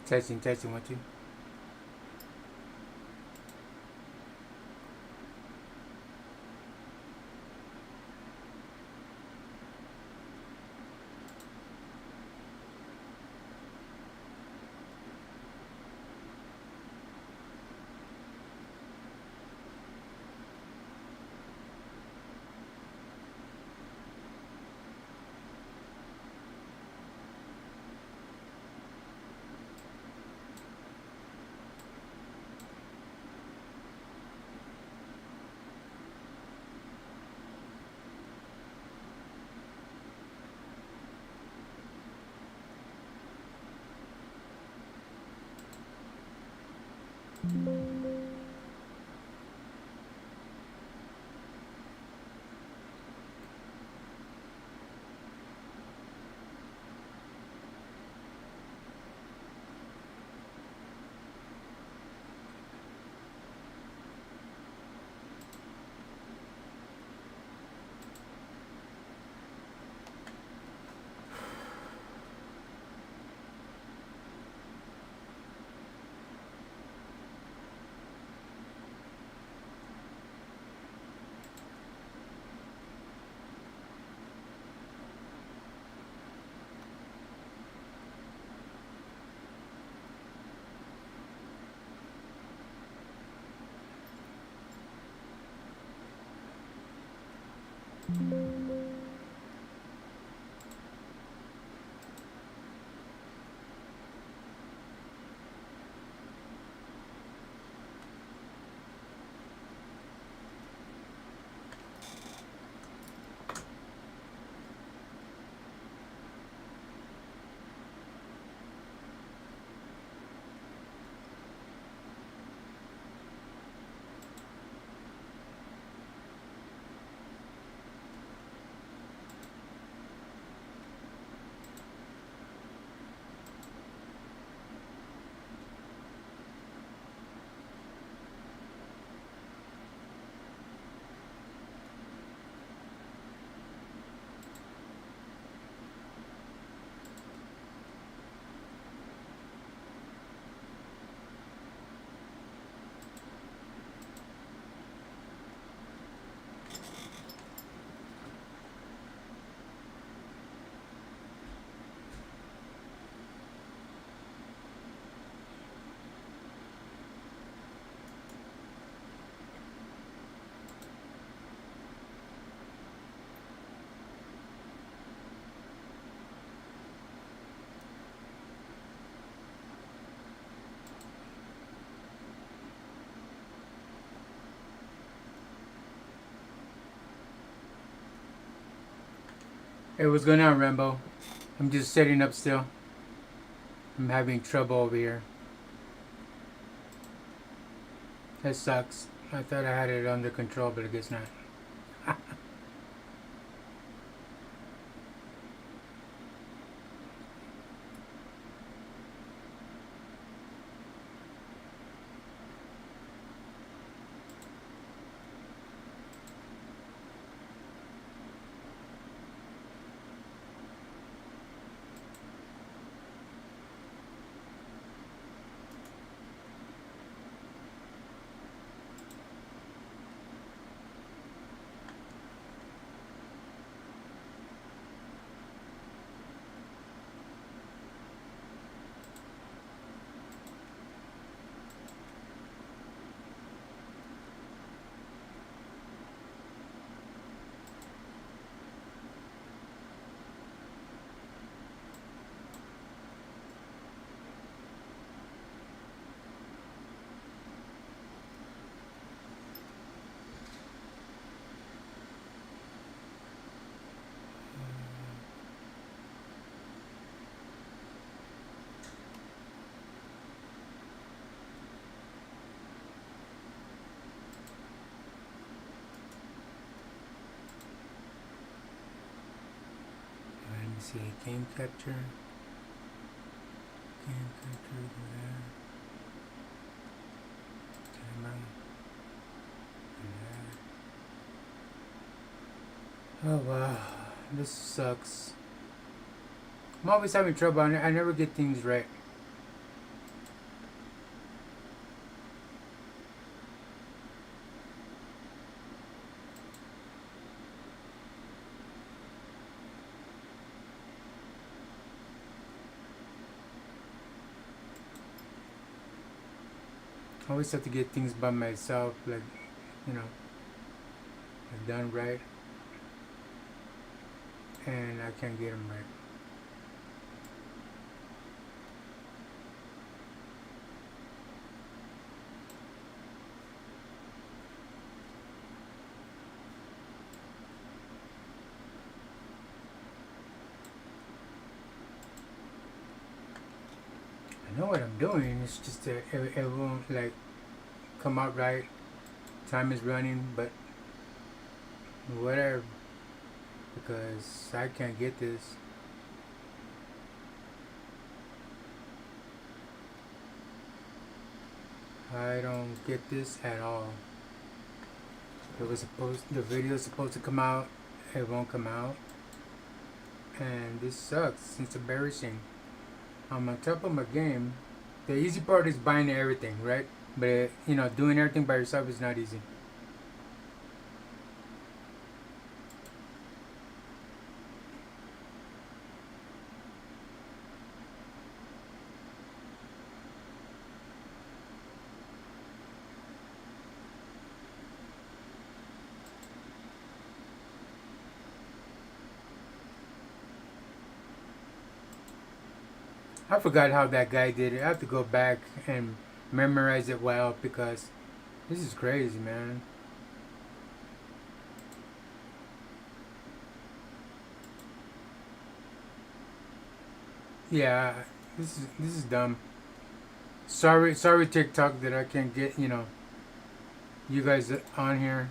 Testing, testing, 1, 2. Hey, what's going on, Rambo? I'm just setting up still. I'm having trouble over here. That sucks. I thought I had it under control, but I guess not. Let me see. Game capture. Game capture. There. Camera. There. Oh wow. This sucks. I'm always having trouble. I never get things right. I always have to get things by myself, like, you know, like done right, and I can't get them right. I know what I'm doing. It's just that it won't like come out right. Time is running, but whatever, because I can't get this. I don't get this at all. The video is supposed to come out. It won't come out, and this sucks. It's embarrassing. I'm on top of my game. The easy part is buying everything, right? But doing everything by yourself is not easy. I forgot how that guy did it. I have to go back and memorize it well because this is crazy, man. Yeah, this is dumb. Sorry TikTok that I can't get you guys on here.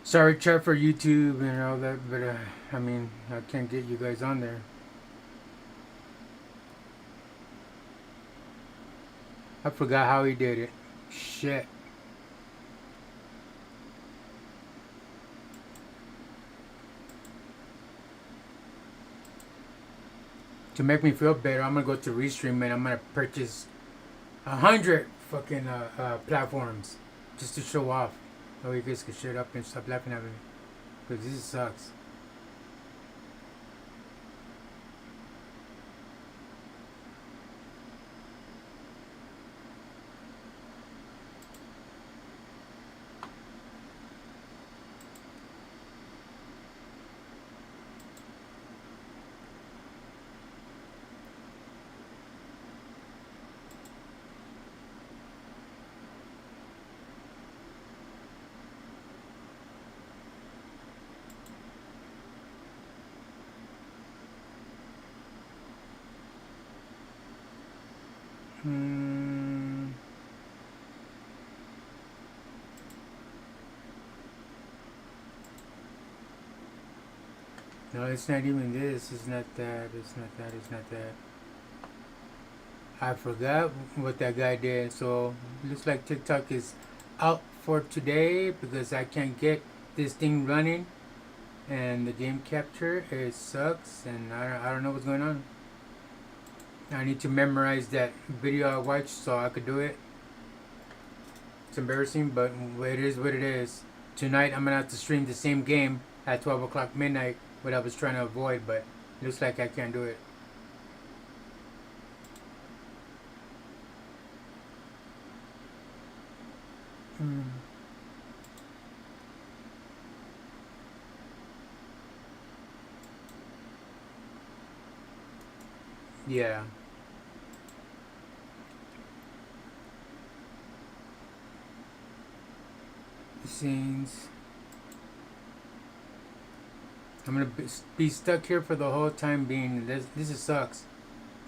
Sorry chat for YouTube and all that, but I mean I can't get you guys on there. I forgot how he did it. Shit. To make me feel better, I'm gonna go to Restream and I'm gonna purchase 100 fucking platforms just to show off. Oh, you guys can shut up and stop laughing at me, because this sucks. Hmm. No, it's not even this. It's not that. It's not that. It's not that. I forgot what that guy did. So looks like TikTok is out for today because I can't get this thing running, and the game capture it sucks, and I don't know what's going on. I need to memorize that video I watched so I could do it. It's embarrassing, but it is what it is. Tonight I'm gonna have to stream the same game at 12 o'clock midnight, what I was trying to avoid, but it looks like I can't do it. Mm. Yeah. Scenes. I'm gonna be stuck here for the whole time being. This is sucks.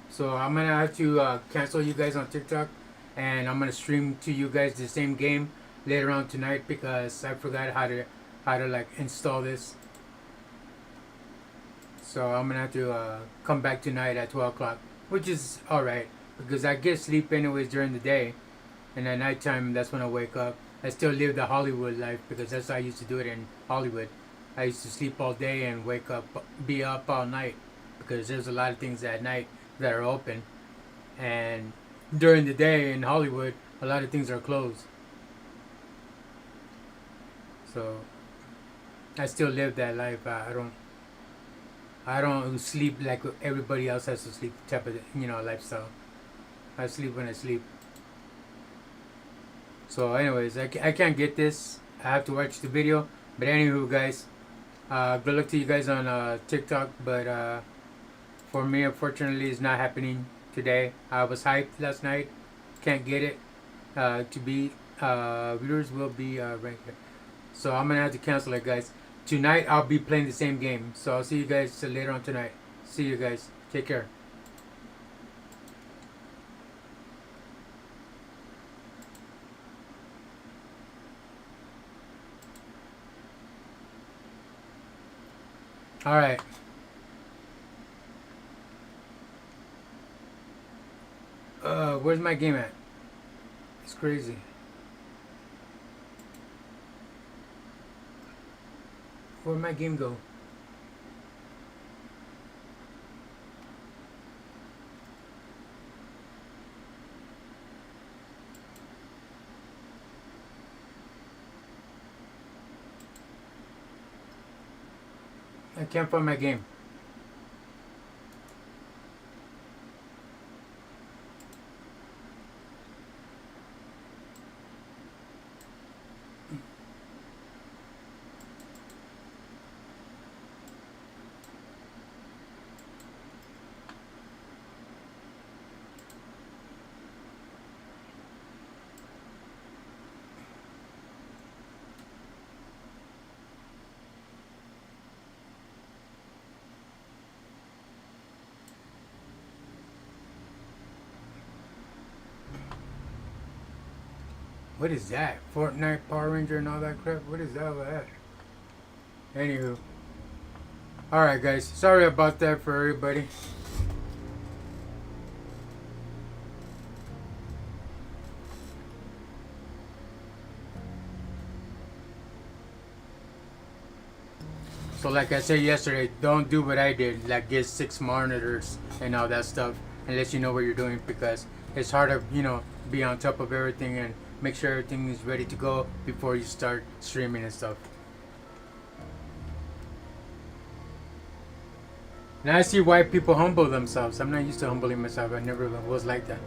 So I'm gonna have to cancel you guys on TikTok, and I'm gonna stream to you guys the same game later on tonight because I forgot how to like install this. So I'm gonna have to come back tonight at 12 o'clock, which is all right because I get sleep anyways during the day, and at nighttime that's when I wake up. I still live the Hollywood life because that's how I used to do it in Hollywood. I used to sleep all day and wake up, be up all night because there's a lot of things at night that are open, and during the day in Hollywood, a lot of things are closed. So I still live that life. I don't sleep like everybody else has to sleep type of lifestyle. I sleep when I sleep. So anyways, I can't get this. I have to watch the video. But anywho, guys, good luck to you guys on TikTok. But for me, unfortunately, it's not happening today. I was hyped last night. Can't get it to be. Viewers will be right here. So I'm gonna have to cancel it, guys. Tonight I'll be playing the same game. So I'll see you guys later on tonight. See you guys. Take care. All right. Where's my game at? It's crazy. Where'd my game go? I can't find my game. What is that? Fortnite, Power Ranger, and all that crap? What is all that? Anywho. Alright, guys. Sorry about that for everybody. So like I said yesterday, don't do what I did. Like get 6 monitors and all that stuff. Unless you know what you're doing. Because it's hard to, be on top of everything and make sure everything is ready to go before you start streaming and stuff. And I see why people humble themselves. I'm not used to humbling myself. I never was like that.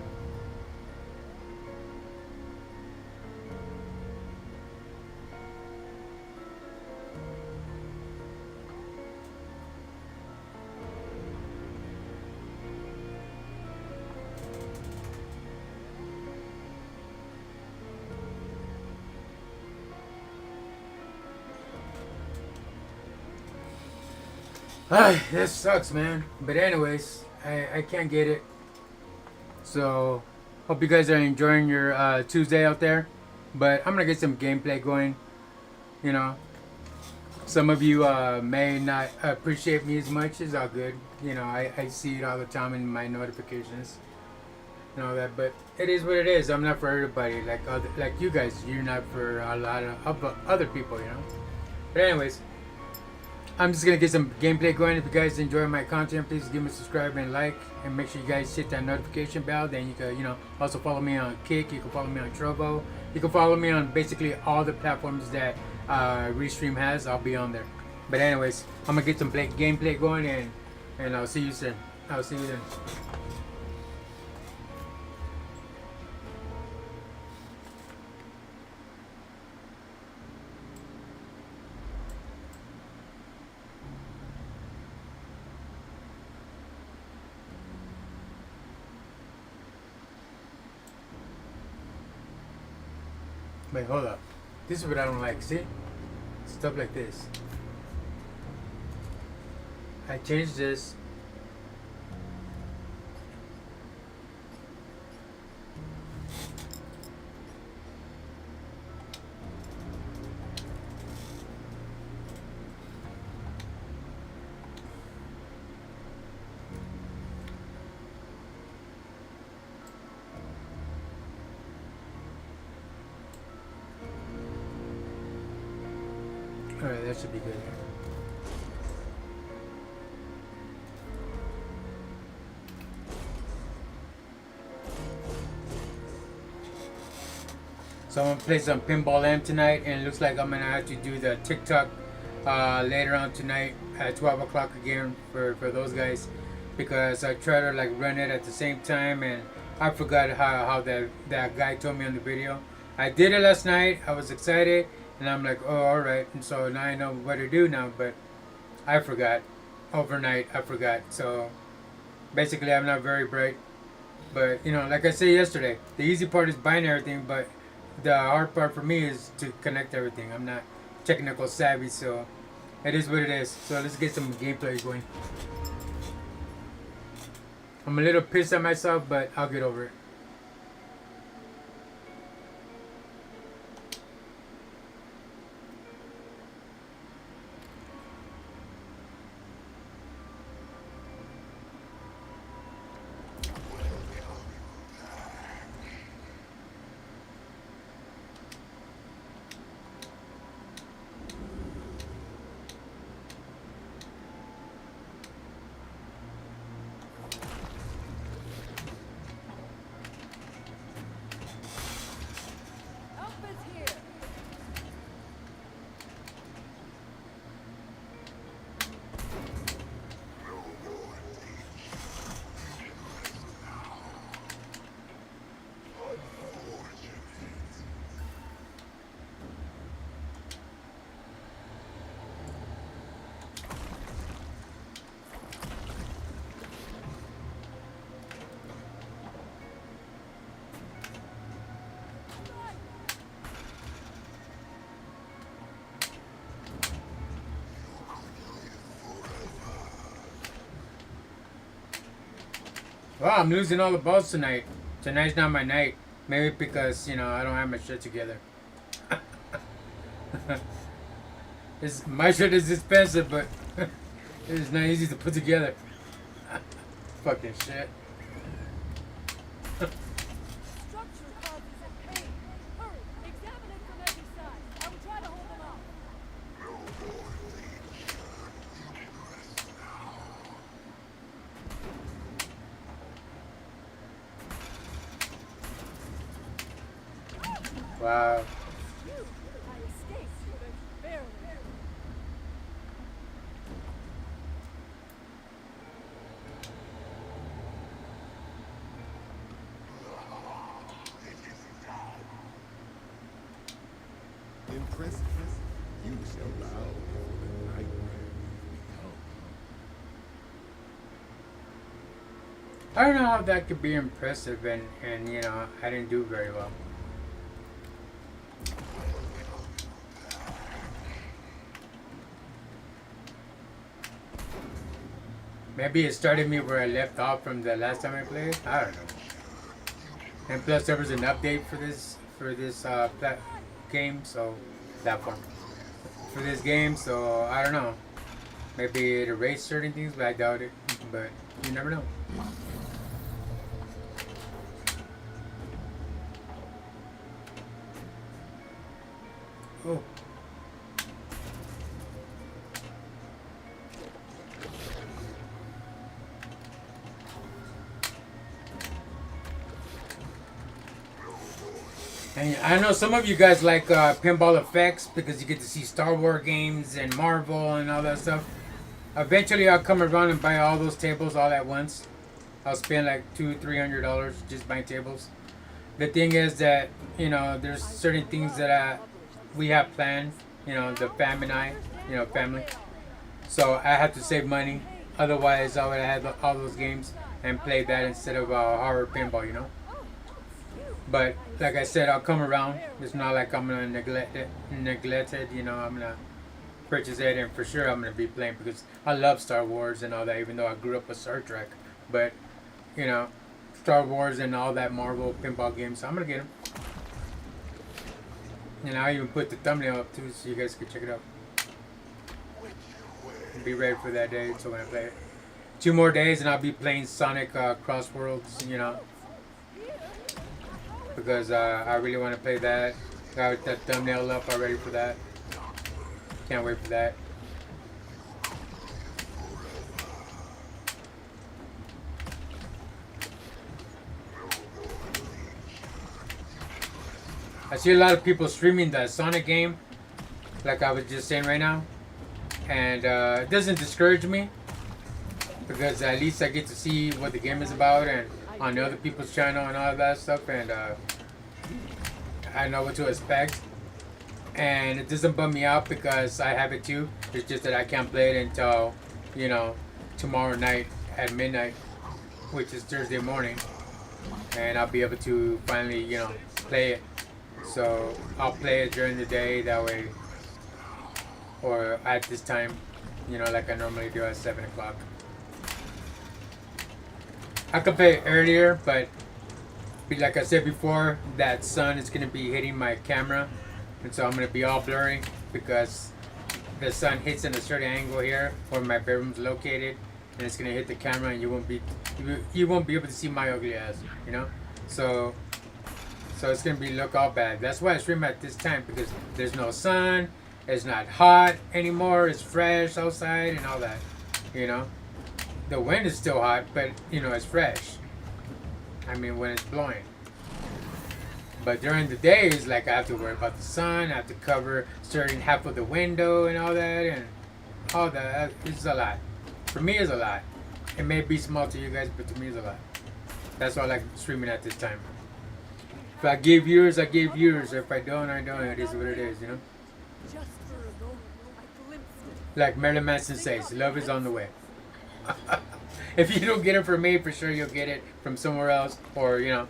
This sucks, man. But anyways, I can't get it. So, hope you guys are enjoying your Tuesday out there. But I'm gonna get some gameplay going. You know, some of you may not appreciate me as much. It's all good. I see it all the time in my notifications and all that. But it is what it is. I'm not for everybody. Like you guys, you're not for a lot of other people. But anyways. I'm just gonna get some gameplay going. If you guys enjoy my content, please give me a subscribe and like, and make sure you guys hit that notification bell. Then you can, also follow me on Kick. You can follow me on Trovo. You can follow me on basically all the platforms that Restream has. I'll be on there. But anyways, I'm gonna get some gameplay going, and I'll see you soon. I'll see you then. Wait, hold up. This is what I don't like. See? Stuff like this. I changed this. Alright, that should be good. So I'm gonna play some Pinball M tonight, and it looks like I'm gonna have to do the TikTok later on tonight. at 12 o'clock again for those guys, because I try to like run it at the same time, and I forgot how that guy told me on the video. I did it last night. I was excited, and I'm like, oh, all right. And so now I know what to do now, but I forgot. Overnight, I forgot. So basically, I'm not very bright. But you know, like I said yesterday, the easy part is buying everything, but the hard part for me is to connect everything. I'm not technical savvy, so it is what it is. So let's get some gameplay going. I'm a little pissed at myself, but I'll get over it. Well, I'm losing all the balls tonight. Tonight's not my night. Maybe because, you know, I don't have my shit together. My shit is expensive, but it's not easy to put together. Fucking shit. Wow. Impressive. You shall bow before the nightmare become. I don't know how that could be impressive, and you know, I didn't do very well. Maybe it started me where I left off from the last time I played. I don't know. And plus, there was an update for this game, so that one for this game. So I don't know. Maybe it erased certain things, but I doubt it. But you never know. Oh. And I know some of you guys like pinball effects because you get to see Star Wars games and Marvel and all that stuff. Eventually, I'll come around and buy all those tables all at once. I'll spend like $200-300 just buying tables. The thing is that, you know, there's certain things that we have planned. You know, the family and I, you know, family. So I have to save money. Otherwise, I would have had all those games and play that instead of horror pinball. You know. But like I said, I'll come around. It's not like I'm gonna neglect it. You know, I'm gonna purchase it, and for sure I'm gonna be playing because I love Star Wars and all that. Even though I grew up with Star Trek, but you know, Star Wars and all that Marvel pinball games, so I'm gonna get them. And I even put the thumbnail up too, so you guys can check it out. Be ready for that day. So when I play it, 2 more days, and I'll be playing Sonic Cross Worlds. You know. Because I really want to play that. Got that thumbnail up already for that. Can't wait for that. I see a lot of people streaming the Sonic game, like I was just saying right now. and it doesn't discourage me because at least I get to see what the game is about and on the other people's channel and all that stuff, and I know what to expect. And it doesn't bum me out because I have it too. It's just that I can't play it until, you know, tomorrow night at midnight, which is Thursday morning, and I'll be able to finally, play it. So I'll play it during the day that way, or at this time, like I normally do at 7 o'clock. I could play it earlier, but like I said before, that sun is gonna be hitting my camera, and so I'm gonna be all blurry because the sun hits in a certain angle here where my bedroom's located, and it's gonna hit the camera, and you won't be able to see my ugly ass, So it's gonna be look all bad. That's why I stream at this time, because there's no sun, it's not hot anymore, it's fresh outside and all that, The wind is still hot, but it's fresh. I mean, when it's blowing. But during the days, like, I have to worry about the sun, I have to cover certain half of the window and all that, and all that. It's a lot. For me, it's a lot. It may be small to you guys, but to me, it's a lot. That's why I like streaming at this time. If I give viewers, I give viewers. If I don't, I don't. It is what it is, Like Marilyn Manson says, love is on the way. If you don't get it from me, for sure you'll get it from somewhere else, or you know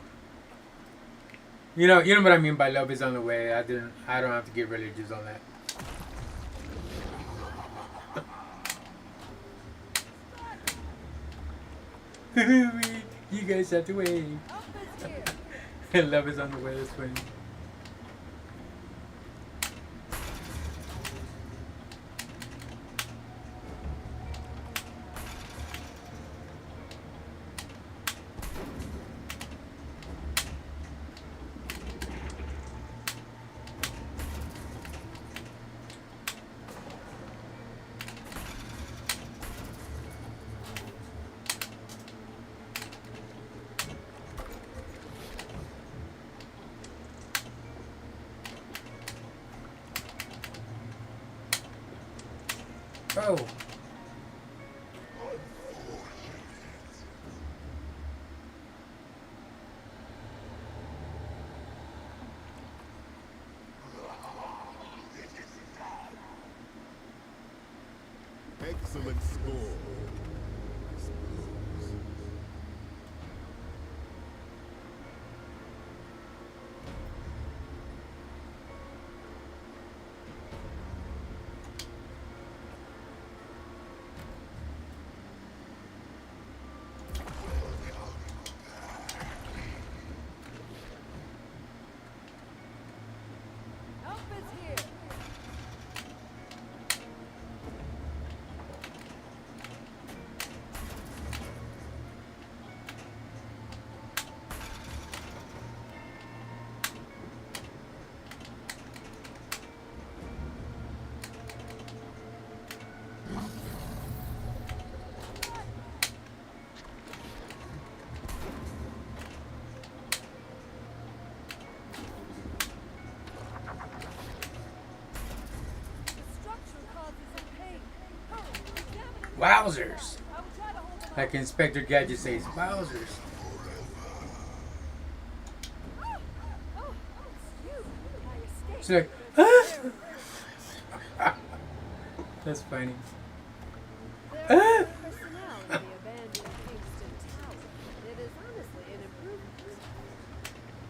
what I mean by love is on the way. I don't have to get religious on that. You guys have to wait. Love is on the way. That's funny. Oh. Excellent score. Wowzers. Like Inspector Gadget says, wowzers. She's like, ah! That's funny. Ah!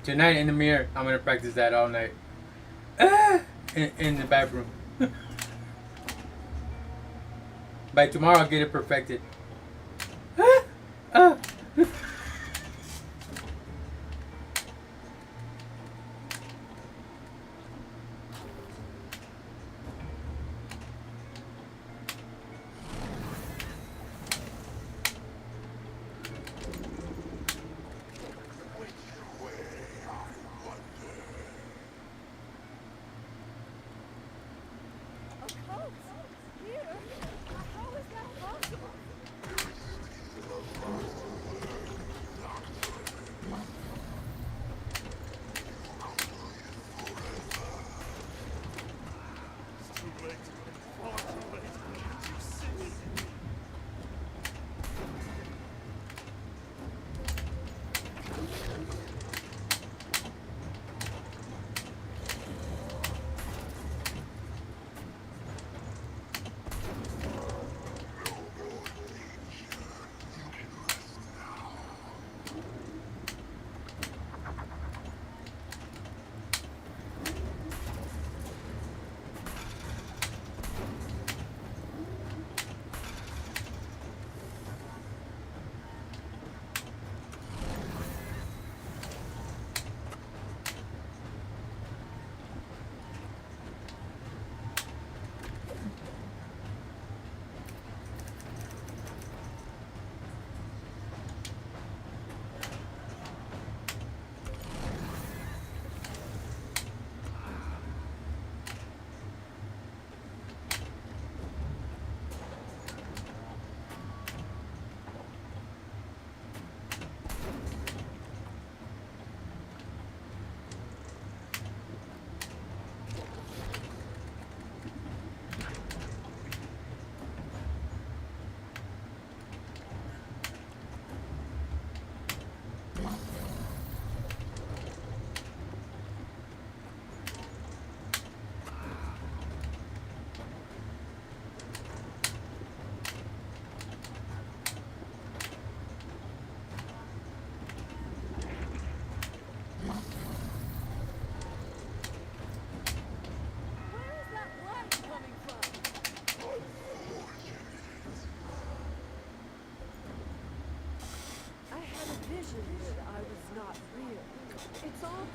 Tonight in the mirror, I'm going to practice that all night. Ah! In the bathroom. By tomorrow, I'll get it perfected. Ah! Ah!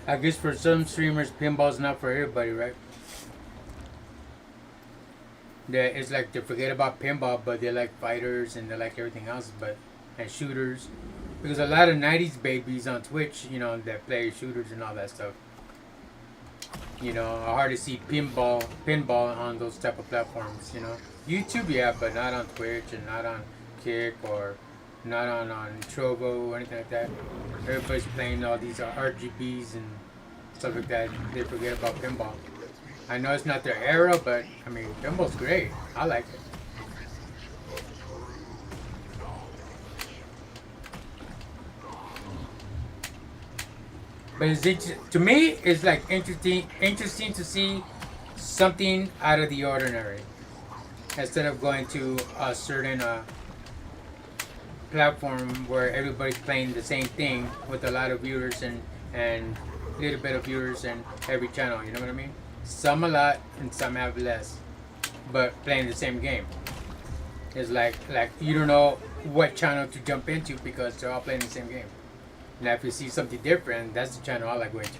I guess for some streamers, pinball's not for everybody, right? It's like they forget about pinball, but they like fighters and they like everything else, but and shooters. Because a lot of '90s babies on Twitch, that play shooters and all that stuff. Hard to see pinball on those type of platforms. YouTube, yeah, but not on Twitch and not on Kick or not on Trovo or anything like that. Everybody's playing all these RGBs and stuff like that. They forget about pinball. I know it's not their era, but I mean, pinball's great. I like it. But to me, it's like interesting to see something out of the ordinary, instead of going to a certain platform where everybody's playing the same thing with a lot of viewers and little bit of viewers in every channel. You know what I mean? Some a lot and some have less, but playing the same game. It's like you don't know what channel to jump into because they're all playing the same game. Now, if you see something different, that's the channel I like going to.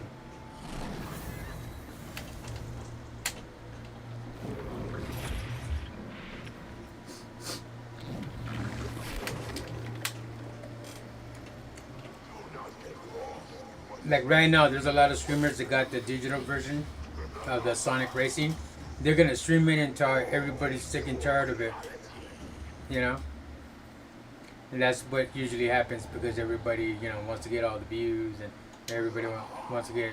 Like right now, there's a lot of streamers that got the digital version of the Sonic Racing. They're gonna stream it until everybody's sick and tired of it. You know? And that's what usually happens because everybody, wants to get all the views and everybody wants to get,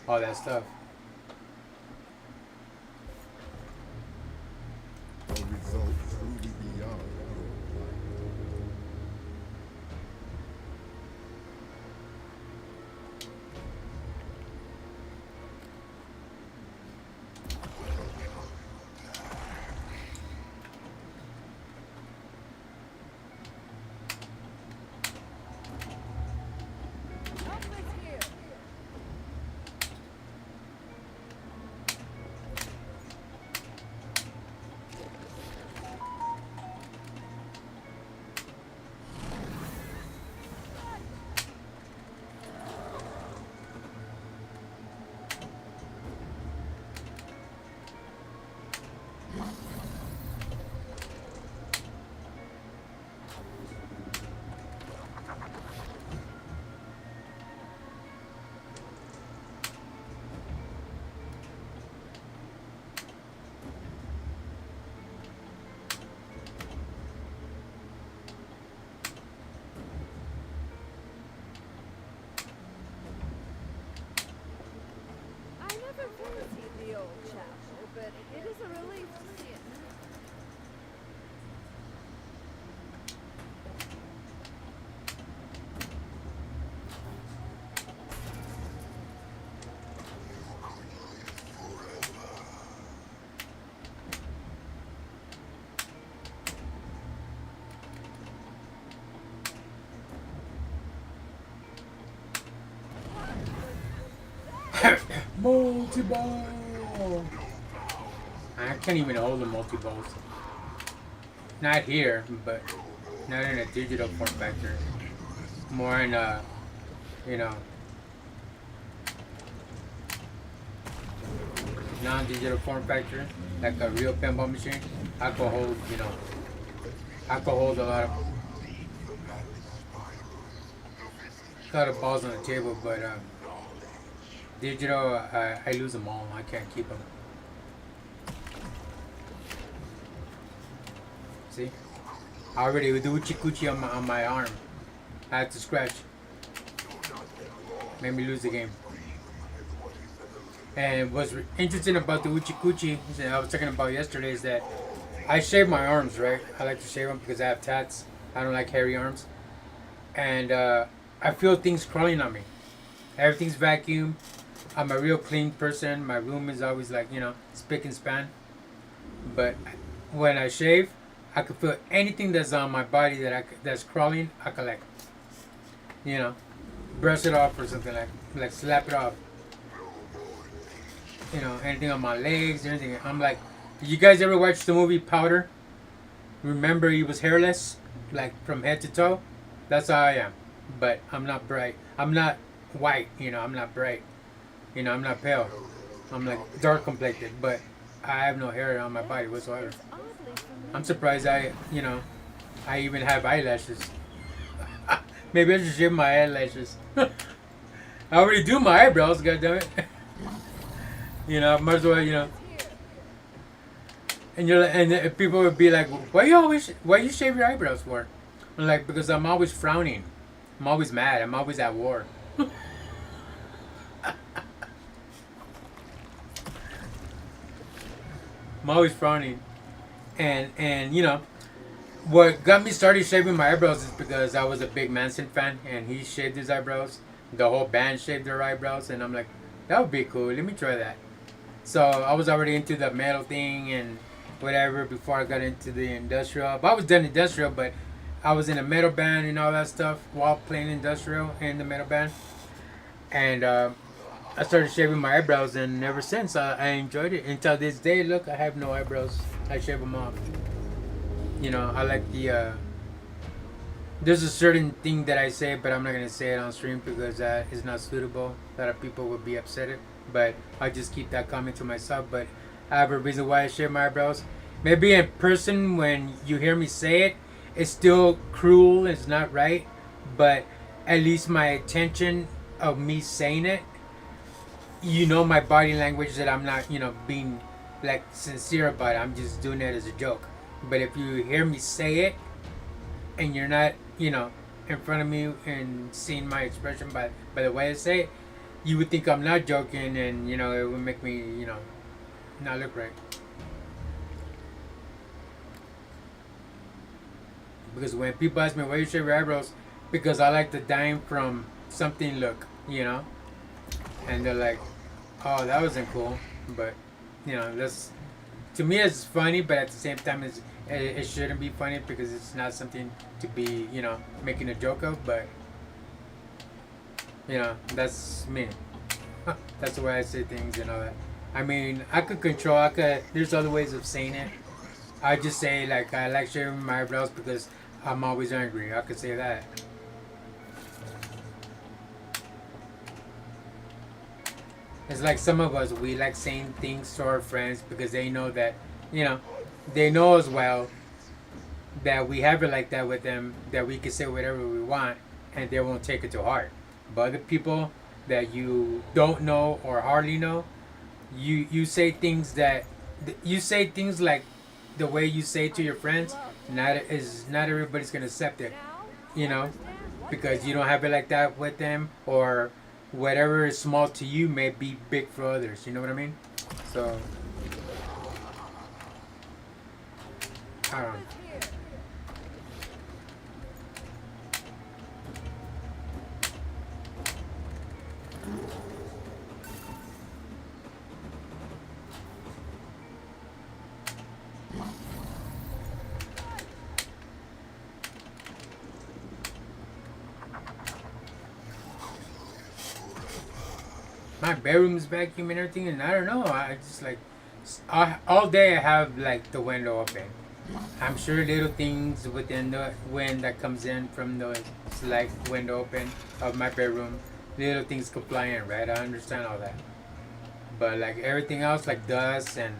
all that stuff. A result truly beyond your Multi-ball! I can't even hold the multi-balls. Not here, but not in a digital form factor. More in a, non-digital form factor, like a real pinball machine. I could hold, a lot of balls on the table, but digital, I lose them all. I can't keep them. See? I already with the uchi-kuchi on my arm. I had to scratch. Made me lose the game. And what's interesting about the uchi-kuchi, that I was talking about yesterday, is that I shave my arms, right? I like to shave them because I have tats. I don't like hairy arms. And I feel things crawling on me. Everything's vacuum. I'm a real clean person. My room is always like, spick and span. But when I shave, I can feel anything that's on my body that's crawling. I can brush it off or something like slap it off. Anything on my legs, anything. I'm like, did you guys ever watch the movie Powder? Remember he was hairless, like from head to toe? That's how I am. but I'm not bright. I'm not white. I'm not bright. I'm not pale. I'm like dark complected, but I have no hair on my body whatsoever. I'm surprised I even have eyelashes. Maybe I should shave my eyelashes. I already do my eyebrows, goddammit. Might as well, And people would be like, why you shave your eyebrows for? I'm like, because I'm always frowning. I'm always mad. I'm always at war. I'm always frowning. And what got me started shaving my eyebrows is because I was a big Manson fan, and he shaved his eyebrows. The whole band shaved their eyebrows, and I'm like, that would be cool. Let me try that. So I was already into the metal thing and whatever before I got into the industrial. But I was done industrial, but I was in a metal band and all that stuff while playing industrial in the metal band. And I started shaving my eyebrows, and ever since I enjoyed it. Until this day, look, I have no eyebrows. I shave them off. I like the. There's a certain thing that I say, but I'm not gonna say it on stream because that is not suitable. A lot of people would be upset. But I just keep that comment to myself. But I have a reason why I shave my eyebrows. Maybe in person, when you hear me say it, it's still cruel. It's not right. But at least my intention of me saying it, my body language that I'm not, being like sincere about it. I'm just doing it as a joke. But if you hear me say it and you're not, in front of me and seeing my expression by the way I say it, you would think I'm not joking, and it would make me, not look right. Because when people ask me why you shave your eyebrows, because I like the dime from something look, and they're like, oh, that wasn't cool, but that's, to me it's funny, but at the same time it shouldn't be funny because it's not something to be making a joke of, but that's me. That's the way I say things and all that. I mean, there's other ways of saying it. I just say, like, I like shaving my eyebrows because I'm always angry. I could say that. It's like some of us, we like saying things to our friends because they know that, they know as well that we have it like that with them, that we can say whatever we want and they won't take it to heart. But other people that you don't know or hardly know, you say things like the way you say to your friends. Not everybody's gonna accept it, you know, because you don't have it like that with them, or whatever is small to you may be big for others. You know what I mean? So I don't know. My bedroom's vacuum and everything, and I don't know. I just like all day I have like the window open. I'm sure little things within the wind that comes in from the like window open of my bedroom, little things can fly in, right? I understand all that, but like everything else, like dust and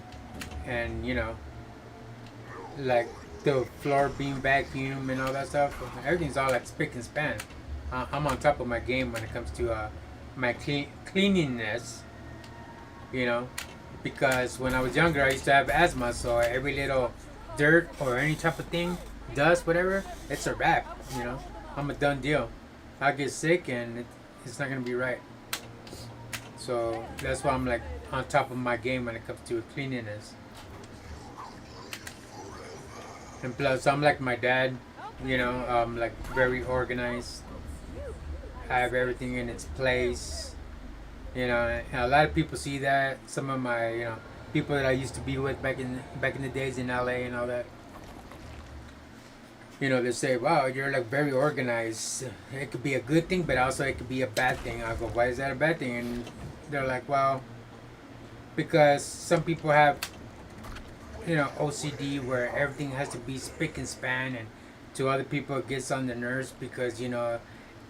like the floor being vacuum and all that stuff, everything's all like spick and span. I'm on top of my game when it comes to my cleanliness, you know, because when I was younger, I used to have asthma, so every little dirt or any type of thing, dust, whatever, it's a wrap, you know. I'm a done deal. I get sick and it's not gonna be right. So that's why I'm like on top of my game when it comes to cleanliness. And plus, I'm like my dad, I'm like very organized. I have everything in its place. And a lot of people see that. Some of my, people that I used to be with back in the days in LA and all that. They say, "Wow, you're like very organized." It could be a good thing, but also it could be a bad thing. I go, "Why is that a bad thing?" And they're like, "Well, because some people have, OCD where everything has to be spick and span, and to other people it gets on the nerves because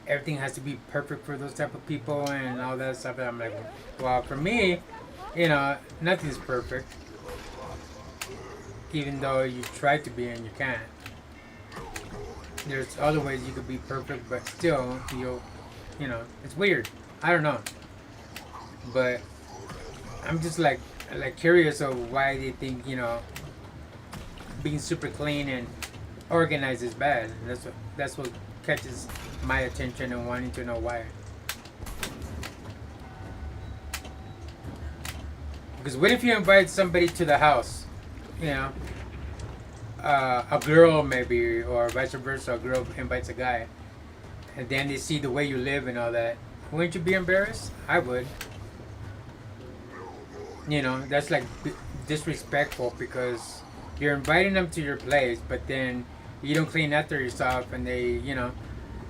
everything has to be perfect for those type of people and all that stuff. And I'm like, well, for me, you know, nothing's perfect. Even though you try to be and you can't. There's other ways you could be perfect, but still, you know, it's weird. I don't know, but I'm just like curious of why they think, you know, being super clean and organized is bad. And that's what catches my attention and wanting to know why. Because what if you invite somebody to the house, you know, a girl maybe, or vice versa, a girl invites a guy, and then they see the way you live and all that. Wouldn't you be embarrassed? I would. You know, that's like disrespectful because you're inviting them to your place, but then you don't clean after yourself, and they, you know,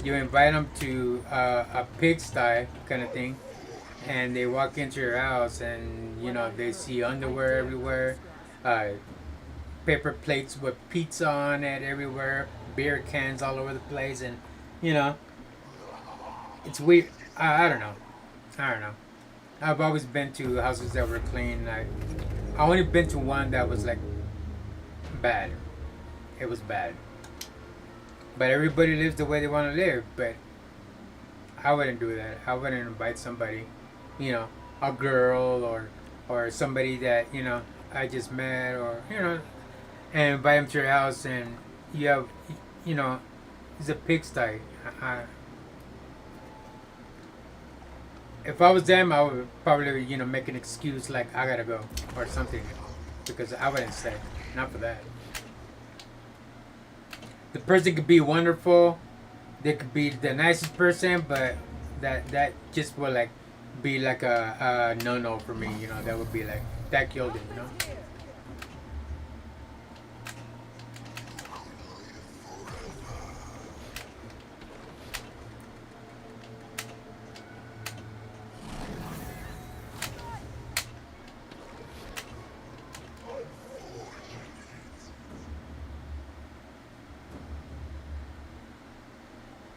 you invite them to a pigsty kind of thing, and they walk into your house, and you know they see underwear everywhere, uh, paper plates with pizza on it everywhere, beer cans all over the place, and you know it's weird. I don't know. I don't know. I've always been to houses that were clean. I only been to one that was like bad. It was bad. But everybody lives the way they want to live. But I wouldn't do that. I wouldn't invite somebody, you know, a girl or somebody that you know I just met, or you know, and invite them to your house, and you have, you know, it's a pigsty. If I was them, I would probably, you know, make an excuse like I gotta go or something, because I wouldn't stay. Not for that. The person could be wonderful. They could be the nicest person, but that just would like be like a no no for me. You know, that would be like that killed it. You know.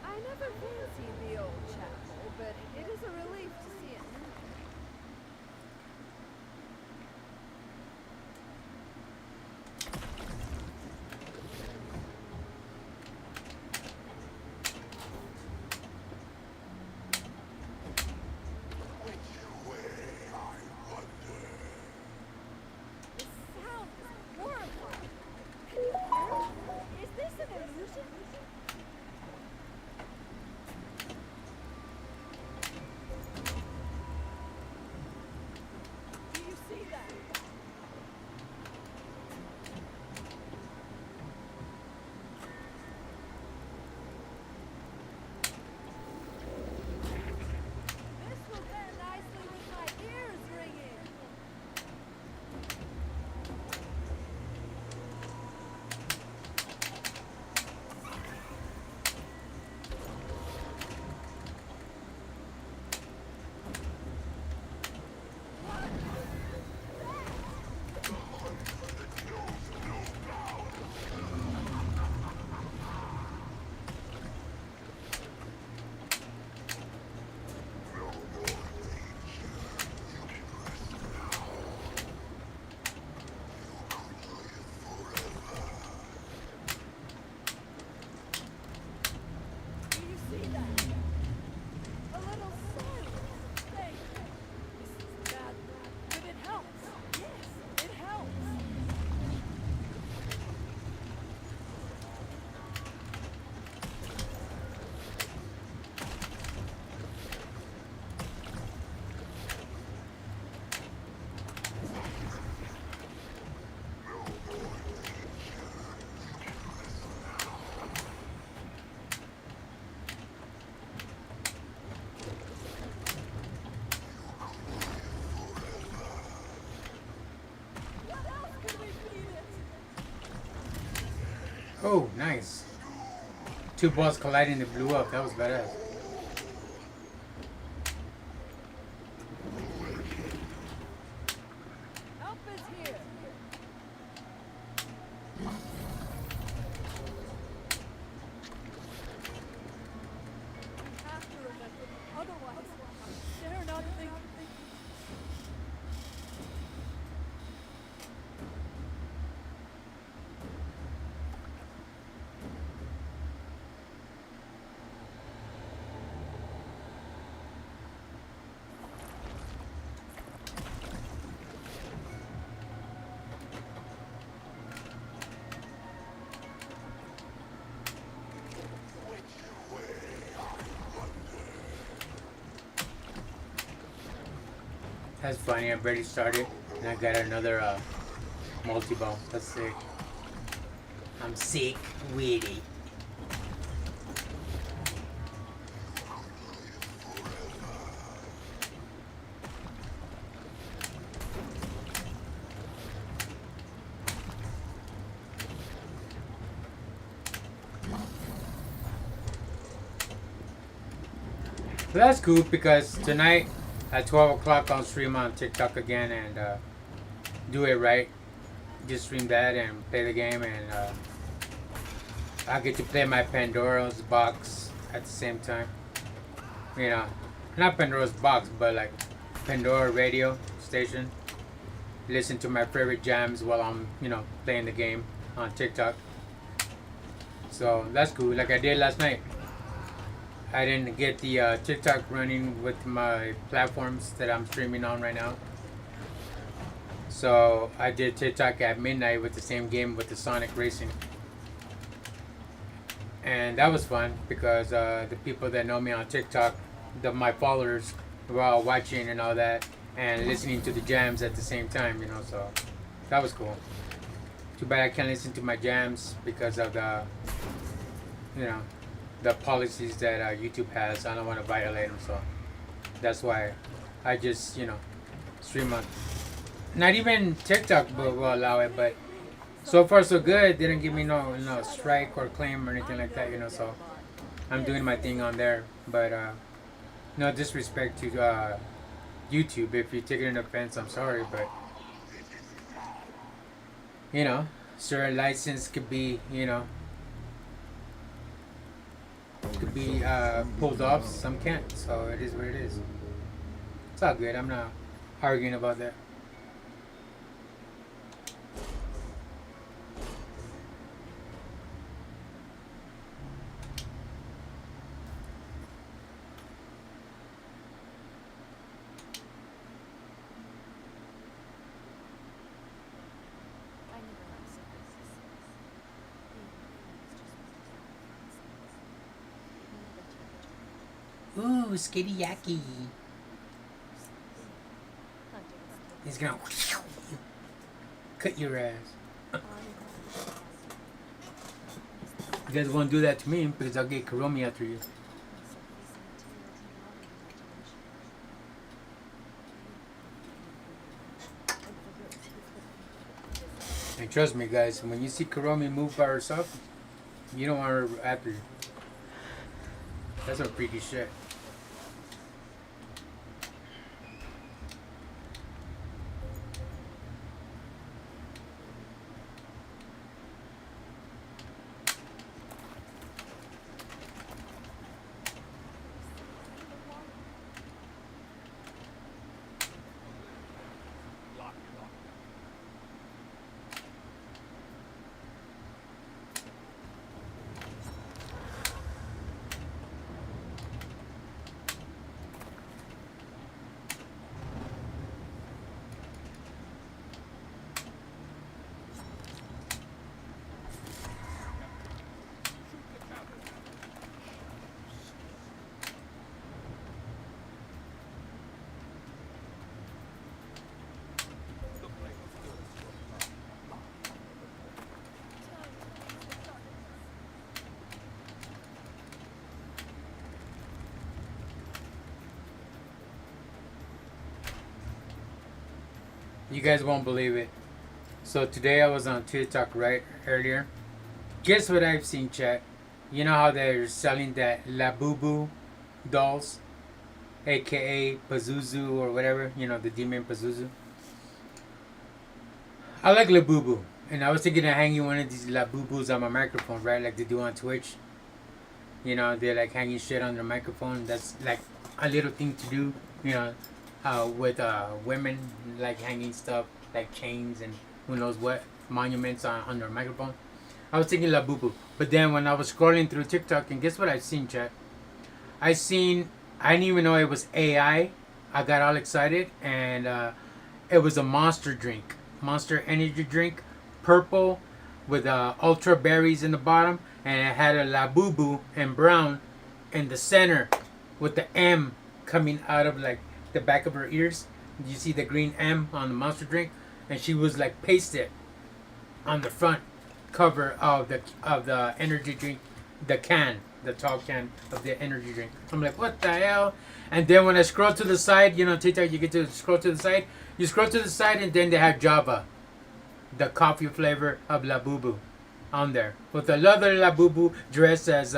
I never fancied the old chapel, but it is a relief to see it now. The sound is horrifying. Can you hear it? Is this an illusion? Do you see that? This will pair nicely with my ears ringing. Do you see that? A little silence. Thank you. This is bad, but it helps. Yes, it helps. What else could we feed it? Oh, nice. Two balls colliding, it blew up. That was badass. Help is here. That's funny. I already started, and I got another multi-ball. That's sick. I'm sick with it. But that's cool because tonight at 12 o'clock I'll stream on TikTok again and do it right. Just stream that and play the game, and I get to play my Pandora's box at the same time. You know, not Pandora's box, but like Pandora radio station. Listen to my favorite jams while I'm, playing the game on TikTok. So that's cool. Like I did last night. I didn't get the TikTok running with my platforms that I'm streaming on right now. So I did TikTok at midnight with the same game with the Sonic Racing. And that was fun because the people that know me on TikTok, my followers, were all watching and all that and listening to the jams at the same time, so that was cool. Too bad I can't listen to my jams because of you know, the policies that YouTube has. I don't want to violate them, so that's why I just stream on. Not even TikTok will allow it, but so far so good. They didn't give me no strike or claim or anything like that, So I'm doing my thing on there, but no disrespect to YouTube. If you take it in offense, I'm sorry, but certain license could be pulled off. Some can't. So it is what it is. It's all good. I'm not arguing about that. Ooh, skitty yaki. He's gonna cut your ass. You guys won't do that to me because I'll get Kuromi after you. And trust me, guys, when you see Kuromi move by herself, you don't want her after you. That's some freaky shit. You guys won't believe it. So today I was on TikTok right earlier. Guess what I've seen, chat? You know how they're selling that Labubu dolls, aka Pazuzu or whatever. The demon Pazuzu. I like Labubu, and I was thinking of hanging one of these Labubus on my microphone, right, like they do on Twitch. They're like hanging shit on their microphone. That's like a little thing to do. With women, like hanging stuff like chains and who knows what monuments on their microphone. I was thinking Labubu, but then when I was scrolling through TikTok, and guess what I've seen, chat? I didn't even know it was AI. I got all excited, and it was a Monster drink, Monster energy drink, purple with ultra berries in the bottom, and it had a Labubu in brown in the center with the M coming out of like the back of her ears, You see the green M on the Monster drink, and she was like pasted on the front cover of the energy drink, the can, the tall can of the energy drink. I'm like, what the hell? And then when I scroll to the side, you know, TikTok, you get to scroll to the side. You scroll to the side, and then they have Java, the coffee flavor of La Boo Boo, on there with another La Boo Boo dressed as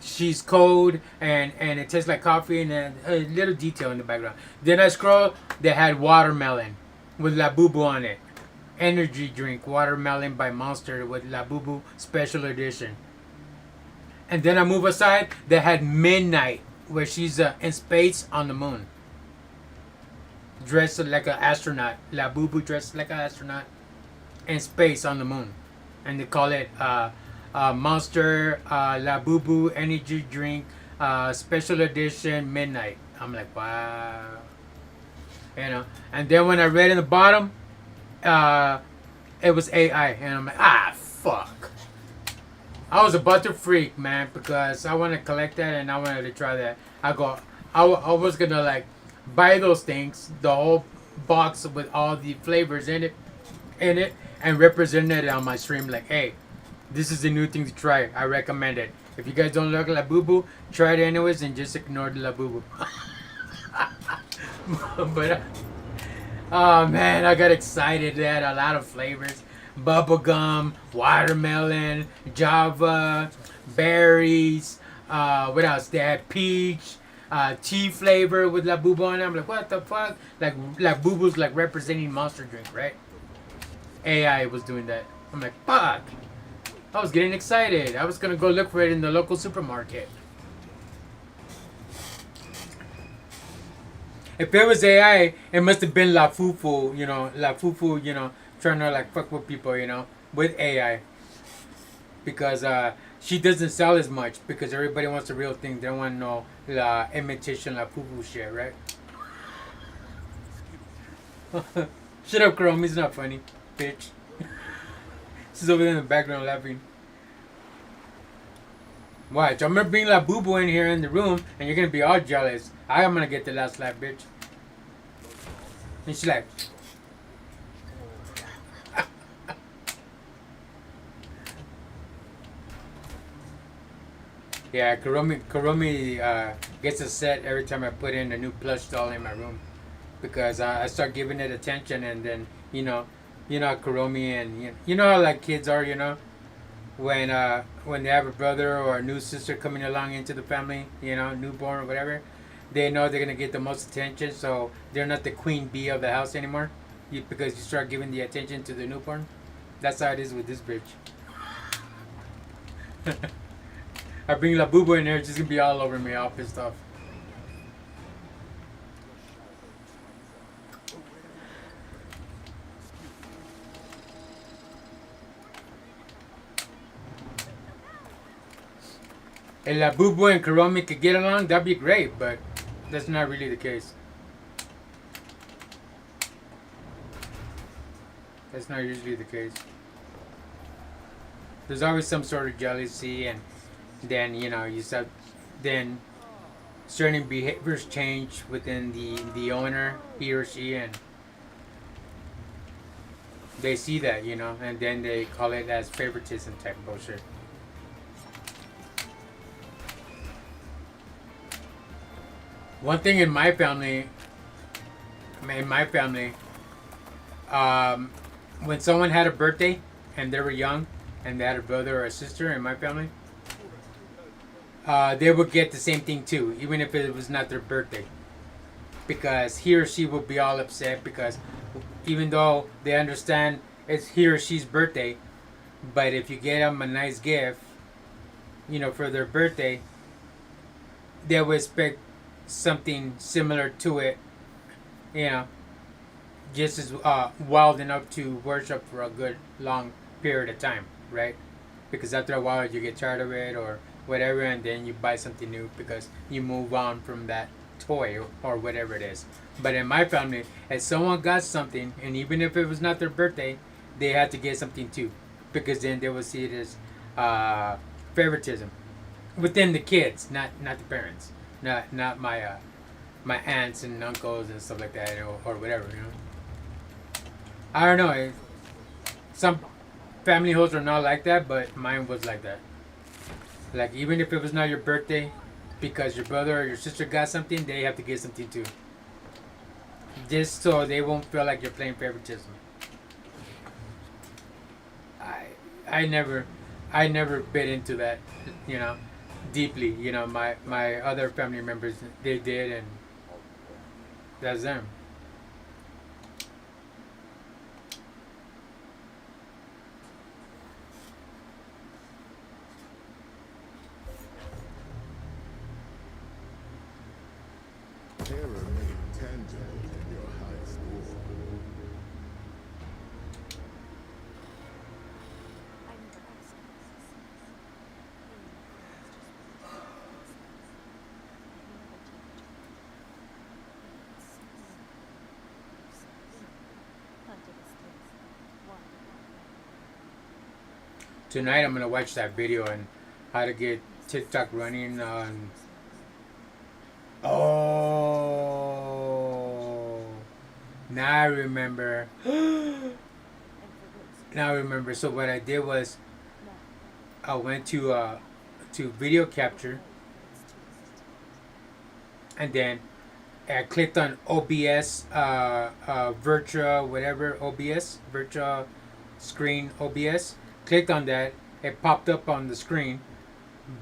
she's cold and it tastes like coffee and a little detail in the background. Then I scroll, they had watermelon with La Boo Boo on it. Energy drink watermelon by Monster with La Boo Boo special edition. And then I move aside, they had Midnight where she's in space on the moon. Dressed like an astronaut. La Boo Boo dressed like an astronaut in space on the moon. And they call it Monster La Boo Boo Energy Drink Special Edition Midnight. I'm like, wow. You know. And then when I read in the bottom, it was AI. And I'm like, fuck. I was about to freak, man, because I want to collect that and I wanted to try that. I was gonna like buy those things, the whole box with all the flavors in it, and represent it on my stream. Like, hey, this is a new thing to try. I recommend it. If you guys don't like La Boo Boo, try it anyways and just ignore the La Boo Boo. But oh man, I got excited. They had a lot of flavors. Bubblegum, watermelon, Java, berries, what else? They had peach, tea flavor with La Boo Boo on it. I'm like, what the fuck? Like La Boo Boo's like representing Monster drink, right? AI was doing that. I'm like, fuck. I was getting excited. I was gonna go look for it in the local supermarket. If it was AI, it must have been La Fufu, you know, trying to like fuck with people, you know, with AI. Because she doesn't sell as much because everybody wants the real thing. They don't want no imitation La Fufu shit, right? Shut up, Chrome. He's not funny, bitch. She's over there in the background laughing. Watch, I'm gonna bring La Boo Boo in here in the room, and you're gonna be all jealous. I'm gonna get the last laugh, bitch. And she's like, yeah, Kurumi gets upset every time I put in a new plush doll in my room because I start giving it attention, and then you know Kurumi, and you know how like kids are, you know, when they have a brother or a new sister coming along into the family, you know, newborn or whatever, they know they're gonna get the most attention, so they're not the queen bee of the house anymore, because you start giving the attention to the newborn. That's how it is with this bitch. I bring La Boo Boo in there, she's gonna be all over me, all pissed off. If La Boo Boo and Kuromi could get along, that'd be great, but that's not really the case. That's not usually the case. There's always some sort of jealousy, and then then certain behaviors change within the owner, he or she, and they see that, you know, and then they call it as favoritism type bullshit. One thing in my family, when someone had a birthday and they were young and they had a brother or a sister in my family, they would get the same thing too, even if it was not their birthday. Because he or she would be all upset because even though they understand it's he or she's birthday, but if you get them a nice gift, you know, for their birthday, they would expect something similar to it, you know, just as wild enough to worship for a good long period of time, right? Because after a while you get tired of it or whatever, and then you buy something new because you move on from that toy or whatever it is. But in my family, if someone got something, and even if it was not their birthday, they had to get something too, because then they would see it as favoritism within the kids, not the parents. Not my my aunts and uncles and stuff like that, or whatever. I don't know. Some family hosts are not like that, but mine was like that. Like even if it was not your birthday, because your brother or your sister got something, they have to get something too. Just so they won't feel like you're playing favoritism. I I never I never bit into that, you know, deeply. My other family members they did, and that's them. Terror made tangible in your high school. I never asked him. Tonight I'm gonna watch that video on how to get TikTok running on. Oh, now I remember. Now I remember. So what I did was I went to video capture, and then I clicked on OBS, Virtua, whatever OBS, Virtua Screen OBS. Clicked on that. It popped up on the screen,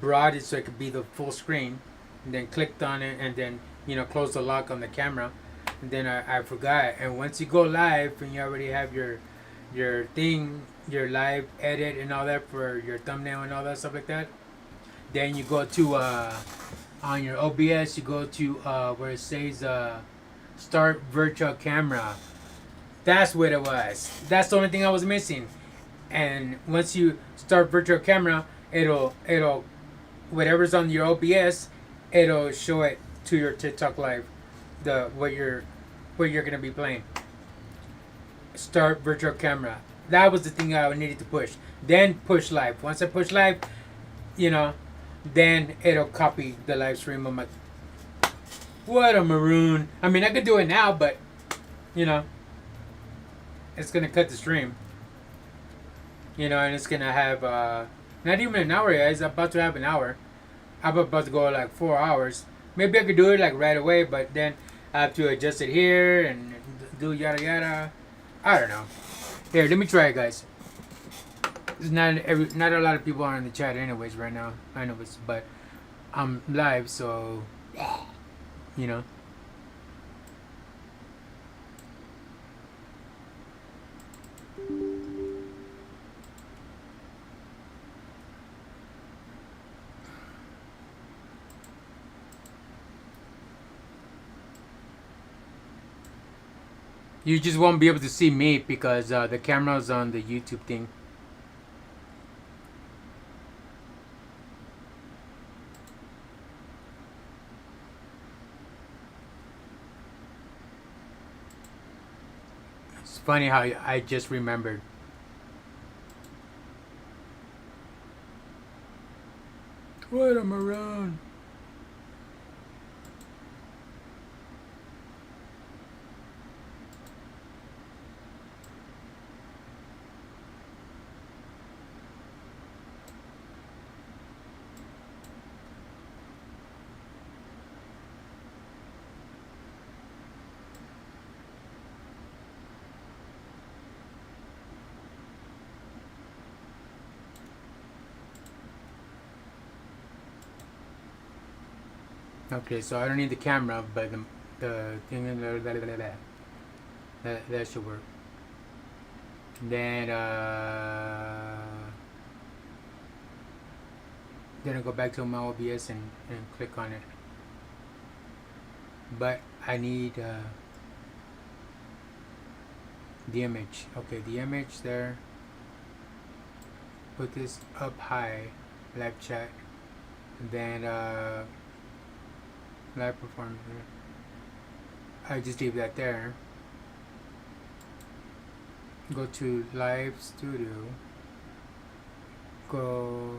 brought it so it could be the full screen, and then clicked on it, and then closed the lock on the camera. And then I forgot. And once you go live and you already have your thing, your live edit and all that for your thumbnail and all that stuff like that, then you go to on your OBS, you go to where it says start virtual camera. That's what it was. That's the only thing I was missing. And once you start virtual camera, it'll whatever's on your OBS, it'll show it to your TikTok live, the what you're gonna be playing. Start virtual camera. That was the thing I needed to push. Then push live. Once I push live, then it'll copy the live stream. I'm like, what a maroon. I mean, I could do it now, but it's gonna cut the stream. And it's gonna have not even an hour yet. It's about to have an hour. I'm about to go like 4 hours. Maybe I could do it like right away, but then I have to adjust it here and do yada yada. I don't know. Here, let me try it, guys. There's not a lot of people are in the chat, anyways, right now. I know it's, but I'm live, so you know. You just won't be able to see me because the camera's on the YouTube thing. It's funny how I just remembered. What a maroon. Okay, so I don't need the camera, but the thing that should work. Then I go back to my OBS and click on it. But I need the image. Okay, the image there. Put this up high, live chat, and then live performance. I just leave that there. Go to live studio. Go.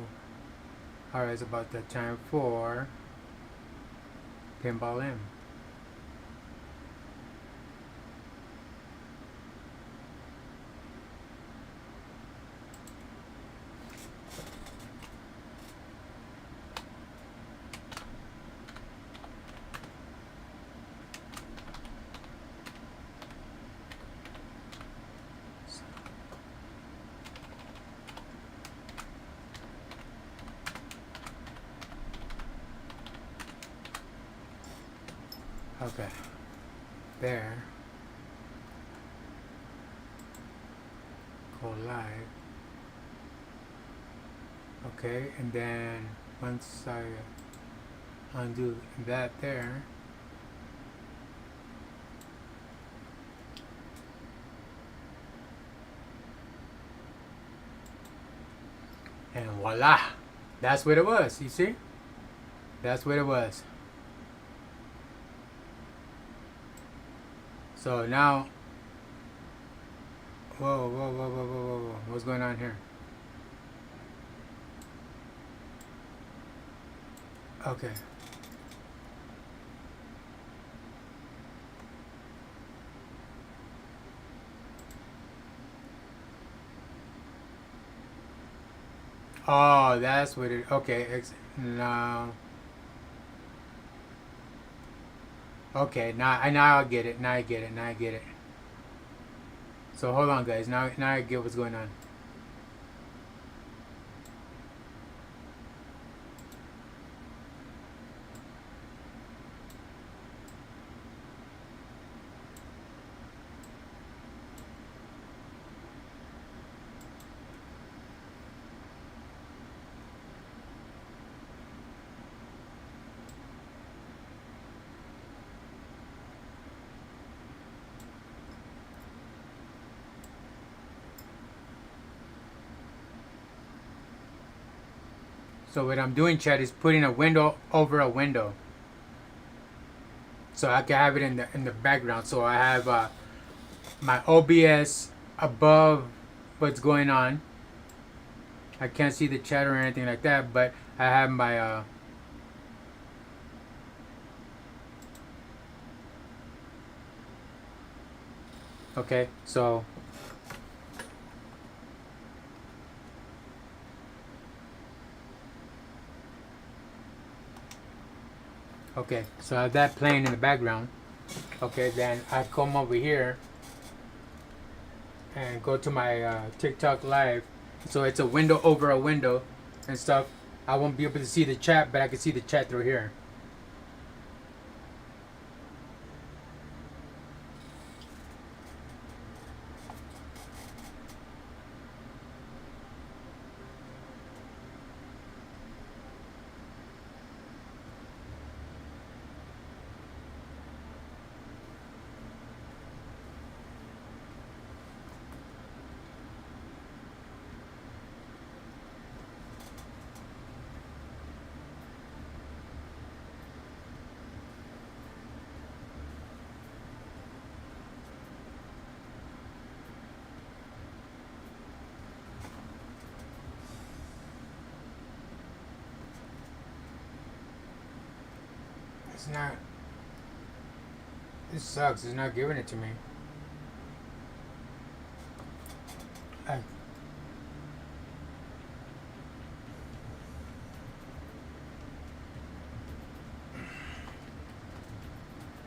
Alright, it's about that time for Pinball M. Okay. There. Go live. Okay, and then once I undo that there, and voila, that's what it was. You see, that's what it was. So now, whoa, whoa, whoa, whoa, whoa, whoa, whoa, what's going on here? Okay. Oh, that's what it. Okay, no. Okay, now I get it. Now I get it. Now I get it. So hold on, guys. Now I get what's going on. So what I'm doing, chat, is putting a window over a window, so I can have it in the background. So I have my OBS above what's going on. I can't see the chat or anything like that, but I have my okay. So okay, so I have that playing in the background. Okay, then I come over here and go to my TikTok live. So it's a window over a window and stuff. I won't be able to see the chat, but I can see the chat through here. It's not. This sucks. It's not giving it to me. I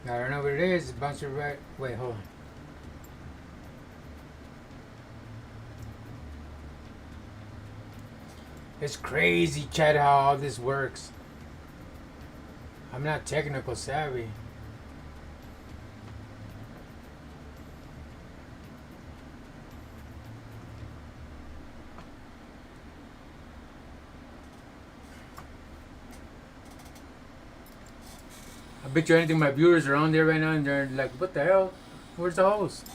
don't know what it is. It's a bunch of red. Wait, hold on. It's crazy, chat, how all this works. I'm not technical savvy. I bet you anything my viewers are on there right now and they're like, what the hell? Where's the host?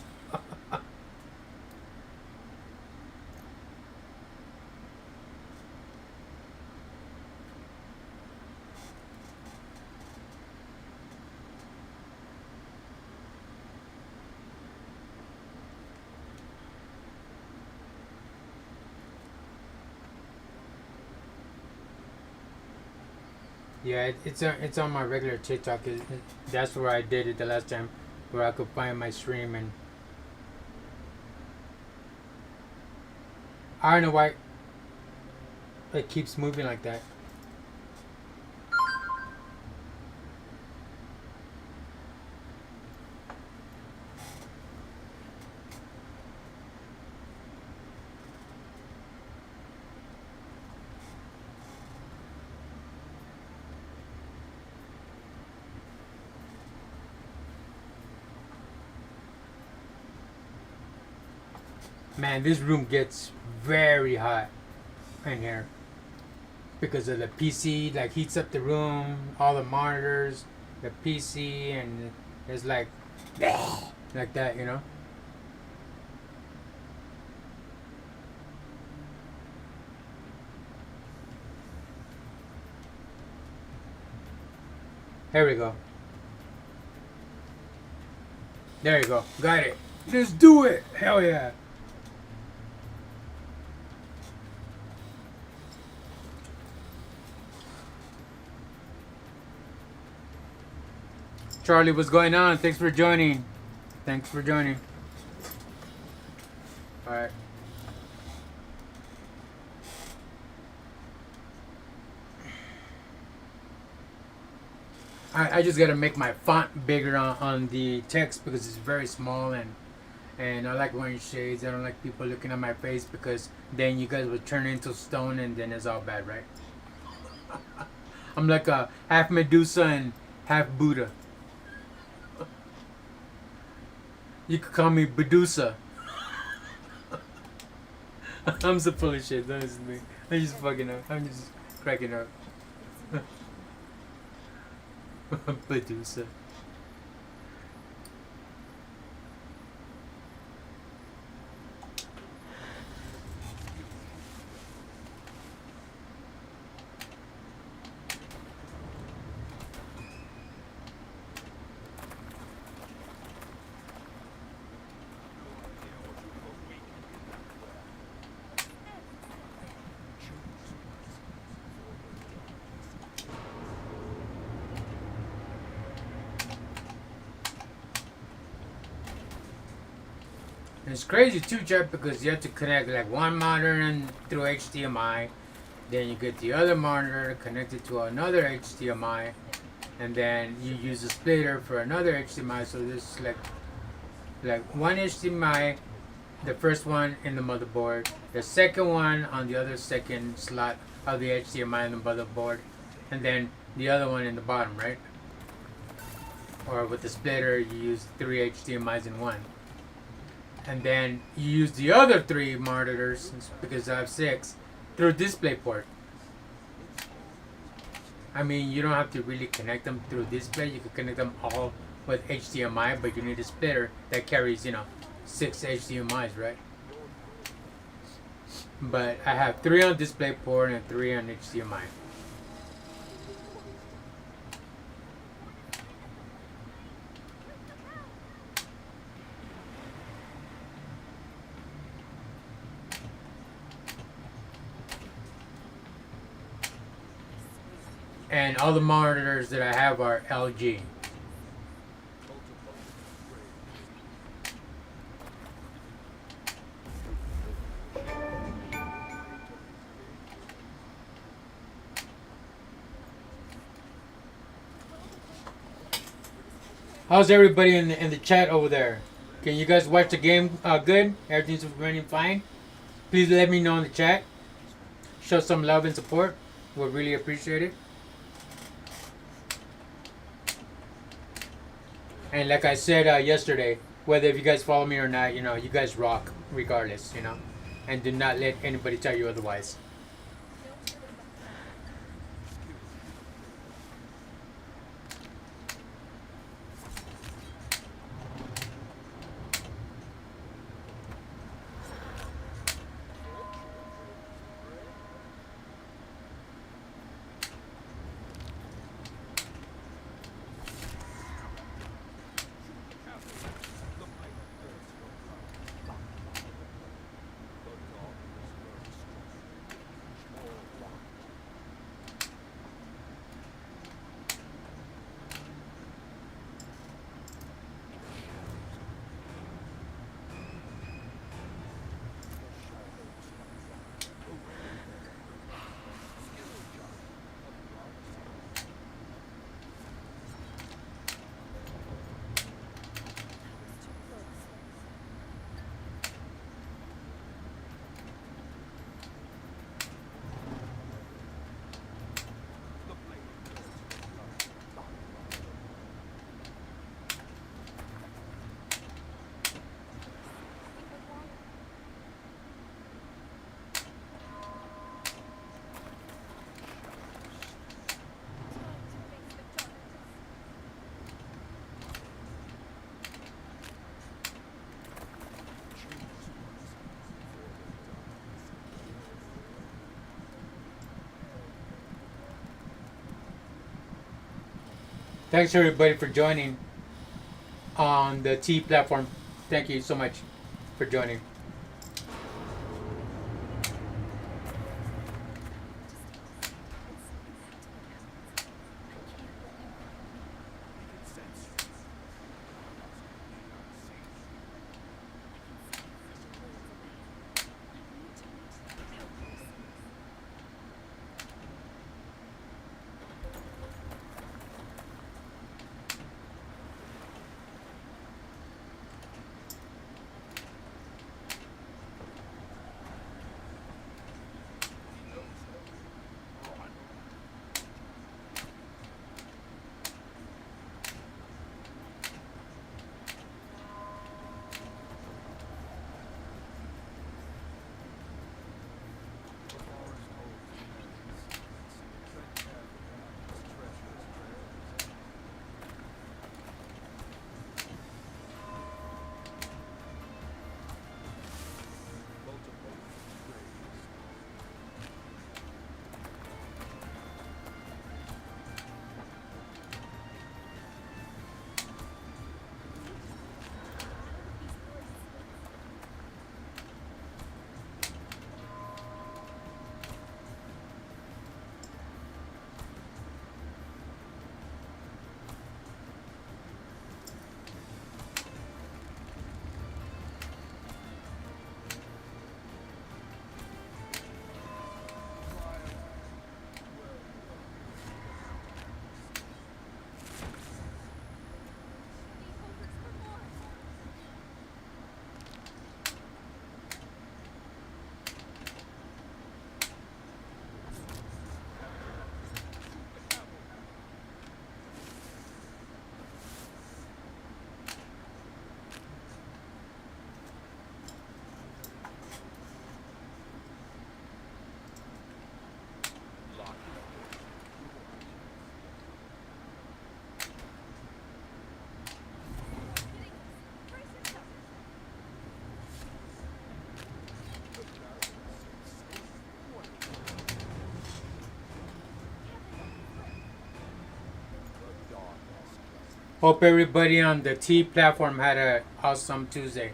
Yeah, it's on my regular TikTok. That's where I did it the last time, where I could find my stream, and I don't know why it keeps moving like that. Man, this room gets very hot in here because of the PC. Like heats up the room, all the monitors, the PC, and it's like that, you know. Here we go. There you go. Got it. Let's do it. Hell yeah. Charlie, what's going on? Thanks for joining. Thanks for joining. Alright. I just gotta make my font bigger on the text because it's very small, and I like wearing shades. I don't like people looking at my face because then you guys would turn into stone and then it's all bad, right? I'm like a half Medusa and half Buddha. You could call me Medusa. I'm so full of shit. That is me. I'm just fucking up. I'm just cracking up. Medusa. It's crazy too, Jeff, because you have to connect like one monitor and through HDMI, then you get the other monitor connected to another HDMI, and then you use a splitter for another HDMI. So this is like one HDMI, the first one in the motherboard, the second one on the other second slot of the HDMI in the motherboard, and then the other one in the bottom, right? Or with the splitter, you use 3 HDMIs in one. And then you use the other 3 monitors, because I have 6, through DisplayPort. I mean, you don't have to really connect them through display. You can connect them all with HDMI, but you need a splitter that carries, 6 HDMIs, right? But I have 3 on DisplayPort and 3 on HDMI. And all the monitors that I have are LG. How's everybody in the chat over there? Can you guys watch the game good? Everything's running fine? Please let me know in the chat. Show some love and support. We'll really appreciate it. And like I said yesterday, whether if you guys follow me or not, you guys rock regardless, and do not let anybody tell you otherwise. Thanks everybody for joining on the T platform. Thank you so much for joining. Hope everybody on the T platform had a awesome Tuesday.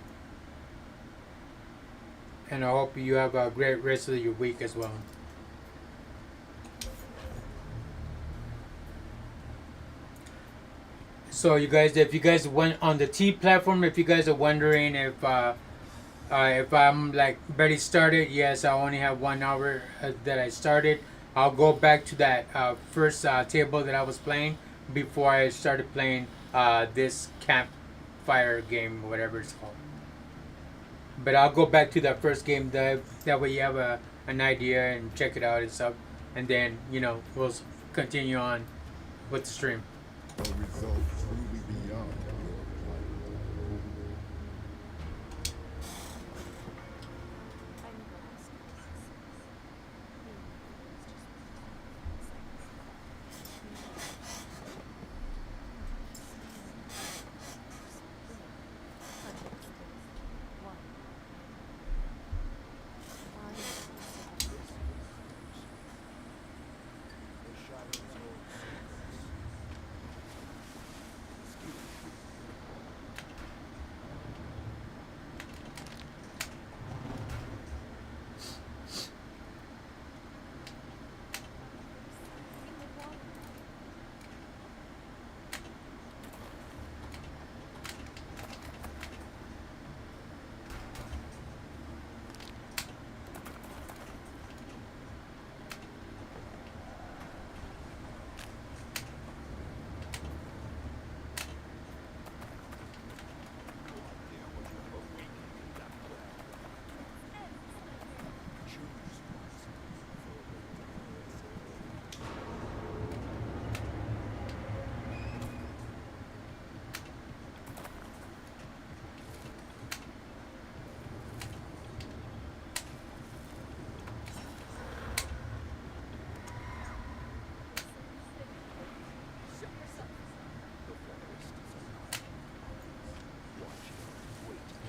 And I hope you have a great rest of your week as well. So you guys, if you guys went on the T platform, if you guys are wondering if I'm like barely started, yes, I only have 1 hour that I started. I'll go back to that first table that I was playing before I started playing this campfire game, whatever it's called. But I'll go back to that first game. That way you have an idea and check it out and stuff. And then we'll continue on with the stream. A result truly beyond your plan.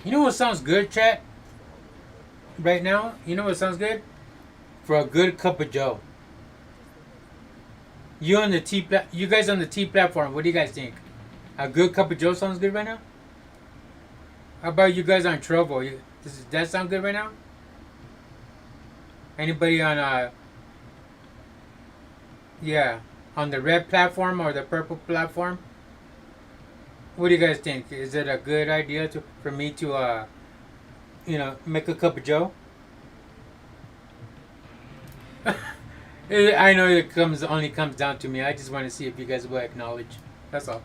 You know what sounds good, chat? Right now, you know what sounds good? For a good cup of Joe. You guys on the T platform. What do you guys think? A good cup of Joe sounds good right now. How about you guys on Trovo? Does that sound good right now? Anybody on yeah, on the red platform or the purple platform? What do you guys think? Is it a good idea for me to make a cup of Joe? I know it only comes down to me. I just want to see if you guys will acknowledge. That's all.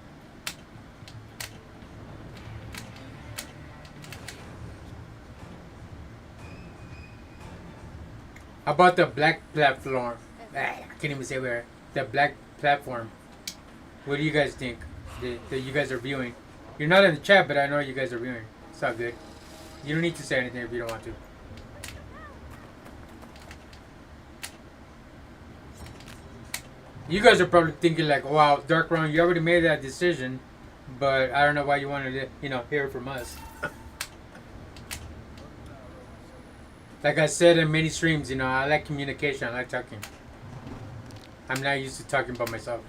How about the black platform? I can't even say where. The black platform. What do you guys think? That you guys are viewing? You're not in the chat, but I know you guys are viewing. It's all good. You don't need to say anything if you don't want to. You guys are probably thinking like, "Wow, Dark Round, you already made that decision," but I don't know why you wanted to, hear it from us. Like I said in many streams, I like communication. I like talking. I'm not used to talking about myself.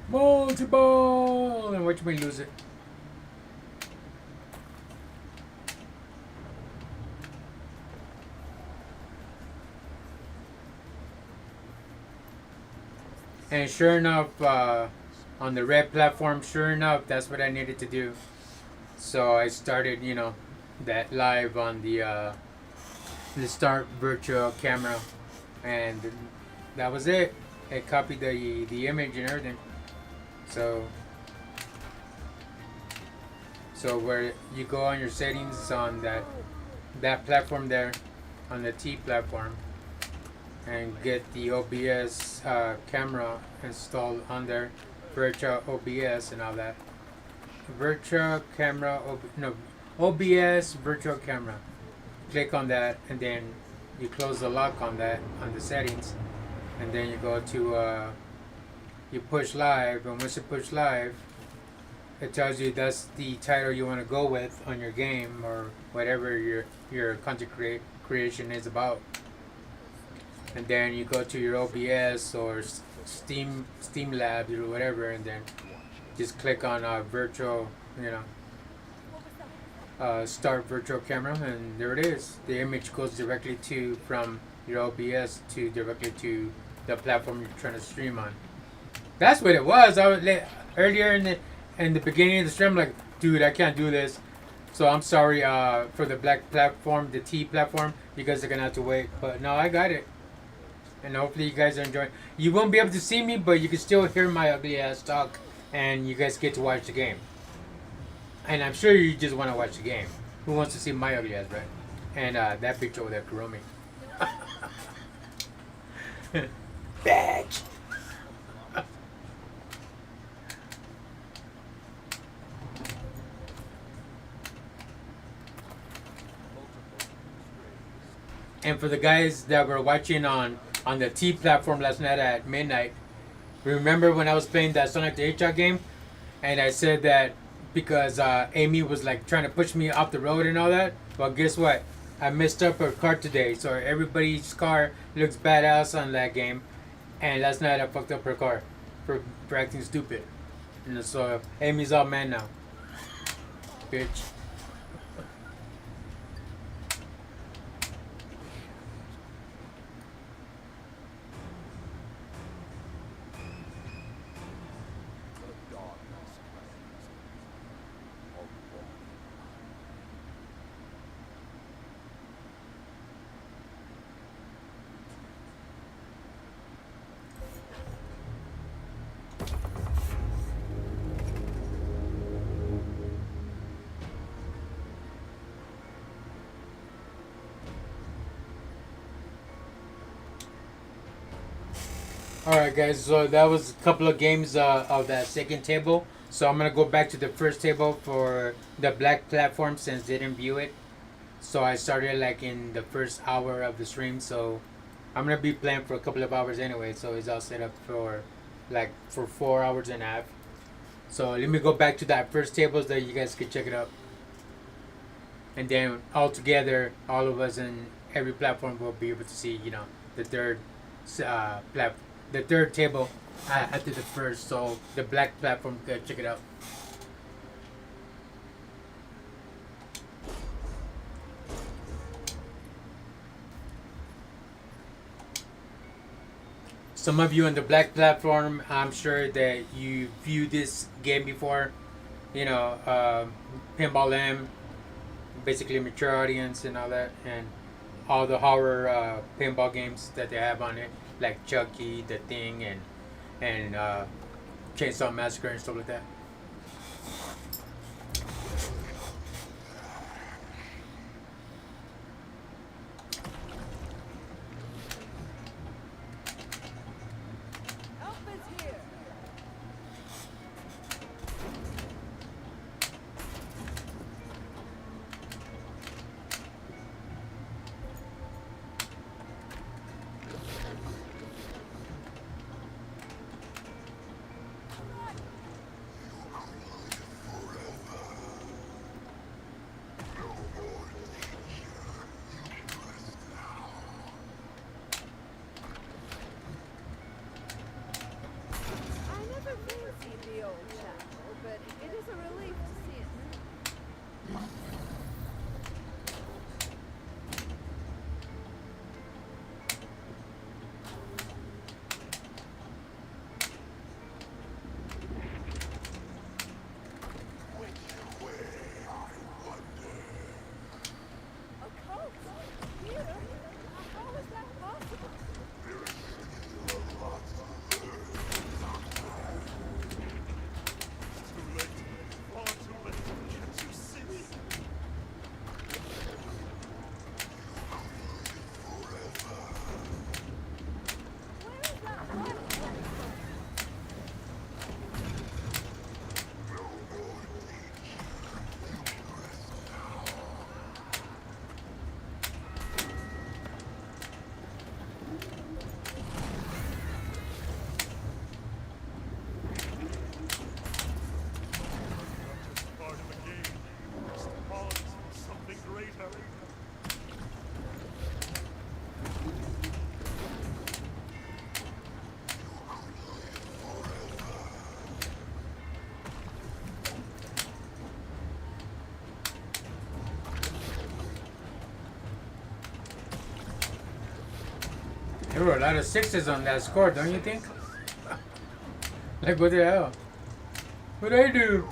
Multiple! And watch me lose it. And sure enough, on the red platform, sure enough, that's what I needed to do. So I started, that live on the start virtual camera, and that was it. I copied the image and everything. So where you go on your settings on that platform there, on the T platform, and get the OBS camera installed on there, virtual OBS and all that. Virtual camera, OBS virtual camera. Click on that, and then you close the lock on that on the settings, and then you go to you push live, and once you push live, it tells you that's the title you want to go with on your game or whatever your content creation is about. And then you go to your OBS or Steam Labs or whatever, and then just click on virtual, start virtual camera, and there it is. The image goes directly from your OBS directly to the platform you're trying to stream on. That's what it was. I was earlier in the beginning of the stream, like, dude, I can't do this. So I'm sorry for the black platform, the T platform. You guys are gonna have to wait, but no, I got it. And hopefully you guys are enjoying. You won't be able to see me, but you can still hear my ugly ass talk, and you guys get to watch the game. And I'm sure you just want to watch the game. Who wants to see my ugly ass, right? And that picture over there, Kuromi. Bitch. And for the guys that were watching on the T platform last night at midnight, remember when I was playing that Sonic the Hedgehog game, and I said that because Amy was like trying to push me off the road and all that. Well, guess what? I messed up her car today, so everybody's car looks badass on that game. And last night I fucked up her car for acting stupid. And so Amy's all mad now, bitch. Alright guys, so that was a couple of games of that second table. So I'm going to go back to the first table for the black platform since they didn't view it. So I started like in the first hour of the stream. So I'm gonna be playing for a couple of hours anyway. So it's all set up for like for 4 hours and a half. So let me go back to that first table so that you guys can check it out. And then all together, all of us in every platform will be able to see, the third plat, the third table after the first. So the black platform, check it out. Some of you on the black platform, I'm sure that you viewed this game before. You know, Pinball M, basically mature audience and all that, and all the horror pinball games that they have on it, like Chucky, The Thing, and Chainsaw Massacre and stuff like that. Help is here. I never fancied the old chapel, but it is a relief to see it now. A cult? Here? How is that possible? Too late. Far too late. Can't you see? Where is that blood coming from? Not just part of a game. Just part of something greater. There were a lot of sixes on that score, don't you think? Like, what the hell? What'd I do?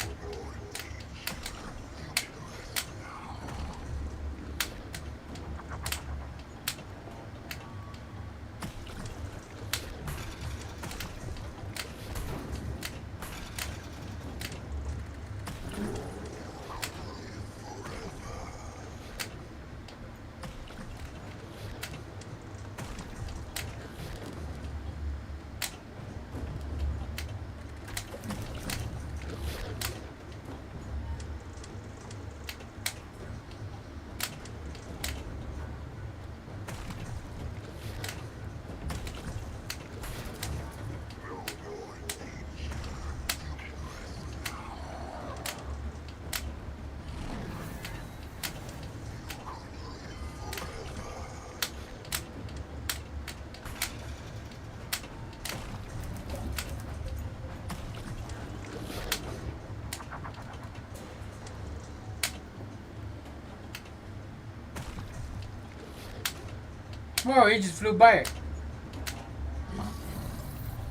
Whoa, he just flew by it.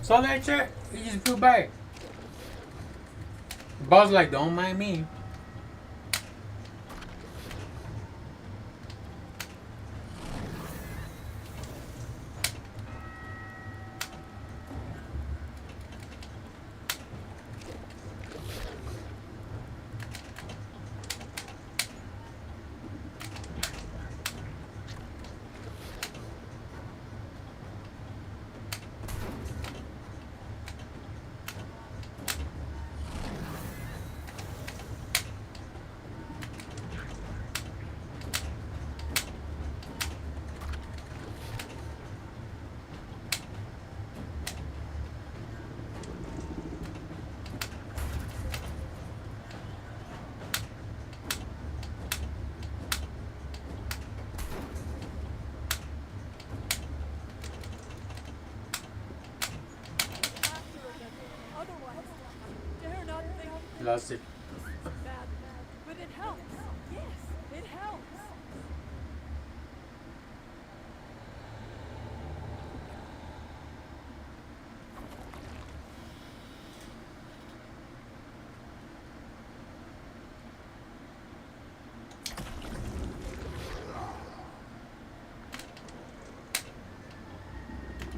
Saw that shit? He just flew by it. The boss like, don't mind me. Lost it. This is bad, but it helps. Yes, it helps.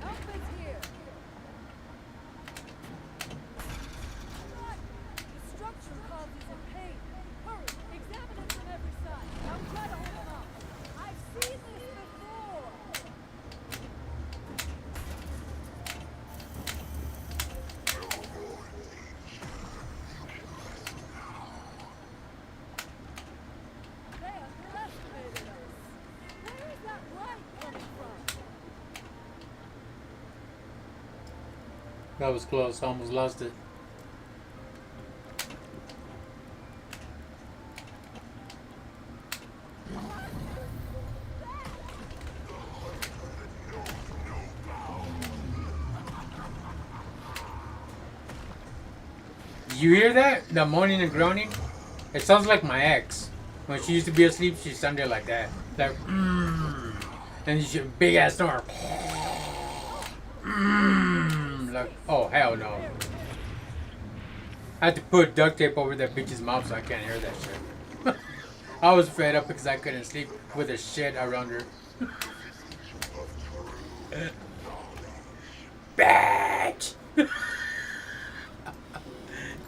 Help is here. What? The structure causes him pain. Hurry, examine it from every side. Now try to hold him up. I've seen this before. They underestimated us. Where is that light coming from? That was close. I almost lost it. You hear that? The moaning and groaning? It sounds like my ex. When she used to be asleep, she sounded like that. Like, and she big ass snore. Like, oh hell no. I had to put duct tape over that bitch's mouth so I can't hear that shit. I was fed up because I couldn't sleep with a shit around her. Bitch!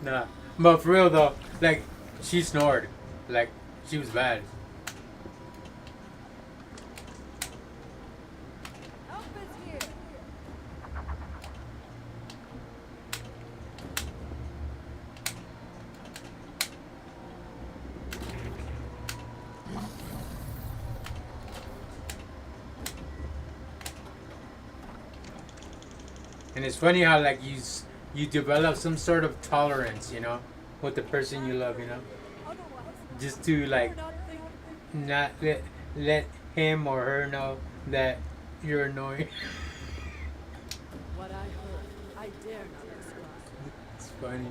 Nah. But for real though, like, she snored. Like, she was bad. Help is here. And it's funny how like you develop some sort of tolerance, you know, with the person you love, you know, Otherwise, just to like we're not thinking. not let him or her know that you're annoying. What I heard, I dare not describe. It's funny.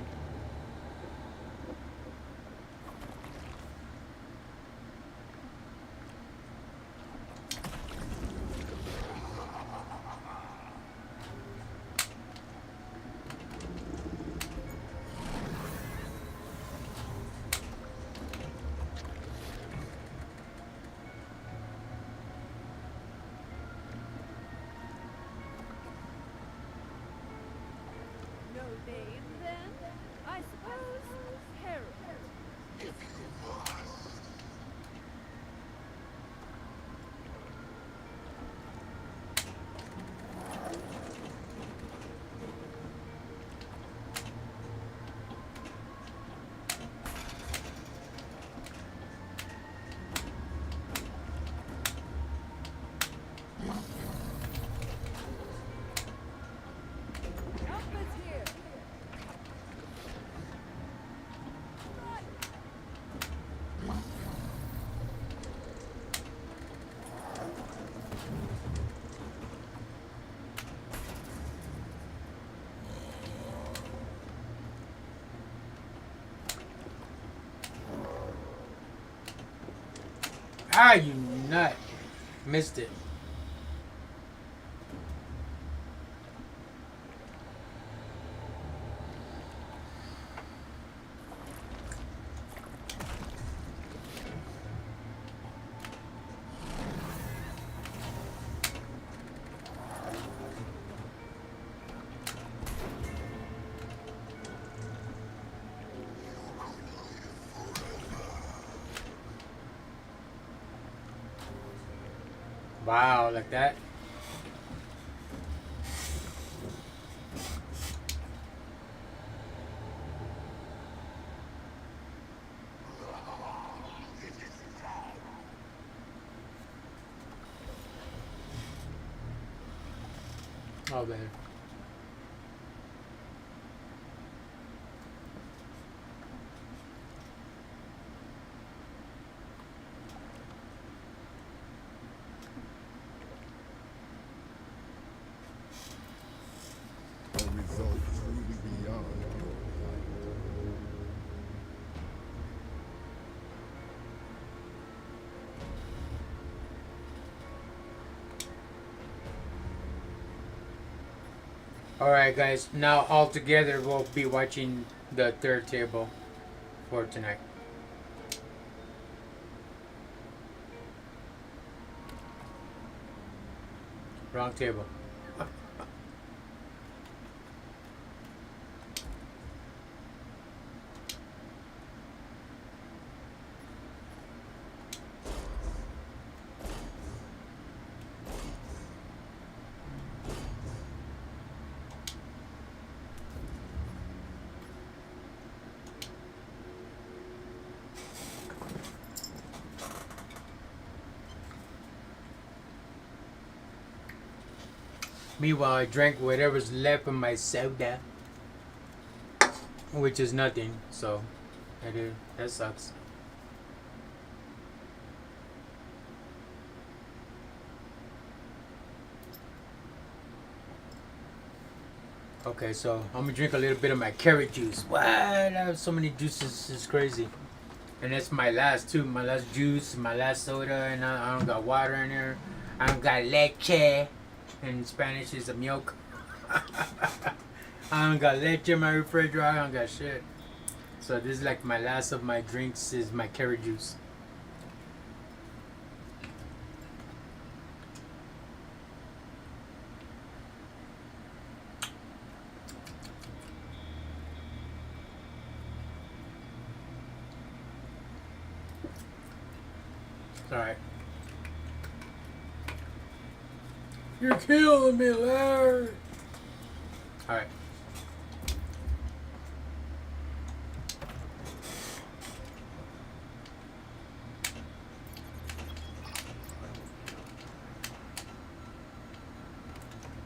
No name, then? I suppose Harold. Help is here. Ah, you nut! Missed it. Wow, like that. Oh man. A result truly beyond your Alright, guys. Now all together we'll be watching the third table for tonight. Wrong table. Meanwhile, I drank whatever's left of my soda, which is nothing. So, that sucks. Okay, so I'm gonna drink a little bit of my carrot juice. What? I have so many juices, it's crazy. And that's my last too. My last juice, my last soda, and I don't got water in there. I don't got leche. In Spanish is a milk. I don't got leche in my refrigerator. I don't got shit. So this is like my last of my drinks is my carrot juice. Alright. You're killing me, Larry. Alright.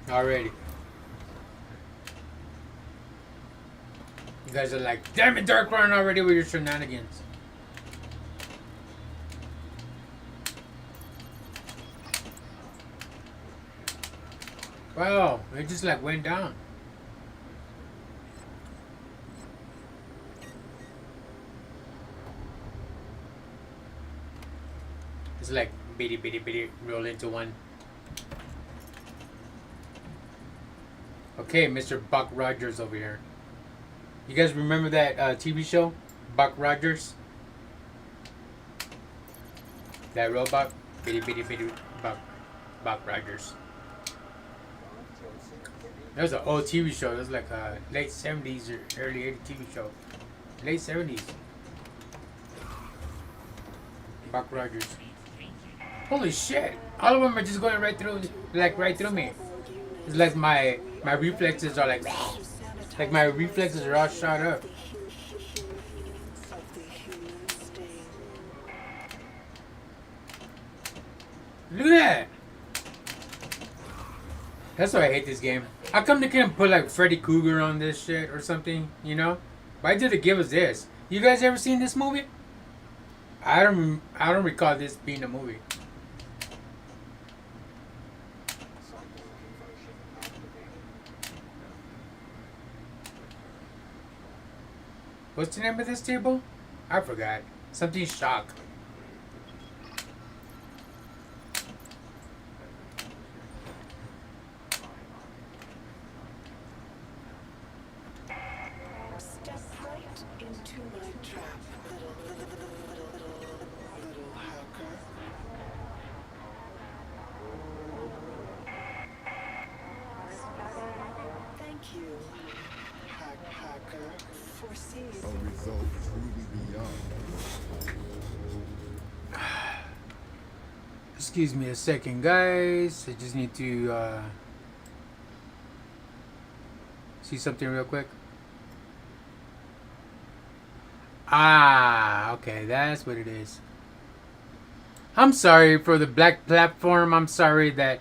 Already. You guys are like, damn it, Dark Run already with your shenanigans. Wow, it just like went down. It's like bitty bitty bitty roll into one. Okay, Mr. Buck Rogers over here. You guys remember that TV show? Buck Rogers? That robot? Bitty bitty bitty Buck Rogers. That was an old TV show. It was like a late 70s or early 80s TV show. Late 70s. Buck Rogers. Holy shit! All of them are just going right through, like right through me. It's like my reflexes are like my reflexes are all shot up. Look at that! That's why I hate this game. How come they couldn't put like Freddy Krueger on this shit or something? You know? Why did they give us this? You guys ever seen this movie? I don't recall this being a movie. What's the name of this table? I forgot. Something shock. Step right into my trap, little hacker. Thank you, hacker, for seeing. A result truly beyond. Excuse me a second, guys. I just need to see something real quick. Ah, okay, that's what it is. I'm sorry for the black platform. I'm sorry that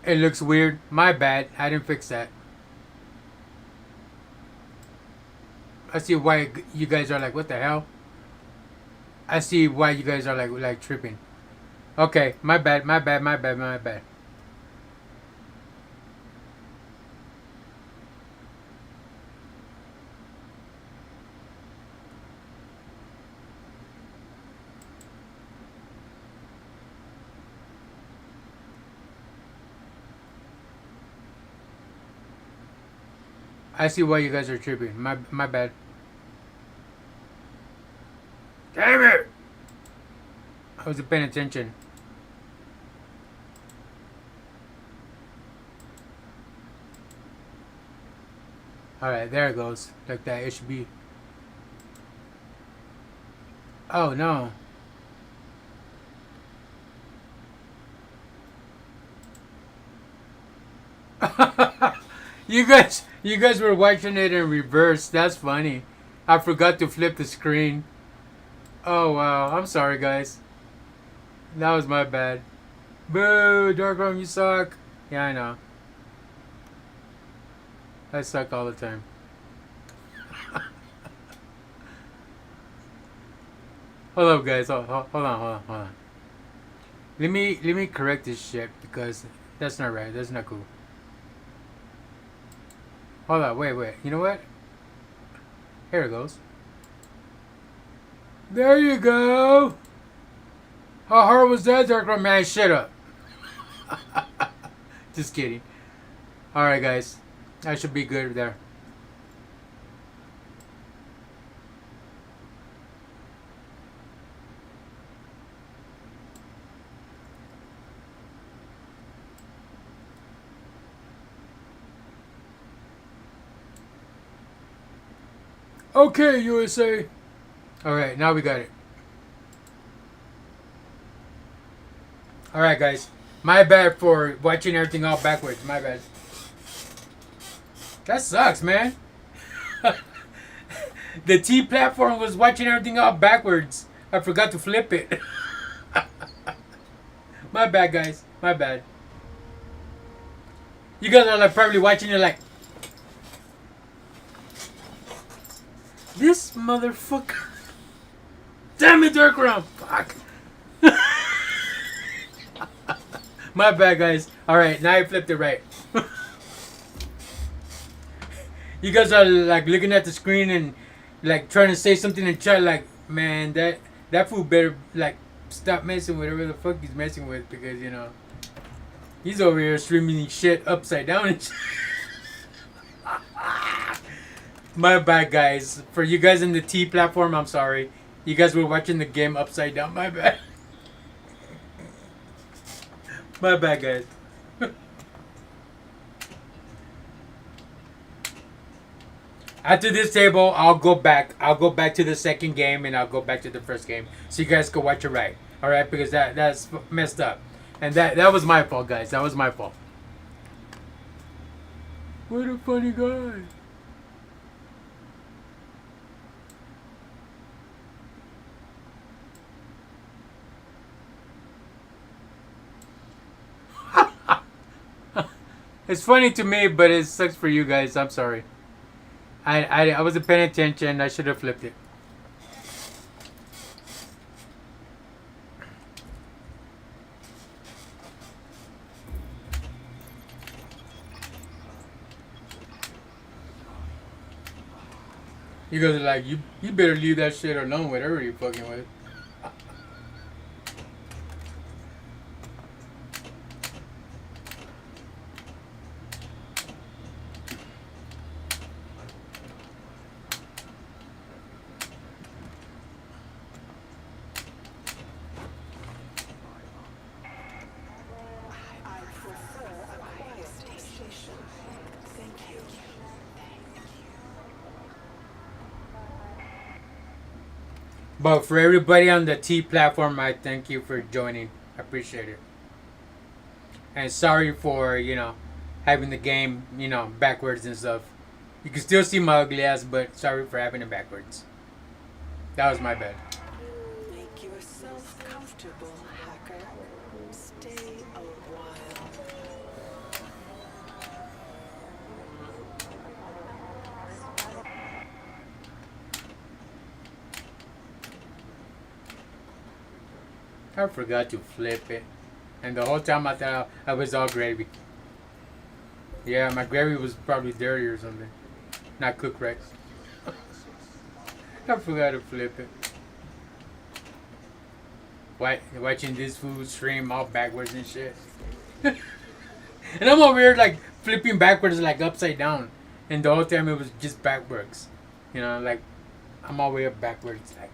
it looks weird. My bad. I didn't fix that. I see why you guys are like, what the hell? I see why you guys are like tripping. Okay, my bad. I see why you guys are tripping. My bad. Damn it! I wasn't paying attention. Alright, there it goes. Like that, it should be. Oh no. you guys were watching it in reverse. That's funny. I forgot to flip the screen. Oh wow, I'm sorry guys. That was my bad. Boo, Darkroom, you suck. Yeah, I know. I suck all the time. Hold up, guys. Hold on. Let me correct this shit because that's not right. That's not cool. Hold on, wait. You know what? Here it goes. There you go. How hard was that, Darkroom? Man, shut up. Just kidding. Alright, guys. I should be good there. Okay, USA. Alright, now we got it. Alright, guys. My bad for watching everything all backwards. My bad. That sucks, man. The T platform was watching everything all backwards. I forgot to flip it. My bad, guys. My bad. You guys are like probably watching it like, this motherfucker. Damn it, Darkroom. Fuck. My bad, guys. Alright, now I flipped it right. You guys are like looking at the screen and like trying to say something in chat like, man, that fool better like stop messing with whatever the fuck he's messing with because, you know, he's over here streaming shit upside down and shit. My bad, guys. For you guys in the T platform, I'm sorry. You guys were watching the game upside down. My bad. My bad, guys. After this table, I'll go back. I'll go back to the second game and I'll go back to the first game, so you guys can watch it right. All right, because that's messed up, and that was my fault, guys. That was my fault. What a funny guy. It's funny to me, but it sucks for you guys. I'm sorry. I wasn't paying attention. I should have flipped it. You guys are like, you better leave that shit alone, whatever you're fucking with. I prefer a quiet station. Thank you. But for everybody on the T platform, I thank you for joining. I appreciate it. And sorry for, you know, having the game, you know, backwards and stuff. You can still see my ugly ass, but sorry for having it backwards. That was my bad. Make yourself comfortable, hacker. Stay a while. I forgot to flip it. And the whole time I thought I was all gravy. Yeah, my gravy was probably dirty or something. Not cooked right. I forgot to flip it. Watching this food stream all backwards and shit. And I'm over here like flipping backwards like upside down. And the whole time it was just backwards. You know, like I'm all the way up backwards. Like,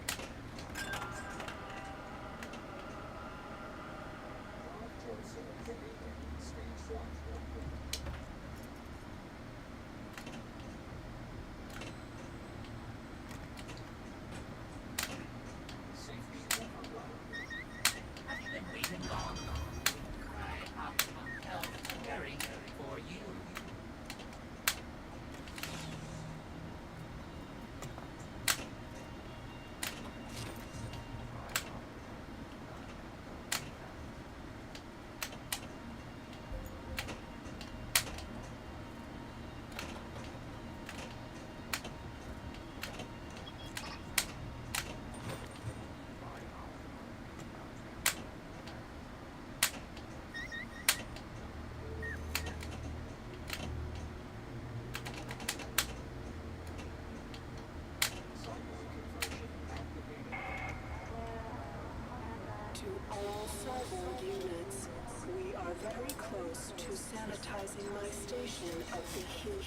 To all cyborg units, we are very close to sanitizing my station of the human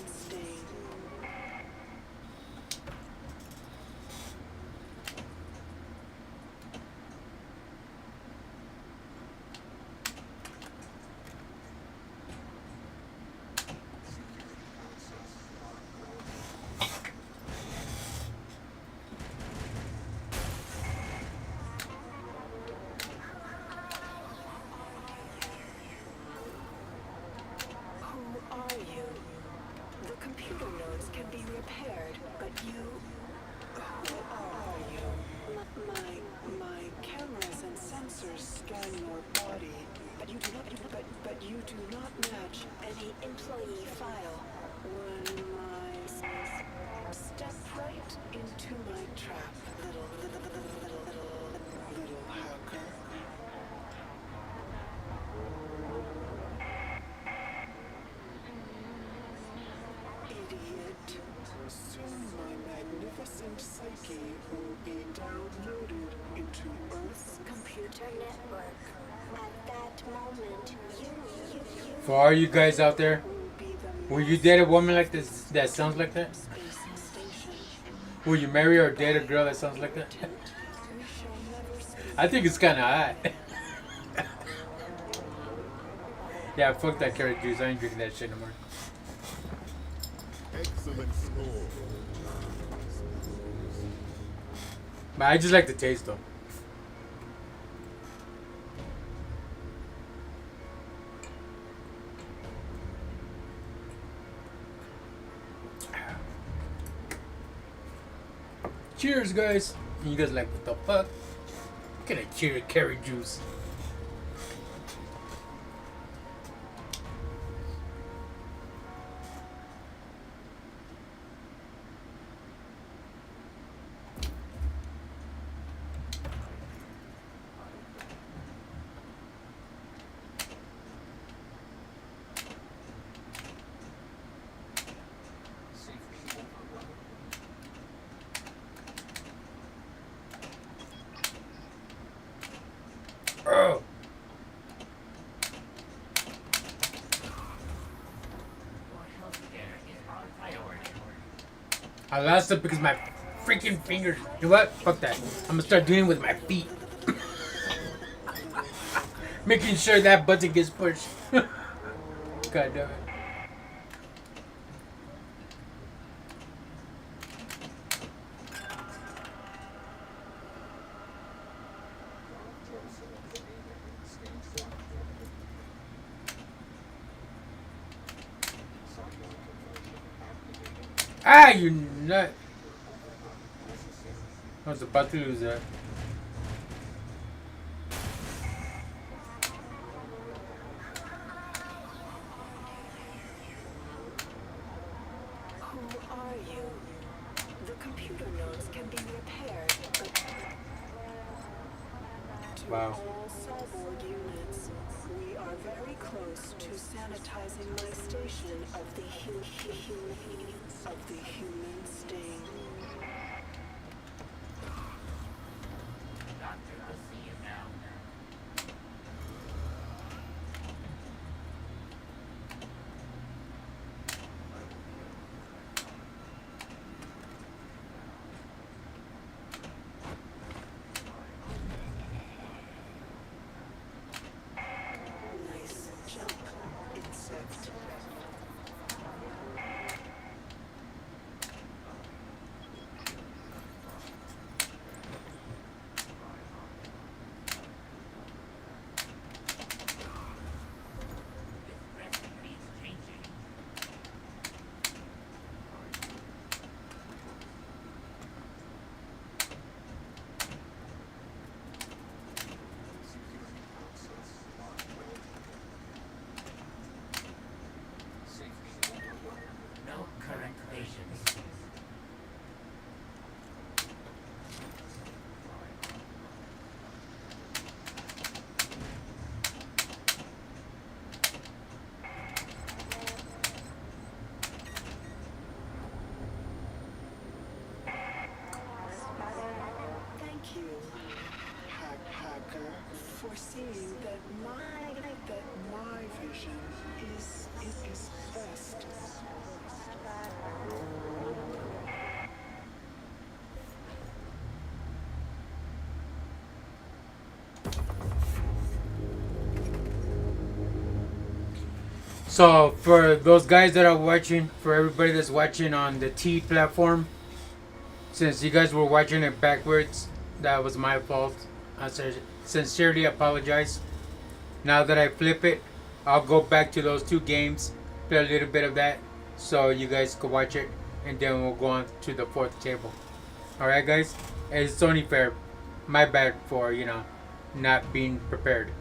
stain. Who are you? The computer nodes can be repaired, but you... Who are you? My cameras and sensors scan your body, but you do not, but you do not match any employee file. When my... Step right into my trap, little hacker. Idiot. Soon my magnificent psyche will be downloaded into Earth's Computer network. At that moment, you for all you guys out there, will be the will you date a woman like this that sounds like that? space station. Will you marry or date a girl that sounds like that? We shall never speak. I think it's kind of hot. Yeah, fuck that carrot juice. I ain't drinking that shit no more. Excellent score. But I just like the taste though. Cheers, guys. And you guys like, what the fuck? Get a cheer carrot juice. Oh. I lost it because my freaking fingers. You know what? Fuck that. I'm gonna start doing it with my feet. Making sure that button gets pushed. God damn it. Ah, you nut. I was about to lose that. Who are you? The computer nodes can be repaired, but... To Wow. all cyborg units, we are very close to sanitizing my station of the human stain. So for those guys that are watching, for everybody that's watching on the T platform, since you guys were watching it backwards, that was my fault. I sincerely apologize. Now that I flip it, I'll go back to those two games, play a little bit of that, so you guys can watch it, and then we'll go on to the fourth table. All right, guys. It's only fair. My bad for not being prepared.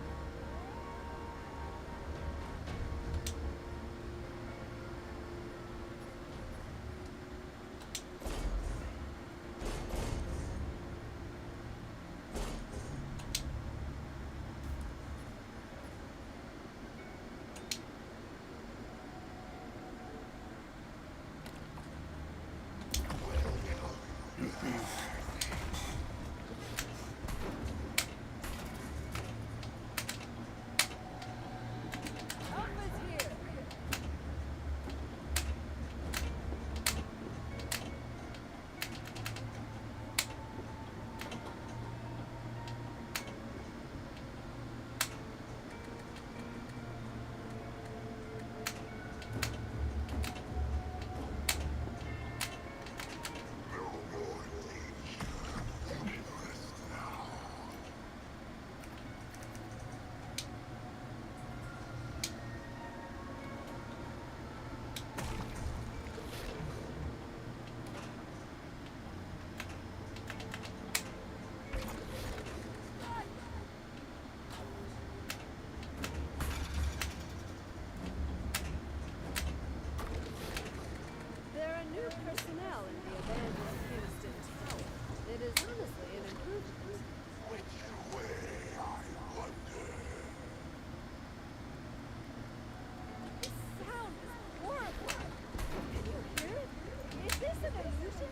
Alpha's here. There are new personnel in the abandoned Kingston Tower. It is honestly an improvement. The sound is horrible. Can you hear it? Is this an illusion?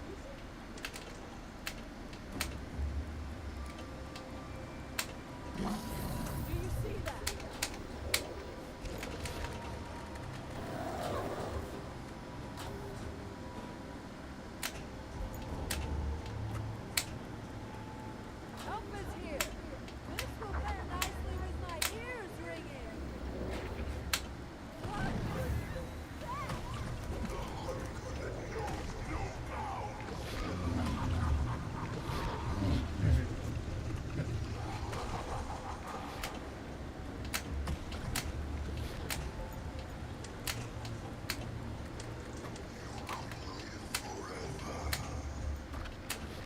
Do you see that? Alpha's here. This will pair nicely with my ears ringing. What was that?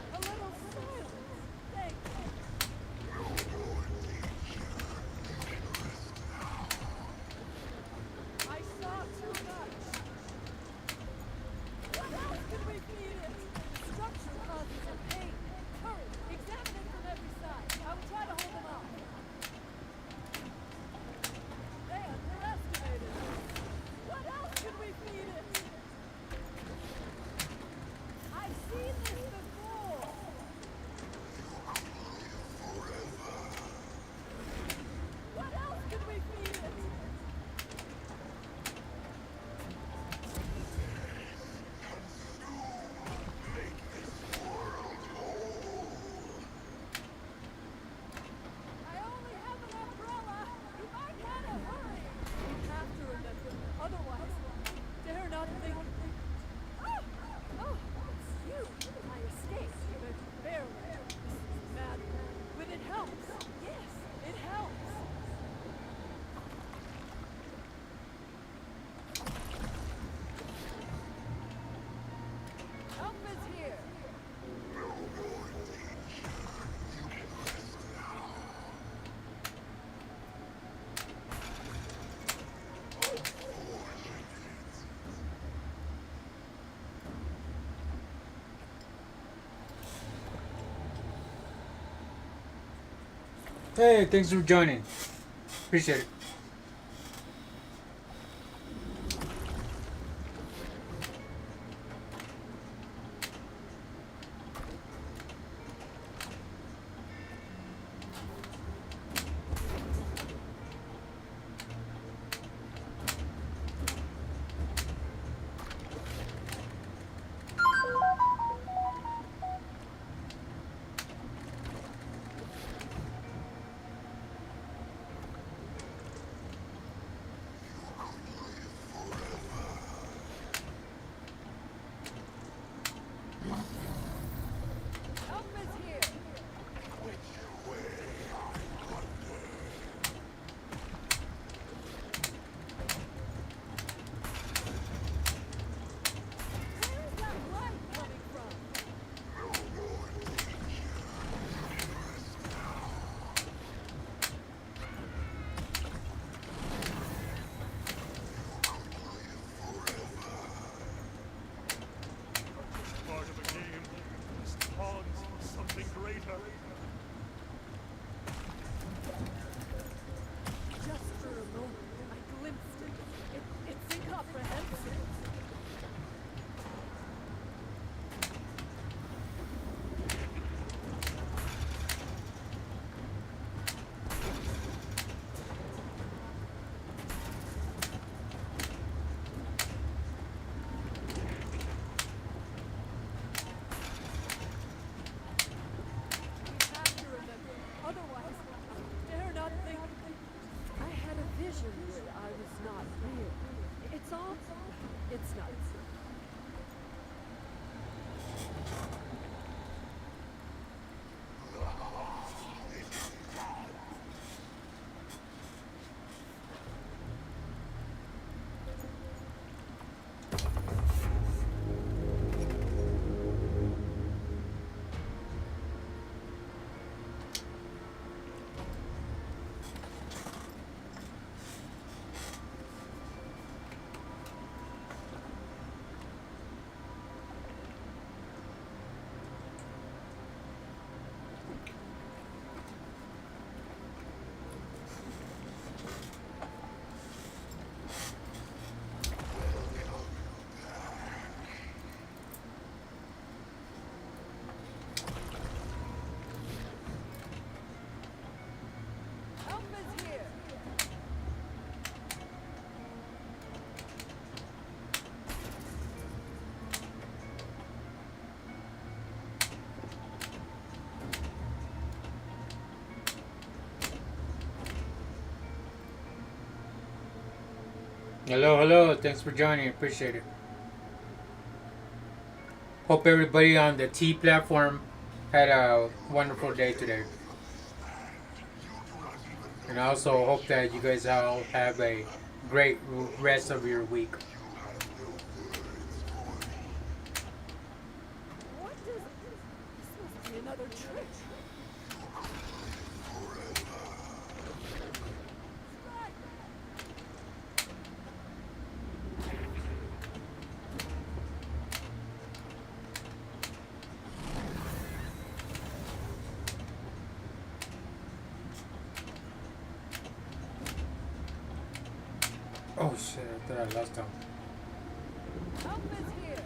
A little silence. Thank you. I saw too much. What else can we feed it? Structure causes some pain. Hurry, examine it from every side. I will try to hold them off. They underestimated us. What else can we feed it? I've seen this before. What else can we feed it? I only have an umbrella. You might want to hurry. We have to remember. Otherwise, dare not think. Oh, it's you. I escaped, but barely. This is mad. But it helps. Yes, it helps. Alpha's here. Hey, thanks for joining. Appreciate it. It's nuts. Alpha's here. Hello, hello. Thanks for joining. Appreciate it. Hope everybody on the T platform had a wonderful day today. And I also hope that you guys all have a great rest of your week. What does... This must be another trick. Strike! Oh shit, I thought I lost them. Alpha's here.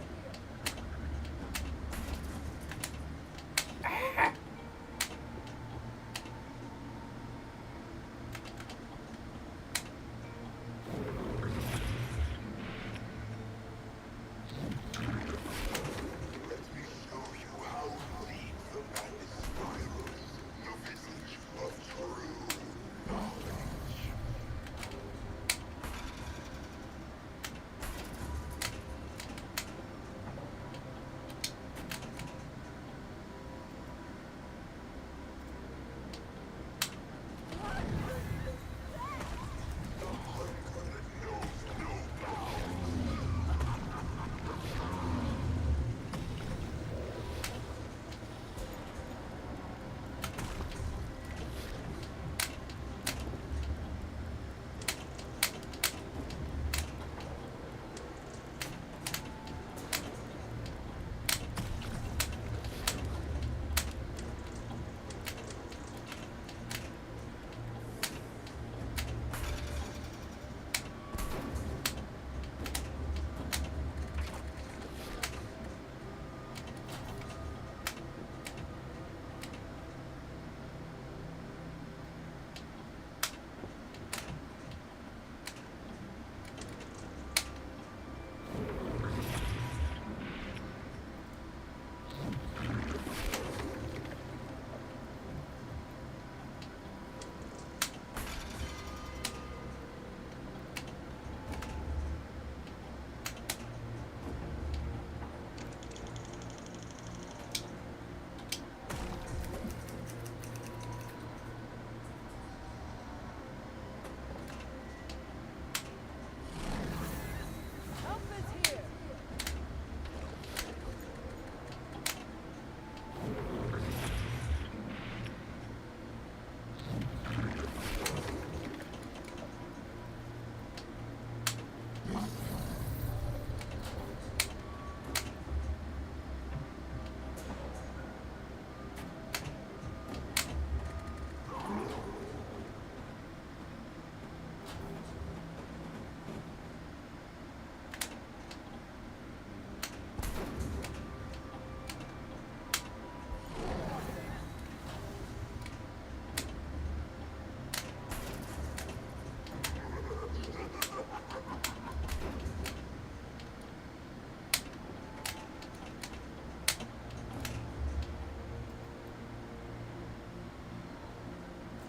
Alpha's here.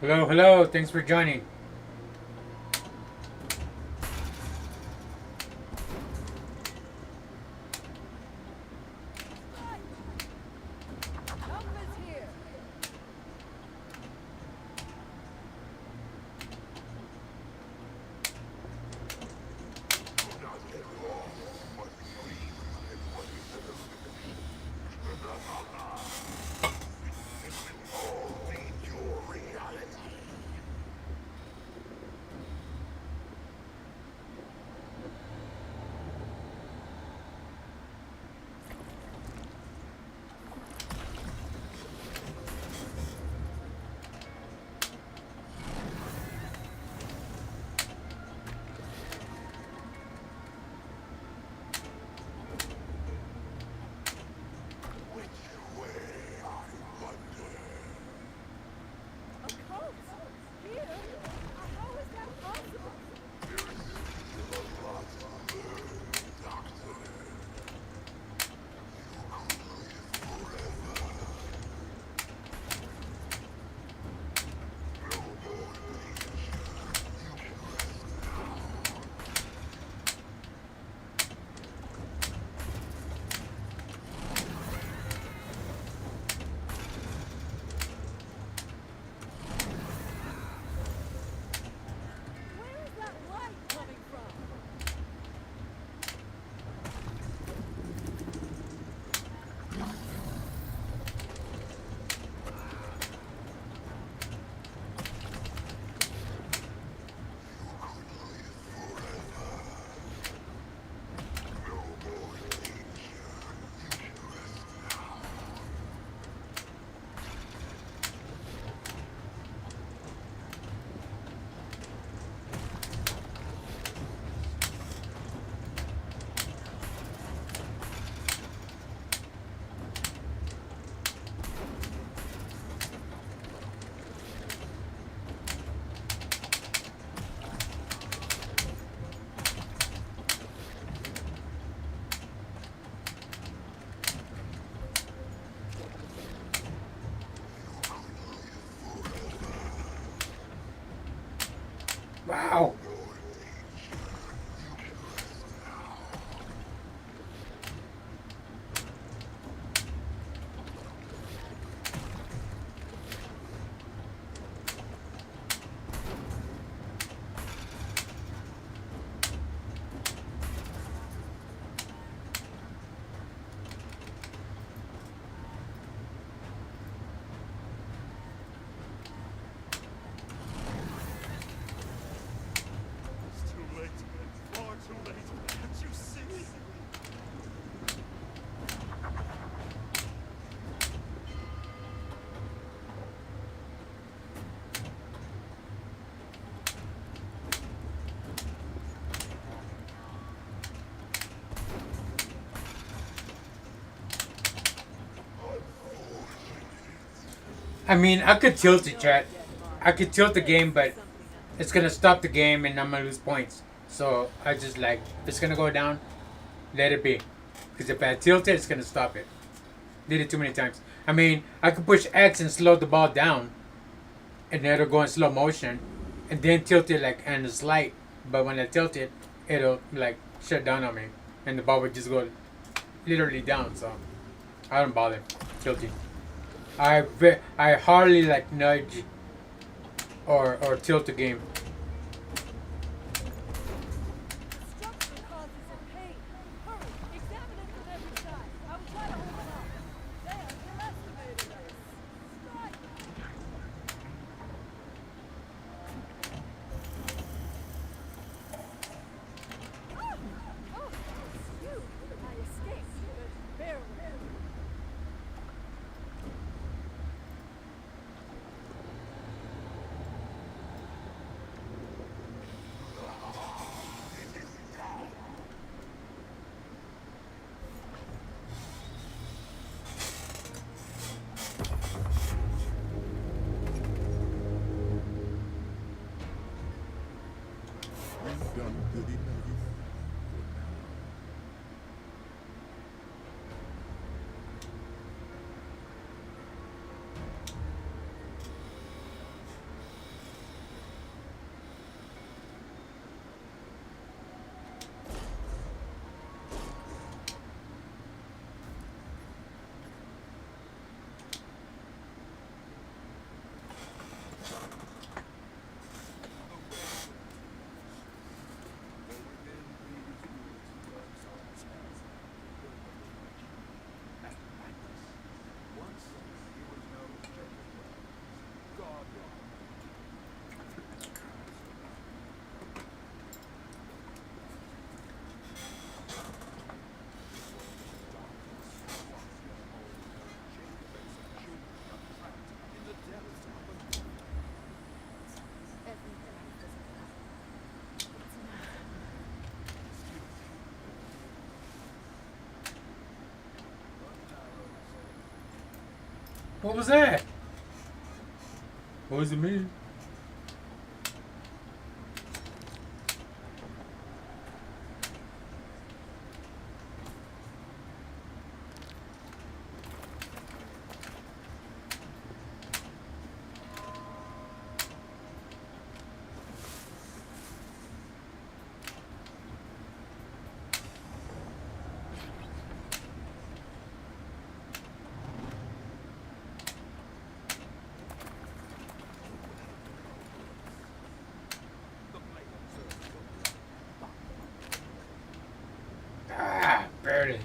Hello, hello. Thanks for joining. Ow! It's too late. Far too late. Can't you see? I mean, I could tilt it, chat. I could tilt the game, but it's gonna stop the game and I'm gonna lose points. So I just like, if it's gonna go down, let it be. Because if I tilt it, it's gonna stop it. Did it too many times. I mean, I could push X and slow the ball down, and then it'll go in slow motion, and then tilt it like on the slide. But when I tilt it, it'll like shut down on me, and the ball would just go literally down. So I don't bother tilting. I hardly like nudge or tilt the game. Destruction causes a pain. Hurry, examine it from every side. I will try to hold it off. There, you're estimating us. Strike! Oh, it's you. I escaped, but barely. You've done good enough. What was that? What does it mean? Ah, barely.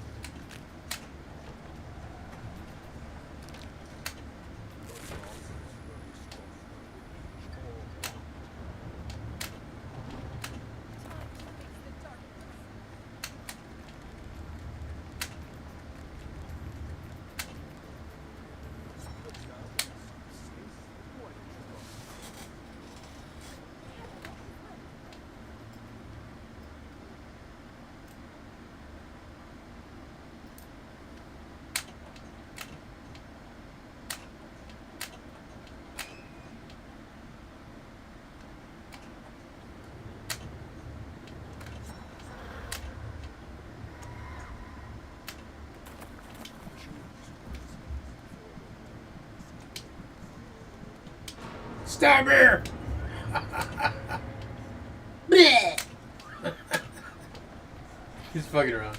Stop here! He's fucking around.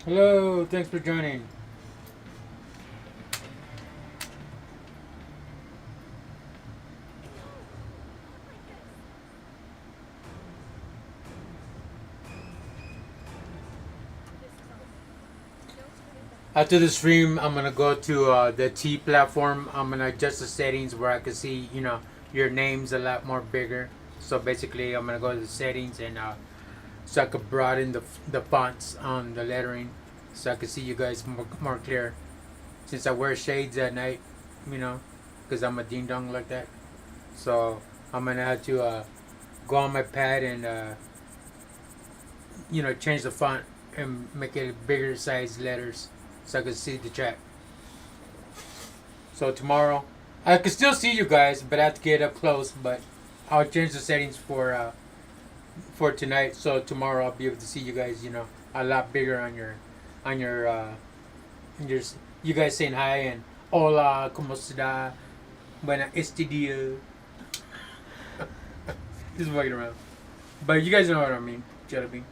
Hello, thanks for joining. After the stream, I'm gonna go to the T platform. I'm gonna adjust the settings where I can see, your names a lot more bigger. So basically, I'm gonna go to the settings and so I could broaden the fonts on the lettering, so I can see you guys more clear. Since I wear shades at night, because I'm a ding dong like that. So I'm gonna have to go on my pad and change the font and make it bigger size letters so I can see the chat. So tomorrow, I can still see you guys, but I have to get up close. But I'll change the settings for tonight, so tomorrow I'll be able to see you guys. A lot bigger on your you guys saying hi and hola, como está, buena este día. Just fucking around. But you guys know what I mean, Jelly Bean.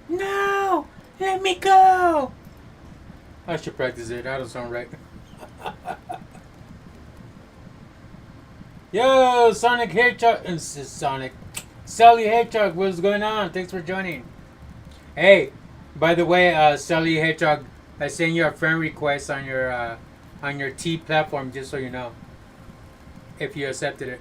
No! Let me go! I should practice it. That don't sound right. Yo, Sonic Hedgehog. Sonic. Sally Hedgehog, what's going on? Thanks for joining. Hey, by the way, Sally Hedgehog, I sent you a friend request on your T platform, just so you know. If you accepted it.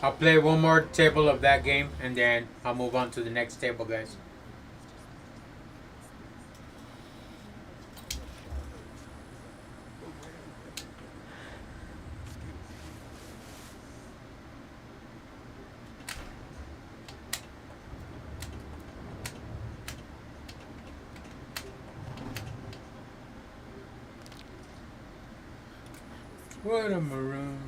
I'll play one more table of that game and then I'll move on to the next table, guys. What a maroon.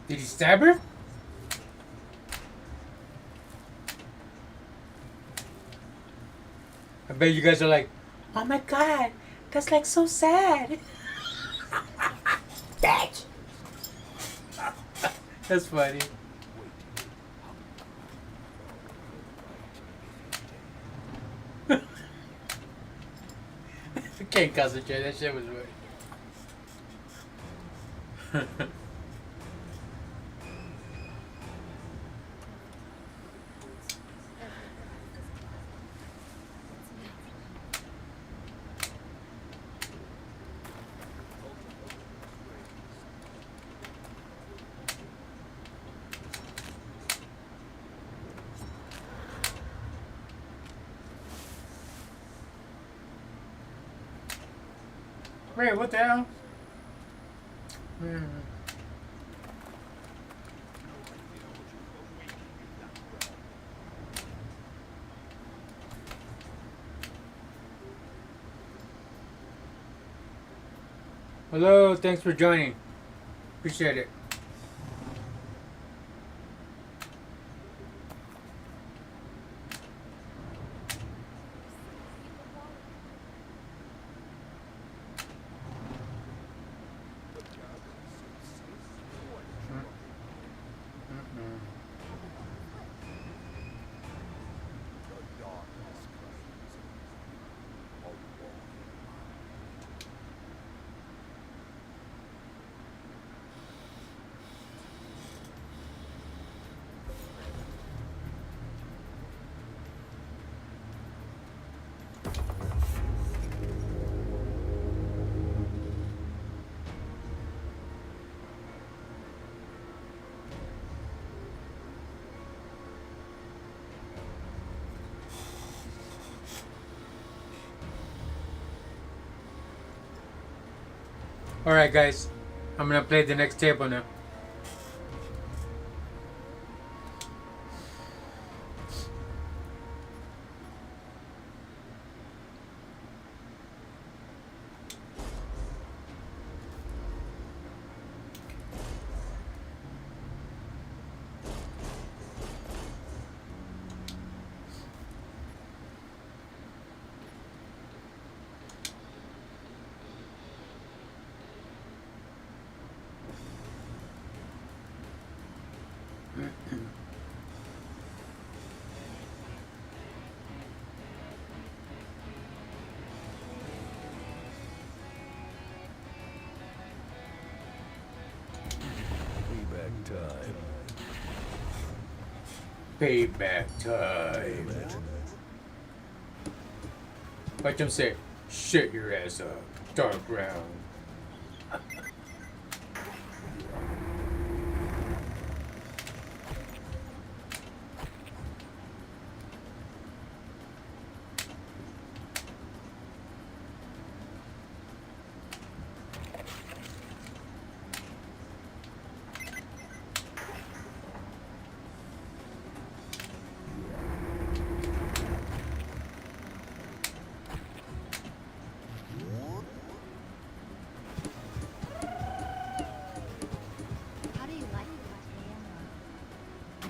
Did he stab her? I bet you guys are like, oh my god, that's like so sad. Bitch. That's funny. I can't concentrate, that shit was funny. Wait, what the hell? Hello, thanks for joining. Appreciate it. Alright guys, I'm gonna play the next table now. Payback time. What you say? Shut your ass up. Dark round. How do you like my camera?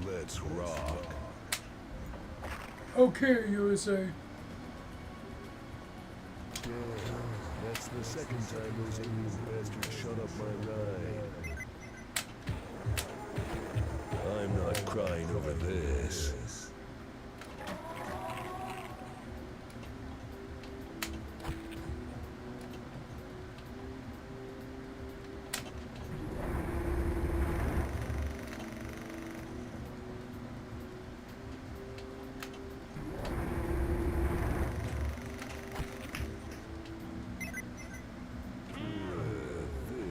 Let's rock. Okay, USA. Damn, that's the second time those Indian bastards shut up my ride. I'm not crying over this.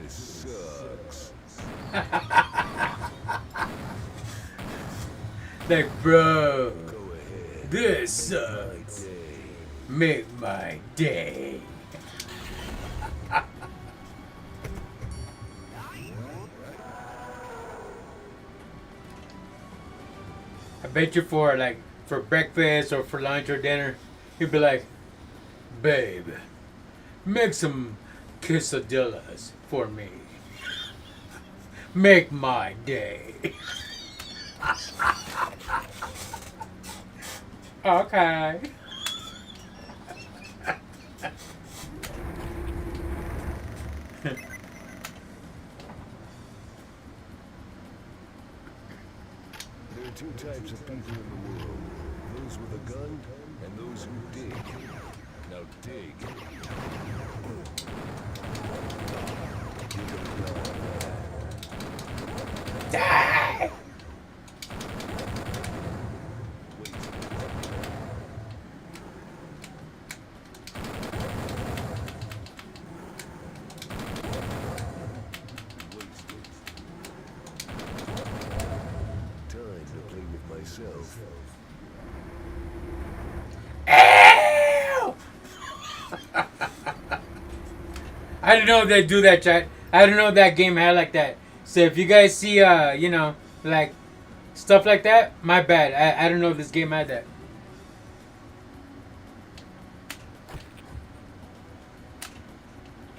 This sucks. Like, bro, Go ahead. this sucks. Day. Make my day. I bet you for breakfast or for lunch or dinner, he'd be like, babe, make some quesadillas for me. Make my day. Okay. There are two types of people in the world. Those with a gun and those who dig. Now dig. You're gonna die. Die. Wait. Time to play with myself. Ew! I don't know if they do that, chat. I don't know if that game had like that. So if you guys see, like stuff like that, my bad. I don't know if this game had that.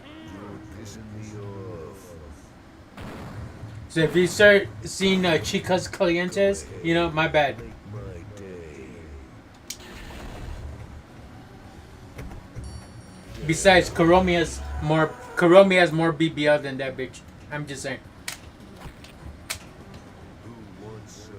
You're pissing me off. So if you start seeing chicas calientes, my bad. Make my day. Besides, Kuromi has more BBL than that bitch. I'm just saying. Who wants some?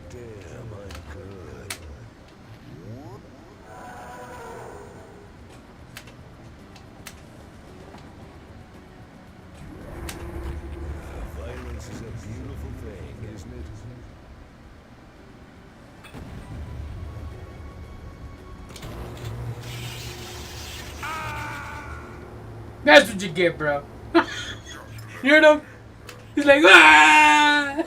Damn, I'm good. Violence is a beautiful thing, isn't it? That's what you get, bro. You heard him? He's like, ah!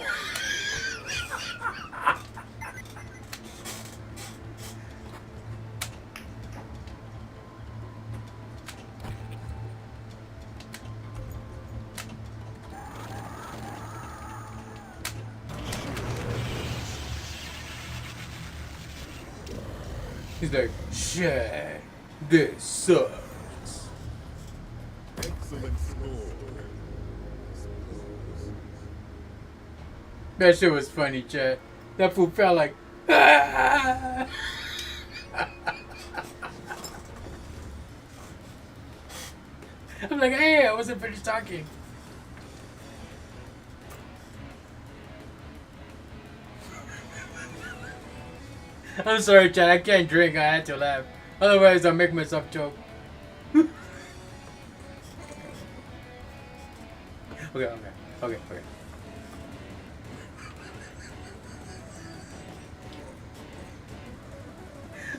He's like, shit, this sucks. excellent score. That shit was funny, chat. That fool felt like. "Ah!" I'm like, hey, I wasn't finished talking. I'm sorry, Chad. I can't drink. I had to laugh. Otherwise, I'll make myself choke. Okay.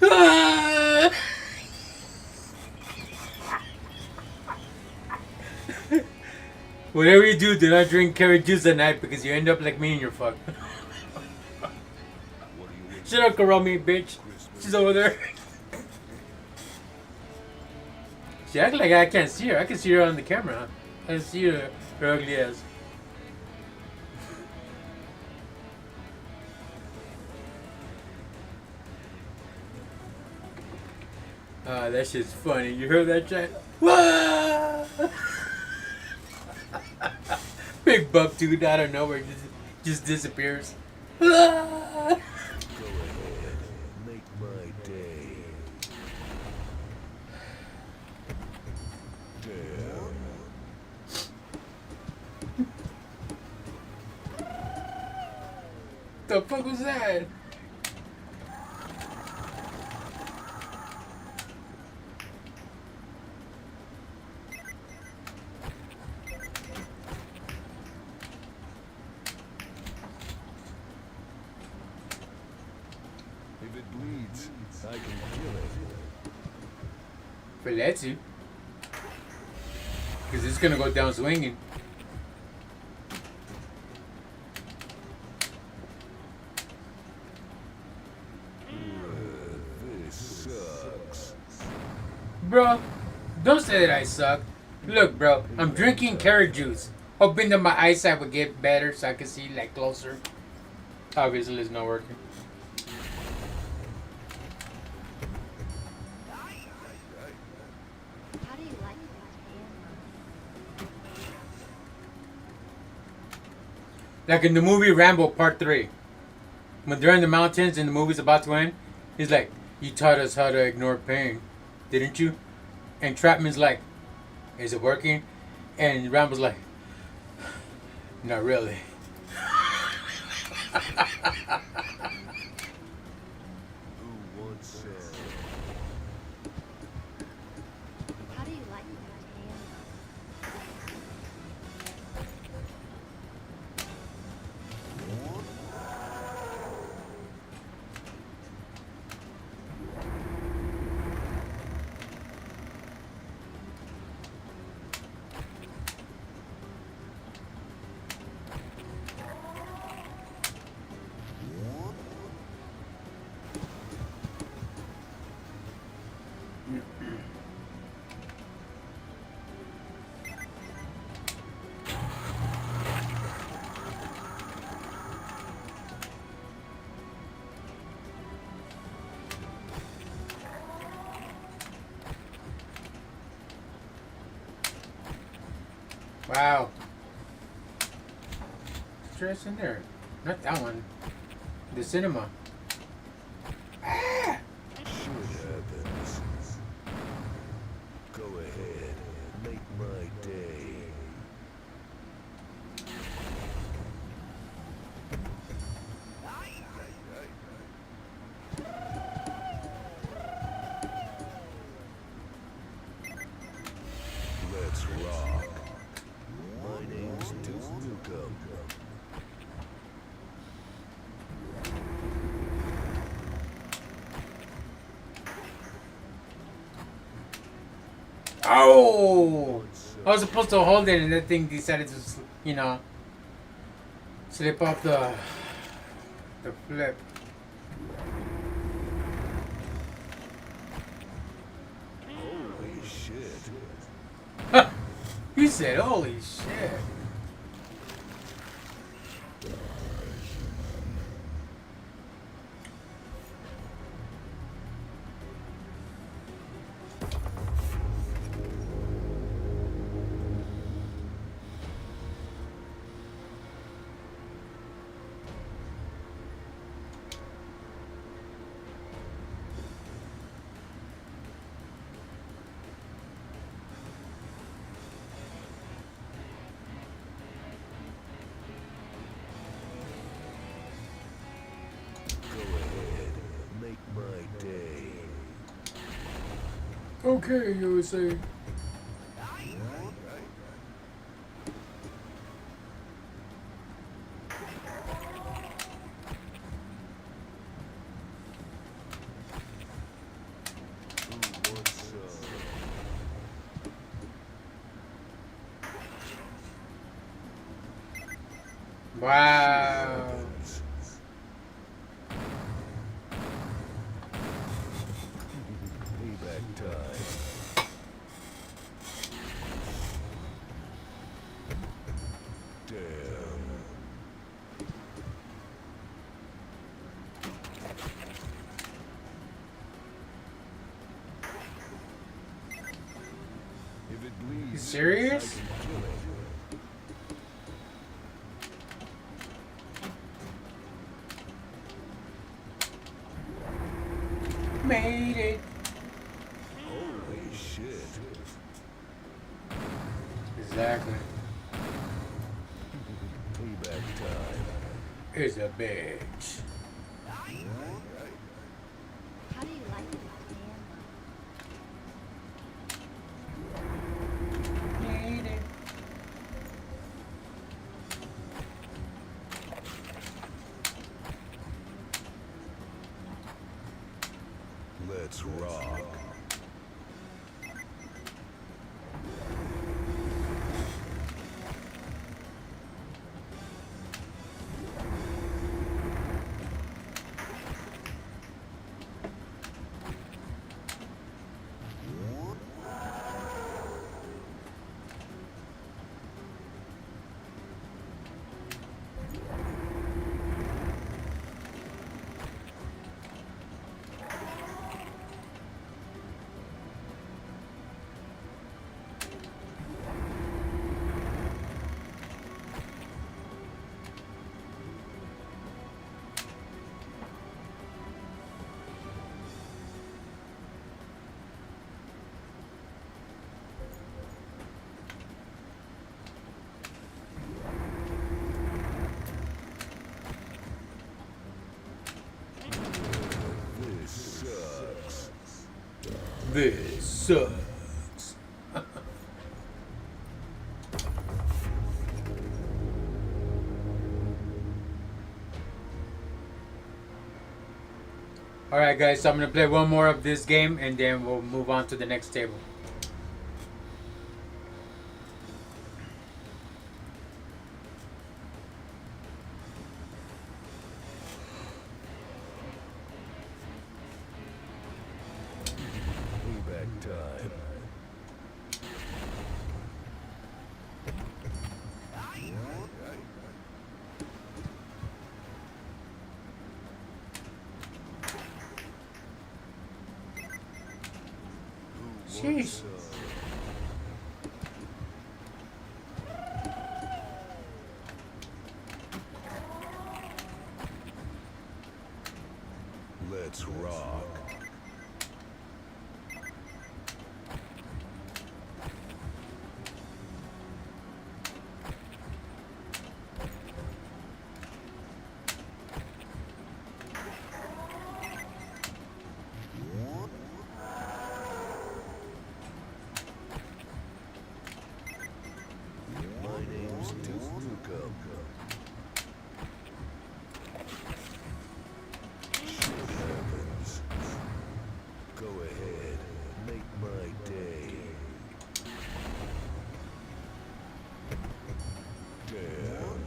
Ah! Whatever you do not drink carrot juice at night because you end up like me and you're fucked. Shut up, Karomi, bitch. She's over there. She acts like I can't see her. I can see her on the camera. I can see her ugly ass. Ah, that shit's funny. You heard that, chat? Wah! Big buck dude out of nowhere just disappears. Ah! Make my day. Damn. The fuck was that? If it bleeds, I can kill it. For that too. Because it's gonna go down swinging. This sucks. Bro, don't say that I suck. Look, bro, I'm drinking carrot juice, hoping that my eyesight would get better so I can see like closer. Obviously, it's not working. How do you like that hammer? Like in the movie Rambo Part 3. When they're in the mountains and the movie's about to end, he's like, you taught us how to ignore pain, didn't you? And Trapman's like, is it working? And Rambo's like, not really. Who wants some? How do you like that hammer? Wow. Stress in there. Not that one. The cinema. Ah! Shit happens. Go ahead. Make my day. Let's rock. My name's Duke Nukem. Oh! I was supposed to hold it and that thing decided to, you know, slip off the flip. Holy shit. He said, holy shit. Okay, USA. Who wants some? Wow. Payback time. Damn. If it bleeds, You serious? I can kill it. Made it. Holy shit. Exactly. Payback time. It's a bitch. How do you like it, Sam? Made it. Let's rock. This sucks. This sucks. Alright guys, so I'm gonna play one more of this game and then we'll move on to the next table. Payback time. Who wants Sheesh. some? Let's rock. My name's Duke Nukem. Shit happens. Go ahead, make my day. Damn.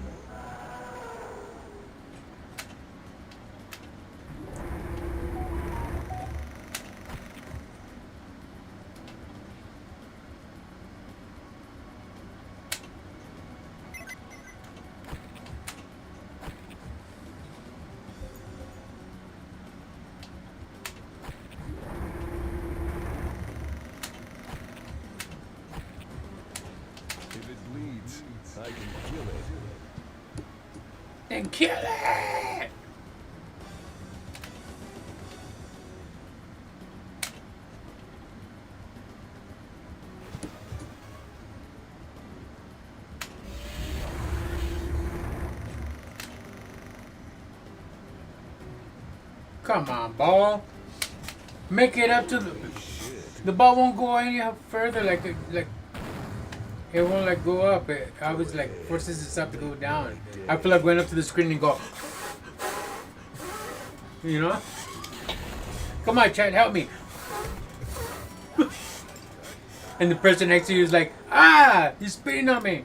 If it bleeds, I can kill it. Then kill it! Come on, ball. Make it up to the... Shit. The ball won't go any further. Like it won't like go up. I was like forces itself to go down. I feel like going up to the screen and go. You know? Come on, Chad, help me. And the person next to you is like, ah, you're spitting on me.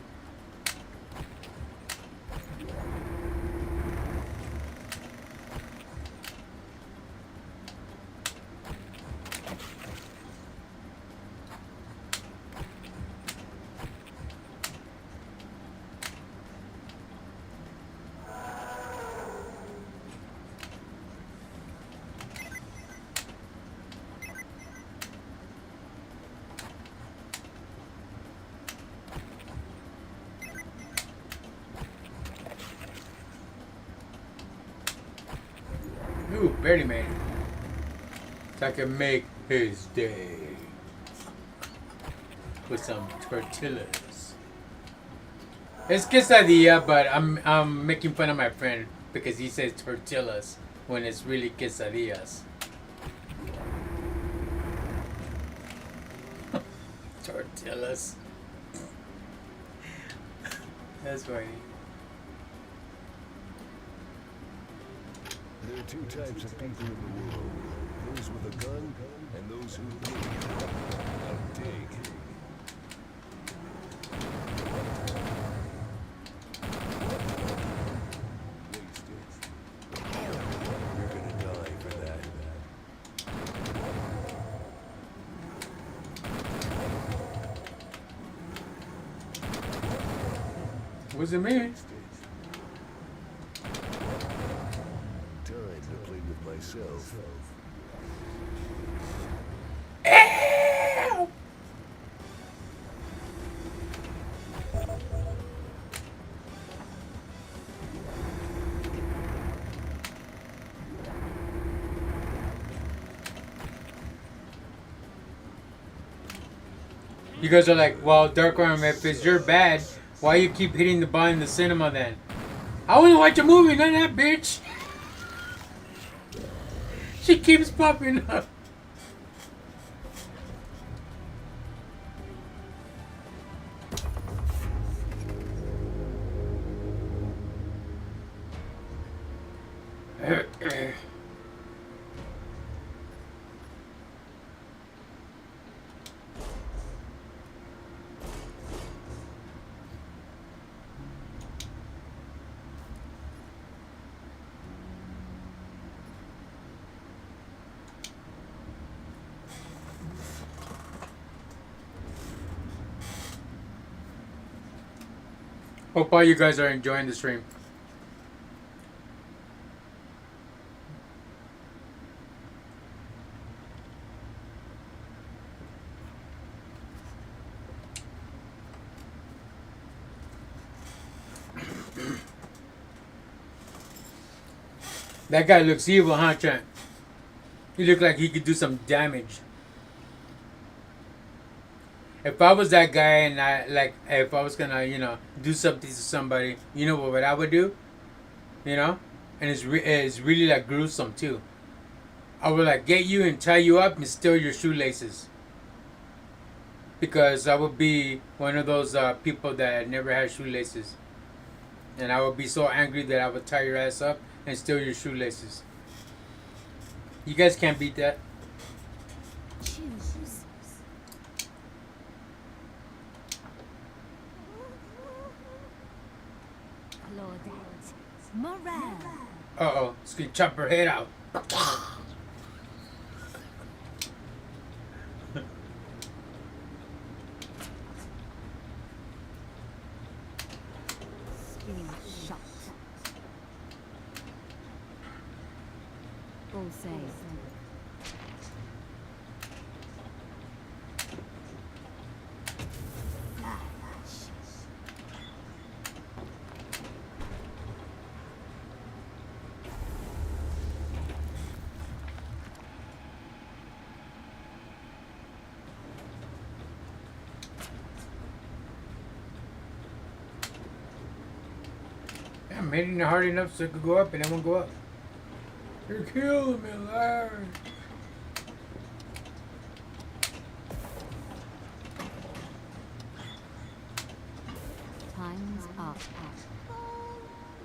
Ooh, barely made it. So I can make his day with some tortillas. It's quesadilla, but I'm making fun of my friend because he says tortillas when it's really quesadillas. Tortillas. That's funny. There are two types of people in the world. Those with a gun and those who dig. Now dig. You're gonna die for that. Wasn't me. Time to play with myself. Ow! You guys are like, well, Darkworm, if it's your bad, why you keep hitting the ball in the cinema then? I want to watch a movie, not that bitch. She keeps popping up. Hope all you guys are enjoying the stream. That guy looks evil, huh, Trent? He looked like he could do some damage. If I was that guy and if I was gonna, do something to somebody, you know what I would do? And it's really like gruesome too. I would like get you and tie you up and steal your shoelaces. Because I would be one of those people that never had shoelaces. And I would be so angry that I would tie your ass up and steal your shoelaces. You guys can't beat that. Choose. Claudette. Morale. Uh-oh, it's gonna chop her head out. Spinning shot. All saved. Flash. I'm hitting it hard enough so it could go up and it won't go up. You're killing me, Larry. Time's up.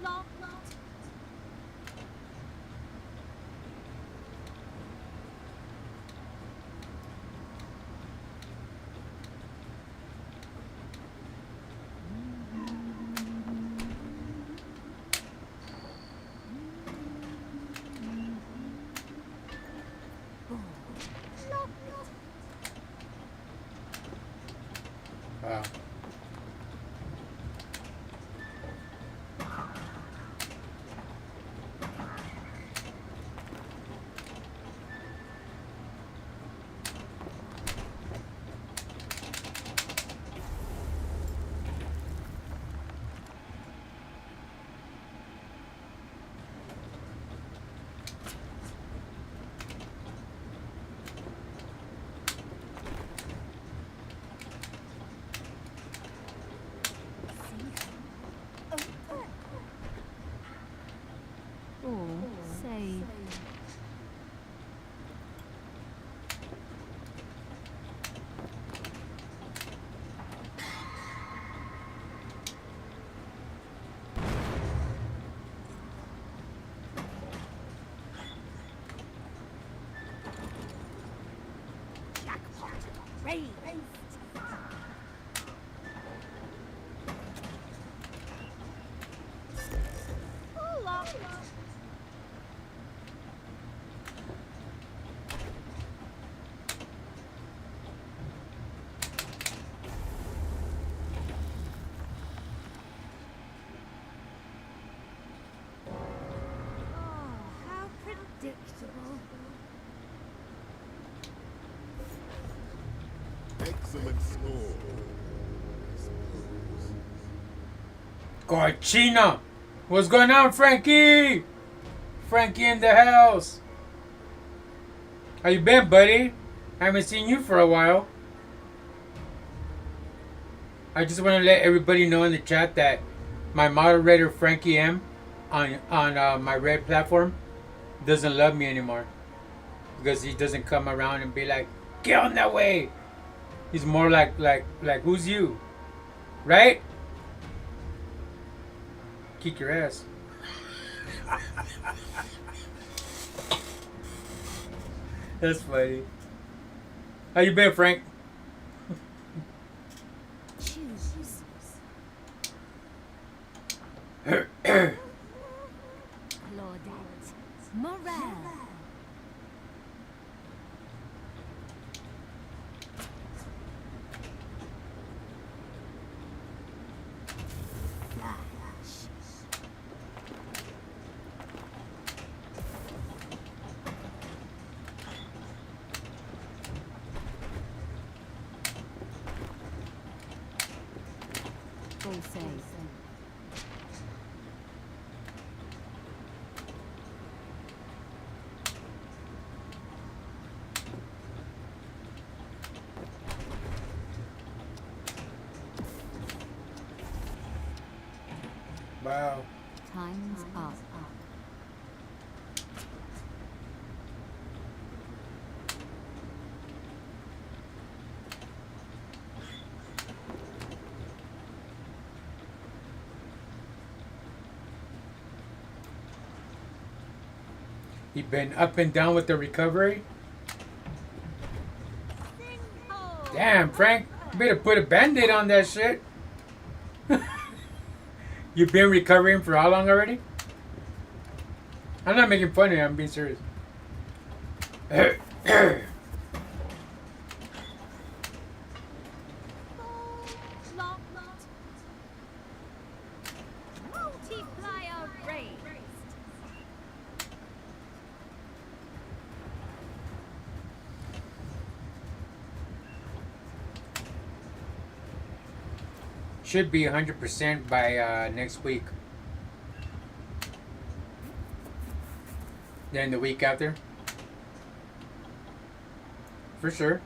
Locked. Wow. Oh, save. Jackpot. Raised. Locked. Oh, how predictable. Excellent score. Cochina! What's going on, Frankie? Frankie in the house. How you been, buddy? Haven't seen you for a while. I just want to let everybody know in the chat that my moderator Frankie M on my red platform doesn't love me anymore because he doesn't come around and be like, get on that way. He's more like who's you, right? Kick your ass. That's funny. How you been, Frank? Choose. Claudette. Claudette. Morale. Flash. Full save. Wow. Time's up. You been up and down with the recovery? Damn, Frank. You better put a band-aid on that shit. You've been recovering for how long already? I'm not making fun of you. I'm being serious. Locked. Multiplier raised. Should be 100% by next week. Then the week after. For sure.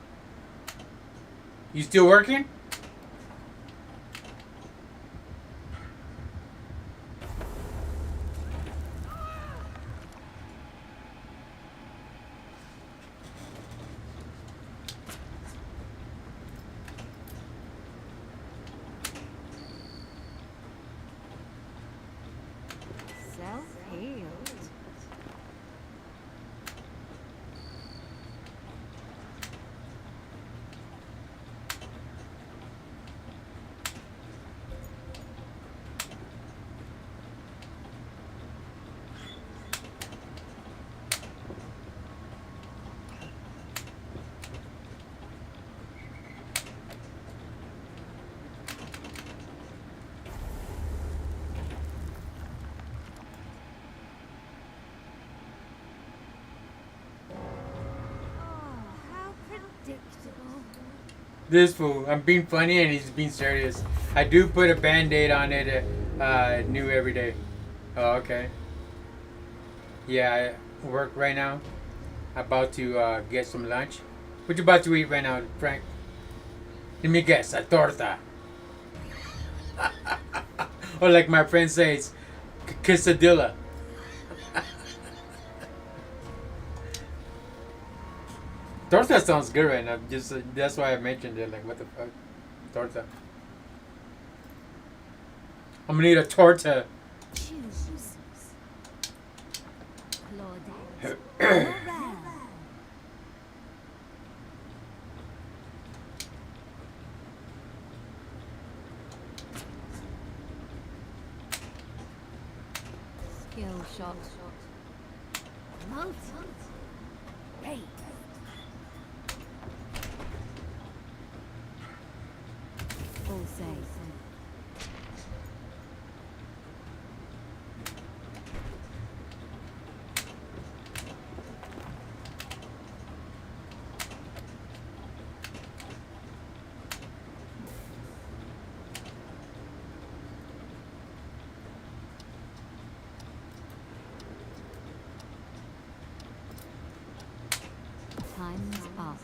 You still working? predictable. This fool. I'm being funny and he's being serious. I do put a band-aid on it new every day. Oh, okay. Yeah, I work right now. About to get some lunch. What you about to eat right now, Frank? Let me guess. A torta. Or like my friend says, quesadilla. Torta sounds good right now. Just that's why I mentioned it. Like, what the fuck, torta? I'm gonna eat a torta. Choose. Claudette. Morale. Skill shot. Multi. Hey. Full save. Time's up.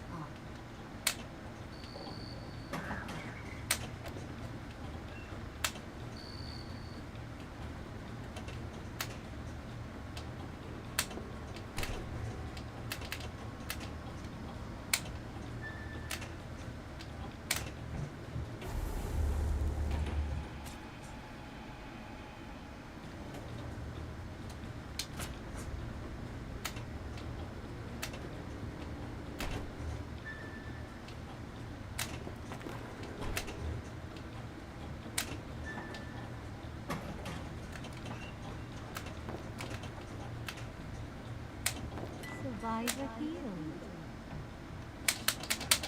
Survivor healed.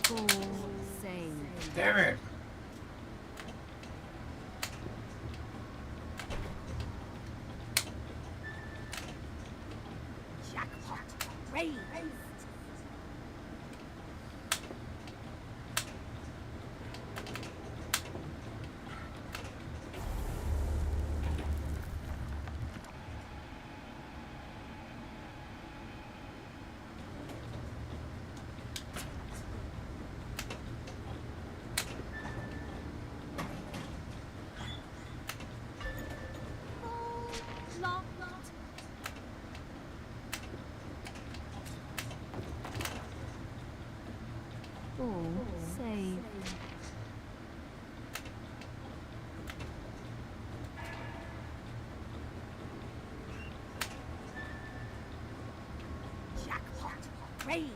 Full save. Damn it. Jackpot. Raised. Locked. Full save. Jackpot. Raised.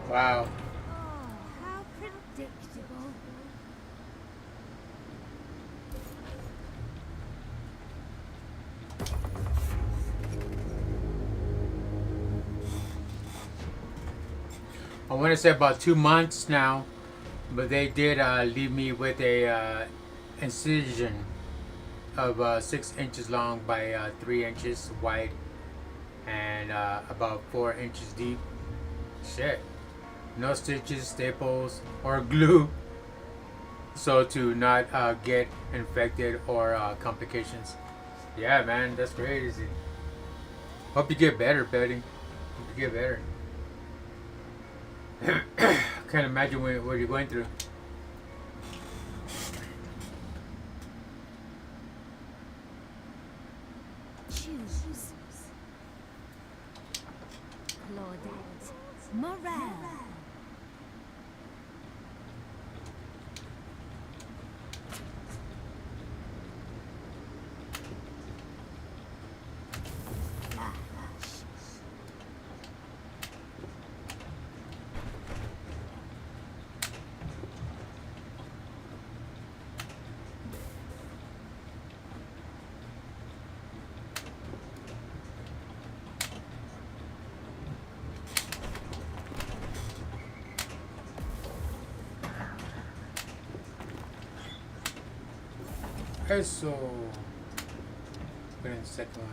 Wow. Oh, how predictable. I want to say about 2 months now, but they did leave me with a incision of 6 inches long by 3 inches wide and about 4 inches deep. Shit. No stitches, staples, or glue, so to not get infected or complications. Yeah, man, that's crazy. Hope you get better, buddy. Hope you get better. Can't imagine what you're going through. Choose. Claudette. Morale. Flash. Eso. Put in the second one.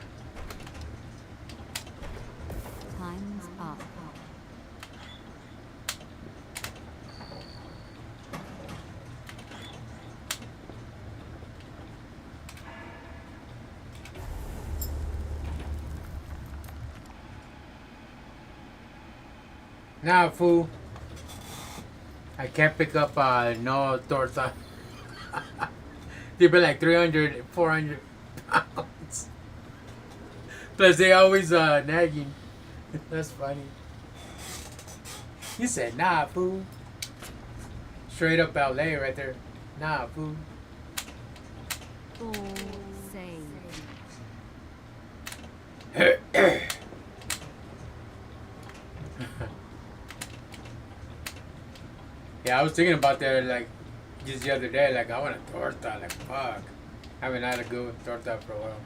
Time's up. Nah, fool. I can't pick up no torta. They'd be like 300, 400 pounds. Plus, they always nagging. That's funny. You said, nah, fool. Straight up LA right there. Nah, fool. All same. Yeah, I was thinking about that like just the other day. Like, I want a torta. Like, fuck. I haven't had a good torta for a while.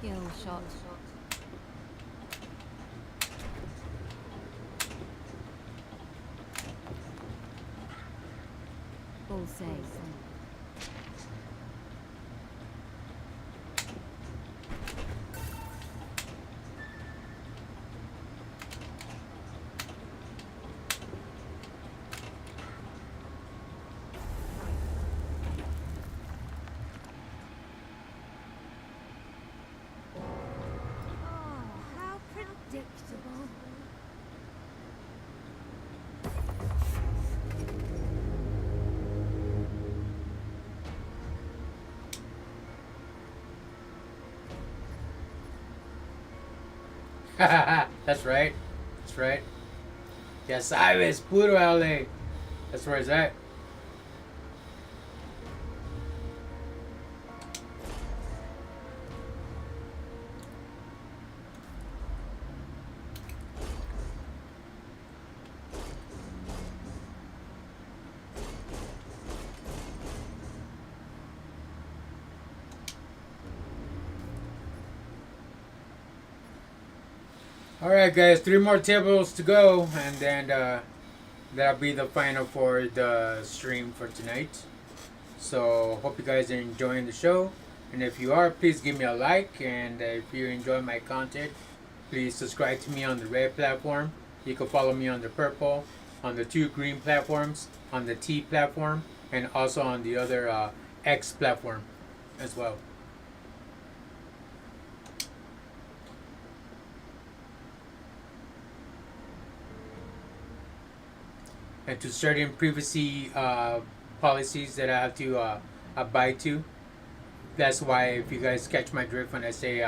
Skill shot. All same. Oh, how predictable. That's right. That's right. Ya sabes, puro LA. That's where it's at. Alright, guys, 3 more tables to go, and then that'll be the final for the stream for tonight. So, hope you guys are enjoying the show. And if you are, please give me a like. And if you enjoy my content, please subscribe to me on the red platform. You can follow me on the purple, on the 2 green platforms, on the T platform, and also on the other X platform as well. And to certain privacy policies that I have to abide to. That's why, if you guys catch my drift when I say,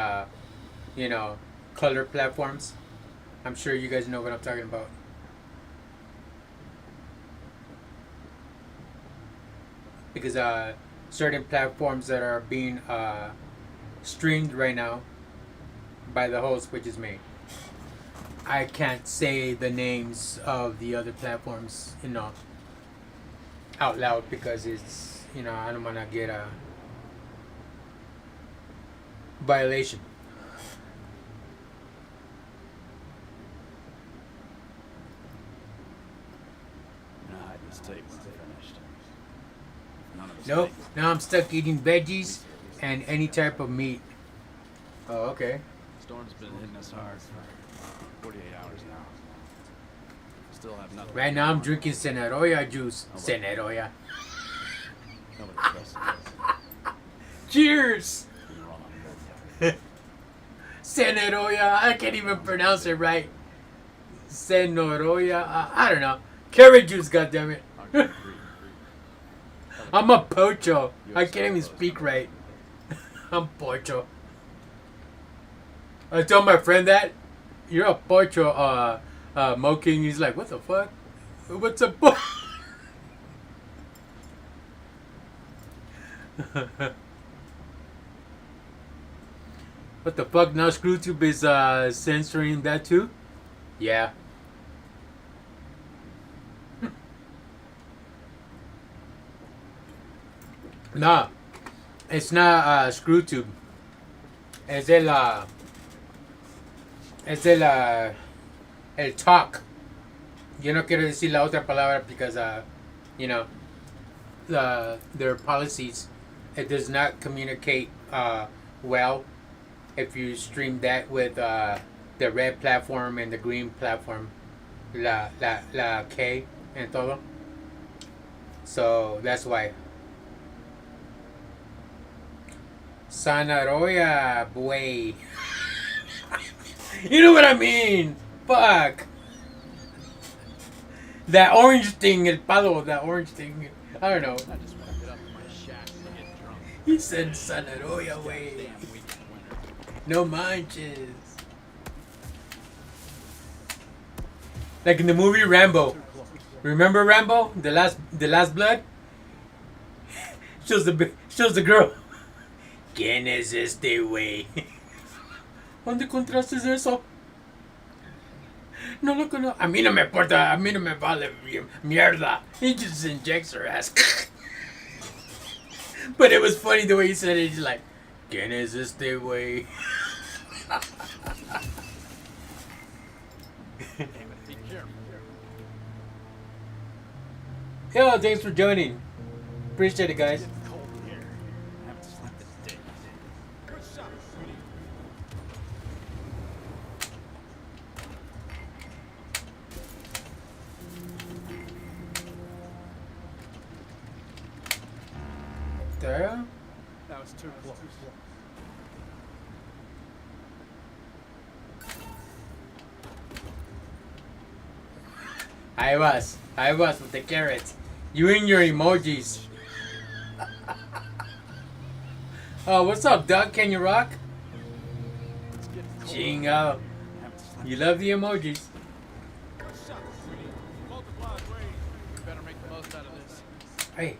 color platforms, I'm sure you guys know what I'm talking about. Because certain platforms that are being streamed right now by the host, which is me, I can't say the names of the other platforms, out loud, because it's, I don't want to get a violation. This tape when finished. None of this Nope. tape. Now I'm stuck eating veggies and any type of meat. Oh, okay. Storm's been hitting us hard for 48 hours now. Still have nothing. Right now I'm drinking Ceneroya juice. Ceneroya. Nobody trusts us. Cheers! Been wrong. Ceneroya. I can't even pronounce it right. Ceneroya. I don't know. Carrot juice, goddammit. I'm a pocho. I can't even speak right. I'm pocho. I told my friend that. You're a pocho, Mo King. He's like, what the fuck? What's a po? What the fuck? Now ScrewTube is censoring that too? Yeah. No, it's not ScrewTube. El talk. Yo no quiero decir la otra palabra because, their policies it does not communicate well if you stream that with the red platform and the green platform, la K and todo. So that's why. Sanaroya, boy. You know what I mean? Fuck. That orange thing, el palo, that orange thing. I don't know. I just want to get up in my shack and get drunk. He said Sanaroya way. Damn weekend winter. No manches. Like in the movie Rambo. Remember Rambo? The last blood? Shows the girl. ¿Quién es este güey? ¿Dónde encontraste eso? No lo conozco. A mí no me importa. A mí no me vale mierda. He just injects her ass. But it was funny the way he said it. He's like, ¿Quién es este güey? Damn it, be careful. Yo, thanks for joining. Appreciate it, guys. It's cold in here. I haven't slept in days. Good shot, sweetie. There. That was too close. I was with the carrots. You and your emojis. Oh, what's up, Doug? Can you rock? It's getting cold. Chingo. I haven't slept. You love the emojis. Good shot, sweetie. Multiply ways. We better make the most out of this. Hey.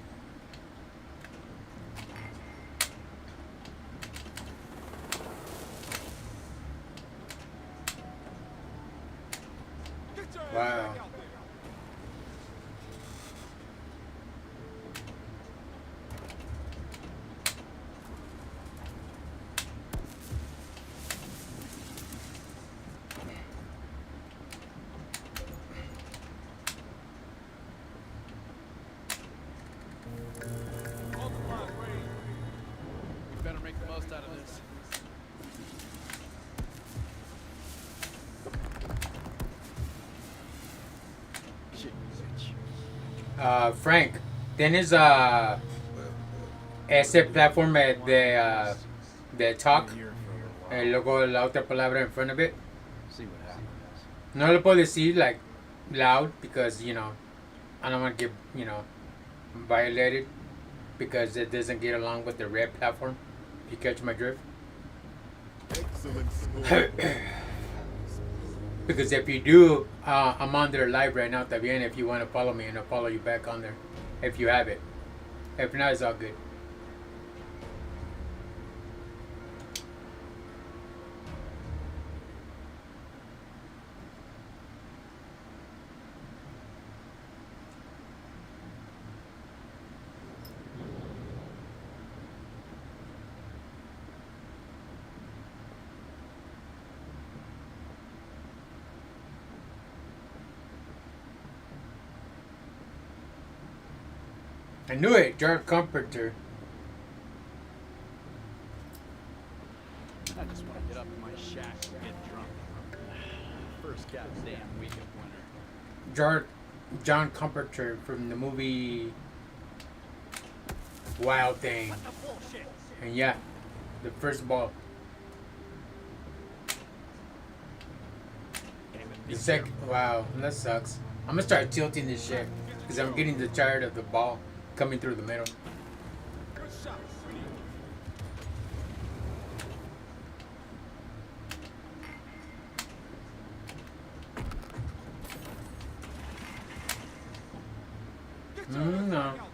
Get your ass Wow. back out there. Multiply ways. We better make the most out of this. Shit, bitch. Frank, ¿tienes ese platform de talk? Here for a little while. Luego la otra palabra in front of it. See what happens. No lo puedo decir like loud because I don't want to get violated because it doesn't get along with the red platform. If you catch my drift. Excellent score. Because if you do, I'm on there live right now. También, if you want to follow me, and I'll follow you back on there if you have it. If not, it's all good. I knew it, Jar Comforter. I just want to get up in my shack and get drunk. First goddamn week of winter. John Comforter from the movie Wild Thing. What the bullshit? And yeah, the first ball. Damn it, The be second, wow, that sucks. I'm gonna start tilting this shit because I'm getting tired of the ball coming through the middle. Good shot, sweetie. Get your ass No. back out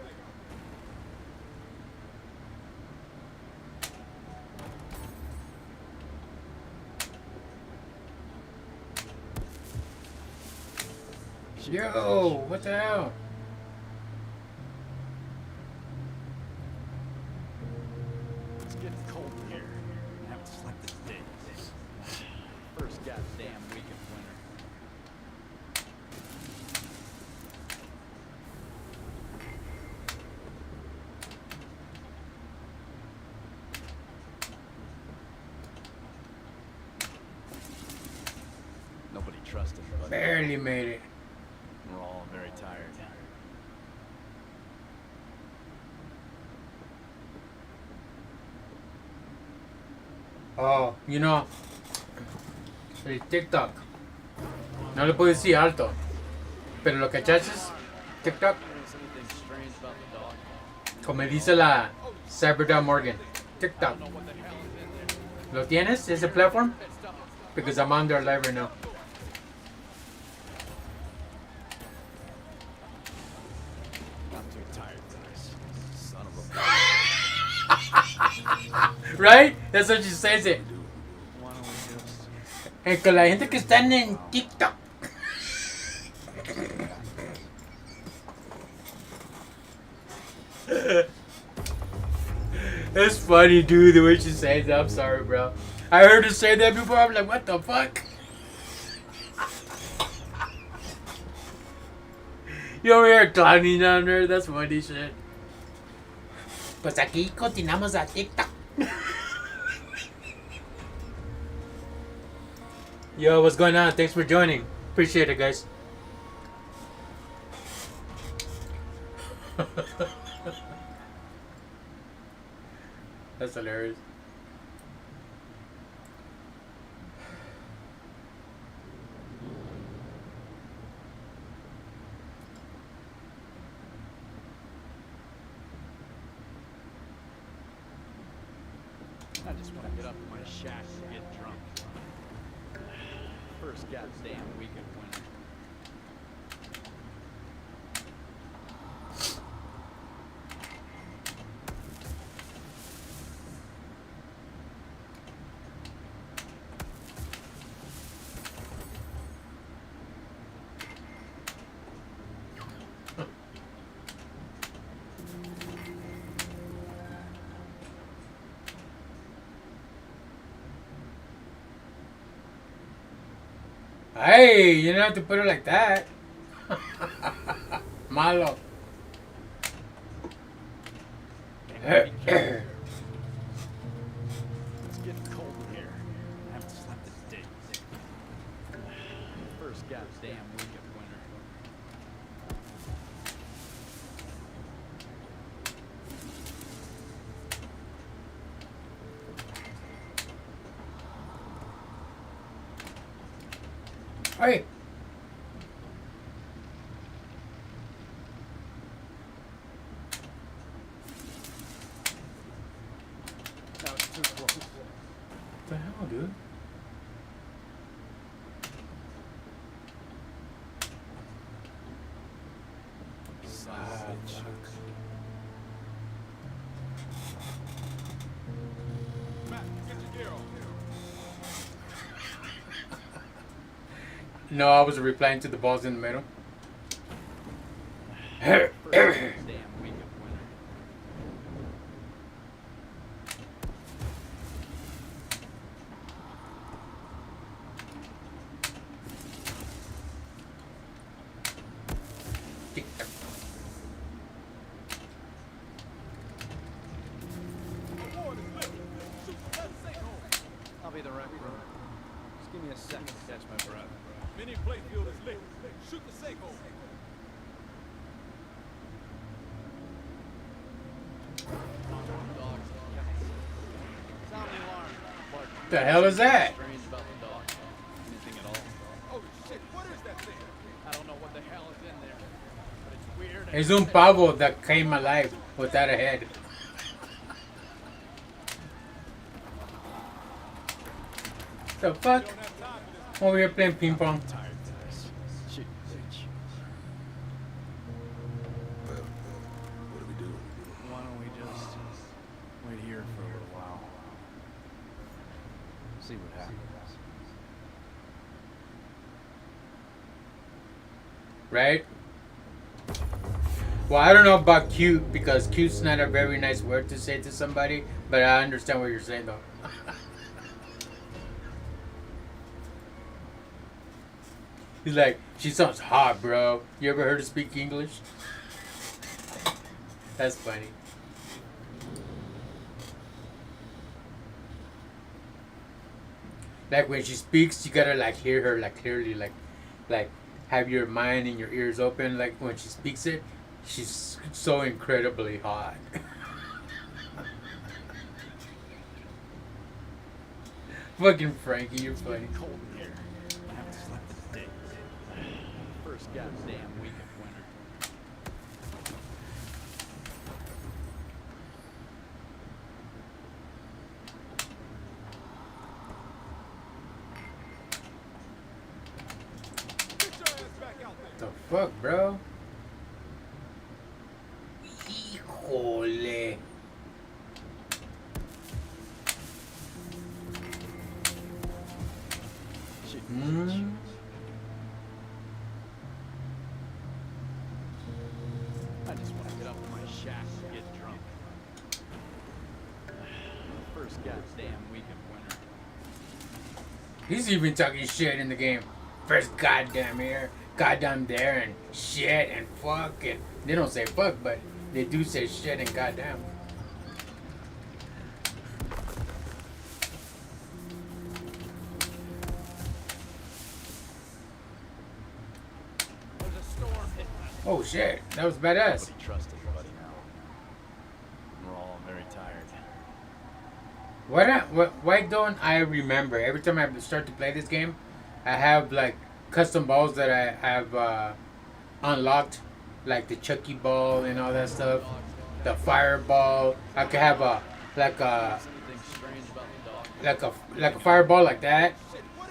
there. Yo, what the hell? It's getting cold in here. I haven't slept in days. First goddamn week of winter. Barely made it. We're all very tired. Oh, you know, el TikTok. No lo puedo decir alto. Pero lo cachaches, TikTok, Notice anything strange about the dog? como dice la Cyberdog Morgan. TikTok. Know what the hell is in there? ¿Lo tienes? Ese platform? Because I'm on their live right now. I'm too tired for this. Son of a Right? That's what she says it. Why don't we just... Con la gente que están en TikTok. That's funny, dude, the way she says it. I'm sorry, bro. I heard her say that before. I'm like, what the fuck? You over here clowning on her? That's funny shit. Pues aquí continuamos a TikTok. Yo, what's going on? Thanks for joining. Appreciate it, guys. That's hilarious. I just want to get up in my shack and get drunk. First goddamn week of winter. Hey, you don't have to put it like that. Malo. It's getting cold in here. I haven't slept in days. First goddamn week of winter. Hey. That was too close. What the hell, dude? Son of a bitch. Matt, get your gear on. No, I was replying to the balls in the middle. First goddamn week of winter. I'll be the rec room. Just give me a second to catch my breath. Mini playfield is lit. Shoot the sinkhole. Dogs. Sound the alarm. Clark, The hell is that? strange about the dog. Anything at all? Oh shit, what is that thing? I don't know what the hell is in there, but it's weird. and Es un pavo that came alive without a head. The fuck? I'm over here playing ping pong. tired of this. Shit, bitch. Well, what do we do? Why don't we just wait here for a little while? See what happens. Right? Well, I don't know about cute because cute's not a very nice word to say to somebody, but I understand what you're saying though. He's like, she sounds hot, bro. You ever heard her speak English? That's funny. Like when she speaks, you gotta like hear her like clearly, like like have your mind and your ears open. Like when she speaks it, she's so incredibly hot. Fucking Frankie, you're It's funny. getting cold in here. I haven't slept in days. First goddamn week of winter. The fuck, bro? Híjole. Shit. Hmm? I just want to get up in my shack and get drunk. First goddamn week of winter. He's even talking shit in the game. First goddamn here, goddamn there, and shit and fuck. And they don't say fuck, but they do say shit and goddamn. There's a storm hitting us. Oh shit, that was badass. Nobody trusts anybody now. We're all very tired. Why don't I remember? Every time I start to play this game, I have like custom balls that I have unlocked, like the Chucky ball and all that stuff. The fireball. I could have a Anything strange about the dog? like a fireball like that,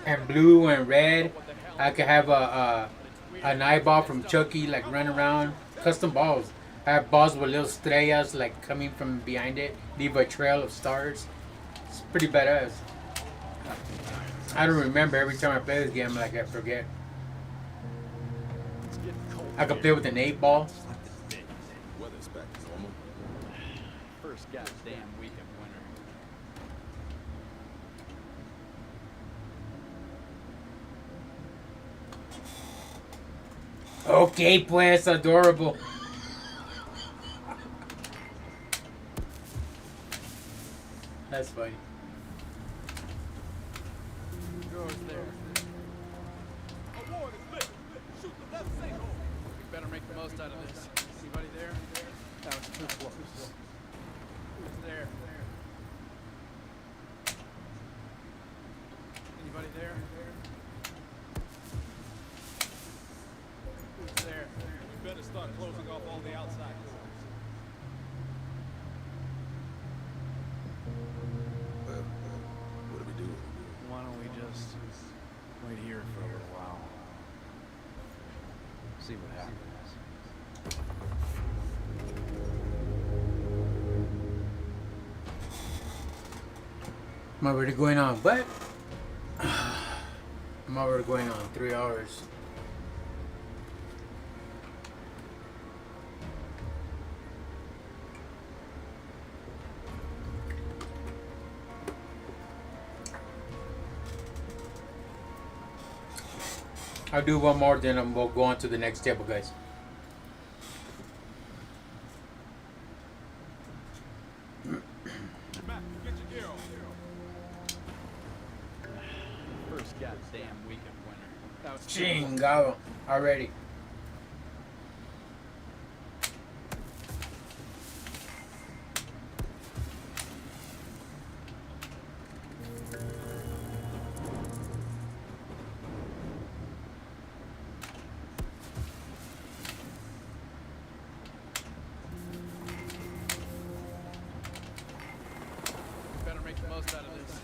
and blue and red. I could have an eyeball from Chucky like run around. Custom balls. I have balls with little estrellas like coming from behind it, leave a trail of stars. It's pretty badass. I don't remember every time I play this game, like I forget. It's getting cold. I could play with an 8-ball. Slept in days. Weather's back to normal. First goddamn week of winter. Okay, pues, adorable. That's funny. Goes there. Award is lit. Shoot the left sinkhole. We better make the most out of this. Anybody there? That was too close. Who's there? Anybody there? Who's there? We better start closing off all the outside doors. Well, what do we do? Why don't we just wait here for a little while? See what happens. I'm already going on, but I'm already going on 3 hours. I'll do one more, then we'll go on to the next table, guys. Matt, get your gear on. First goddamn week of winter. That was Chingado. Already. Better make the most out of this.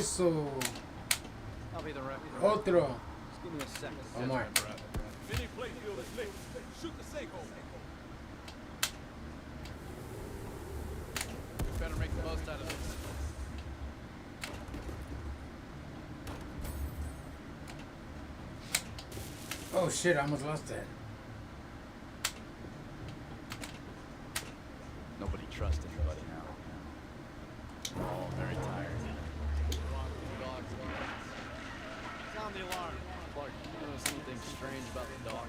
Eso. I'll be the ref. Otro. Just give me a second. One more. Any playfield is lit. Shoot the sinkhole. We better make the most out of this. Oh shit, I almost lost that. Nobody trusts anybody now. We're all very tired. Dogs. Sound the alarm. Clark, you notice anything strange about the dog?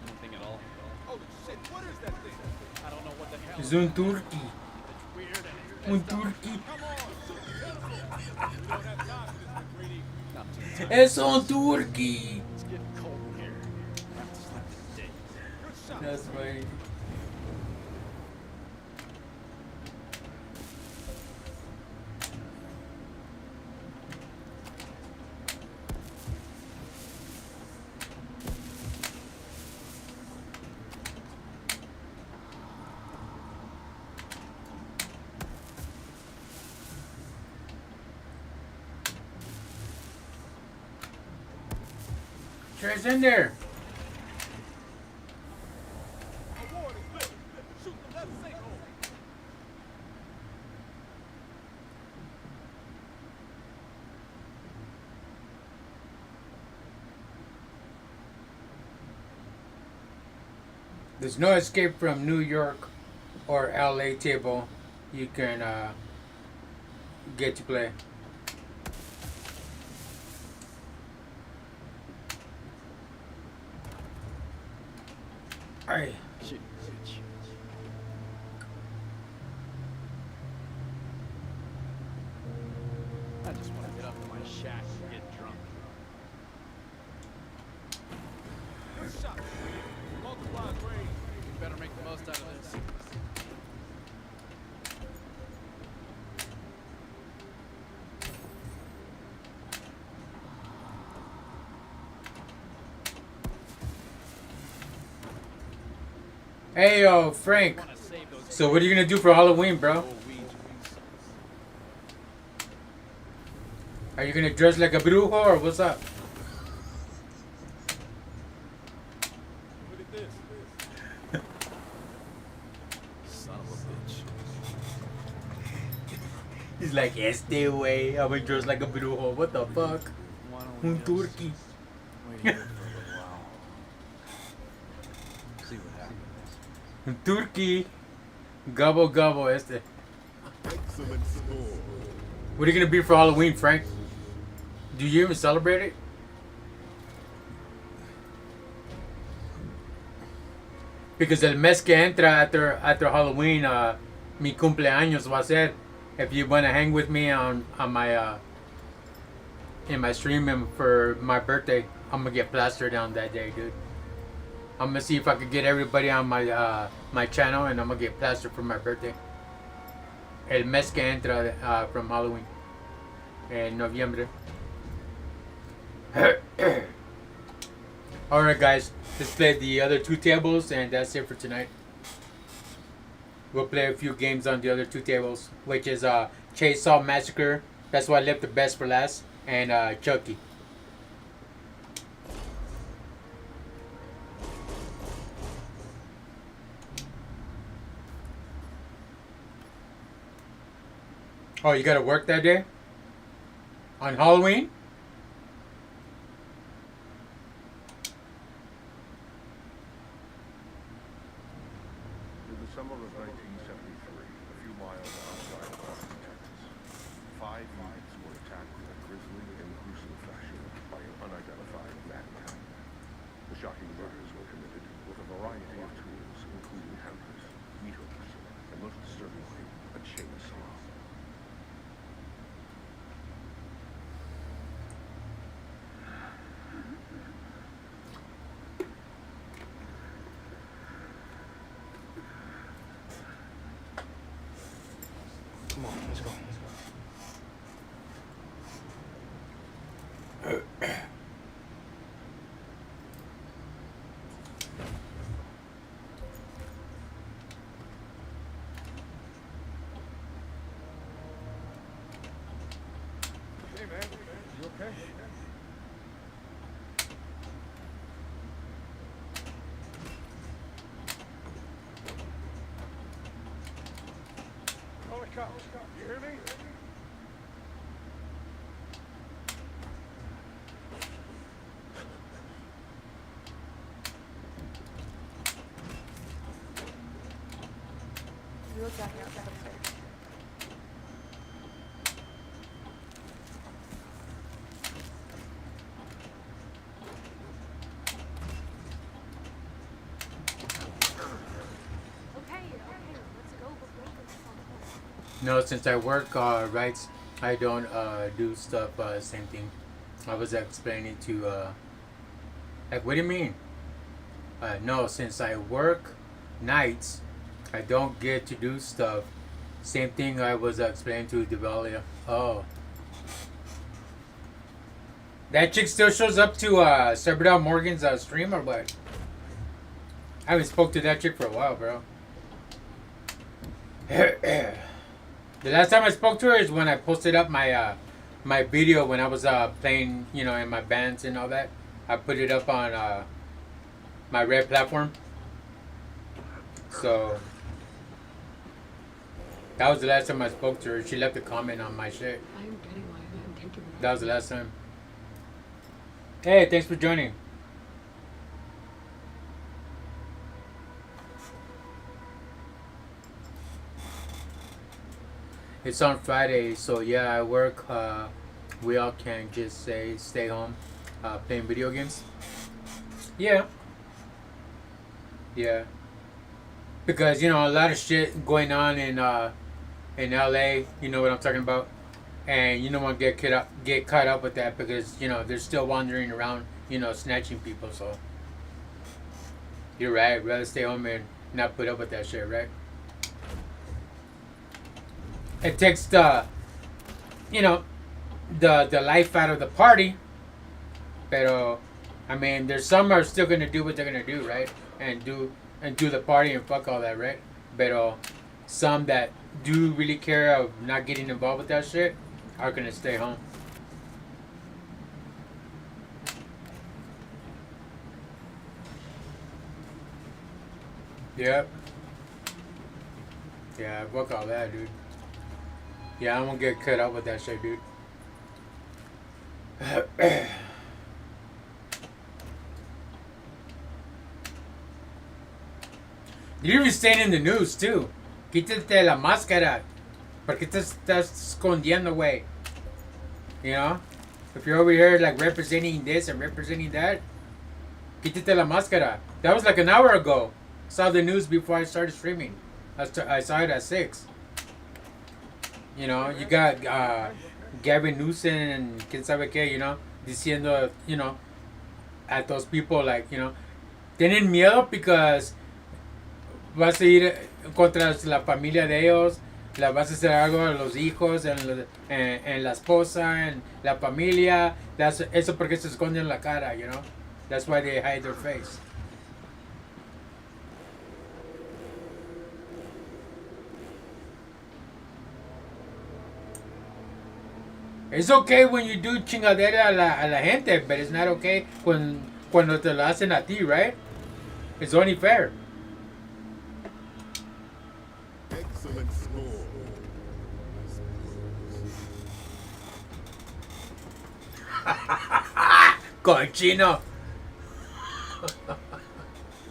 Anything at all? Holy shit, what is that thing? I don't know what the hell. Es un turkey. It's weird and Un turkey. Come on, shoot the pencil. We don't have time for this, McGreedy. not too tired. Es un turkey. It's getting cold in here. I have to sleep this day. Good shot. That's right. Trey's in there. A ward is lit. Shoot the left sinkhole. There's no escape from New York or LA table. You can get to play. Alright. Shoot, bitch. I just want to get up to my shack and get drunk. Good shot, McGreedy. Multiply grade. We better make the most out of this. Hey yo, Frank. Want to save those So what are you gonna do for Halloween, bro? old weeds. Are you gonna dress like a brujo or what's up? Look at this. Son of a bitch. He's like, este way. I'm gonna dress like a brujo. What the fuck? Why don't we Un just turkey. wait here for a little while? See what happens. Un turkey. Gobble gobble, este. Excellent score. What are you gonna be for Halloween, Frank? Do you even celebrate it? Because el mes que entra after Halloween, mi cumpleaños va a ser. If you wanna hang with me on my in my stream and for my birthday, I'm gonna get plastered on that day, dude. I'm gonna see if I could get everybody on my my channel, and I'm gonna get plastered for my birthday. El mes que entra from Halloween, en noviembre. Alright guys, let's play the other two tables, and that's it for tonight. We'll play a few games on the other two tables, which is Chainsaw Massacre, that's why I left the best for last, and Chucky. Oh, you gotta work that day? On Halloween? In the summer of 1973, a few miles outside of Austin, Texas, 5 youths were attacked in a grisly and gruesome fashion by an unidentified madman. The shocking murders were committed with a variety of tools, including hammers, meat hooks, and most certainly a chainsaw. Come on, let's go. Hey, What's down here? Check upstairs. Okay, let's go before this on the No, since I work rights, I don't do stuff. Same thing. I was explaining to like, what do you mean? No, since I work nights, I don't get to do stuff. Same thing I was explaining to Devalia. Oh. That chick still shows up to Sabridal Morgan's stream or what? I haven't spoke to that chick for a while, bro. The last time I spoke to her is when I posted up my my video when I was playing, you know, in my bands and all that. I put it up on my red platform. So that was the last time I spoke to her. She left a comment on my shit. I am getting why I am taking That was the last time. Hey, thanks for joining. It's on Friday, so yeah, I work. We all can just say stay home, playing video games. Yeah. Yeah. Because you know a lot of shit going on in LA. You know what I'm talking about, and you don't want to get caught up with that because you know they're still wandering around, you know, snatching people. So you're right. Rather stay home and not put up with that shit, right? It takes the, you know, the life out of the party. Pero, I mean, there's some are still gonna do what they're gonna do, right? And do the party and fuck all that, right? Pero, some that do really care of not getting involved with that shit are gonna stay home. Yep. Yeah, fuck all that, dude. Yeah, I won't get cut up with that shit, dude. You're even staying in the news, too. Quítate la máscara. ¿Por qué te estás escondiendo, güey? You know? If you're over here, like, representing this and representing that, quítate la máscara. That was like an hour ago. Saw the news before I started streaming. I saw it at 6. You know, you got Gavin Newsom and quién sabe qué, you know, diciendo, you know, at those people, like, you know, tienen miedo because vas a ir contra la familia de ellos, la vas a hacer algo a los hijos, en la esposa, en la familia. Eso porque se esconden la cara, you know. That's why they hide their face. It's okay when you do chingadera a la gente, but it's not okay cuando te lo hacen a ti, right? It's only fair. Excellent score. Cochino. In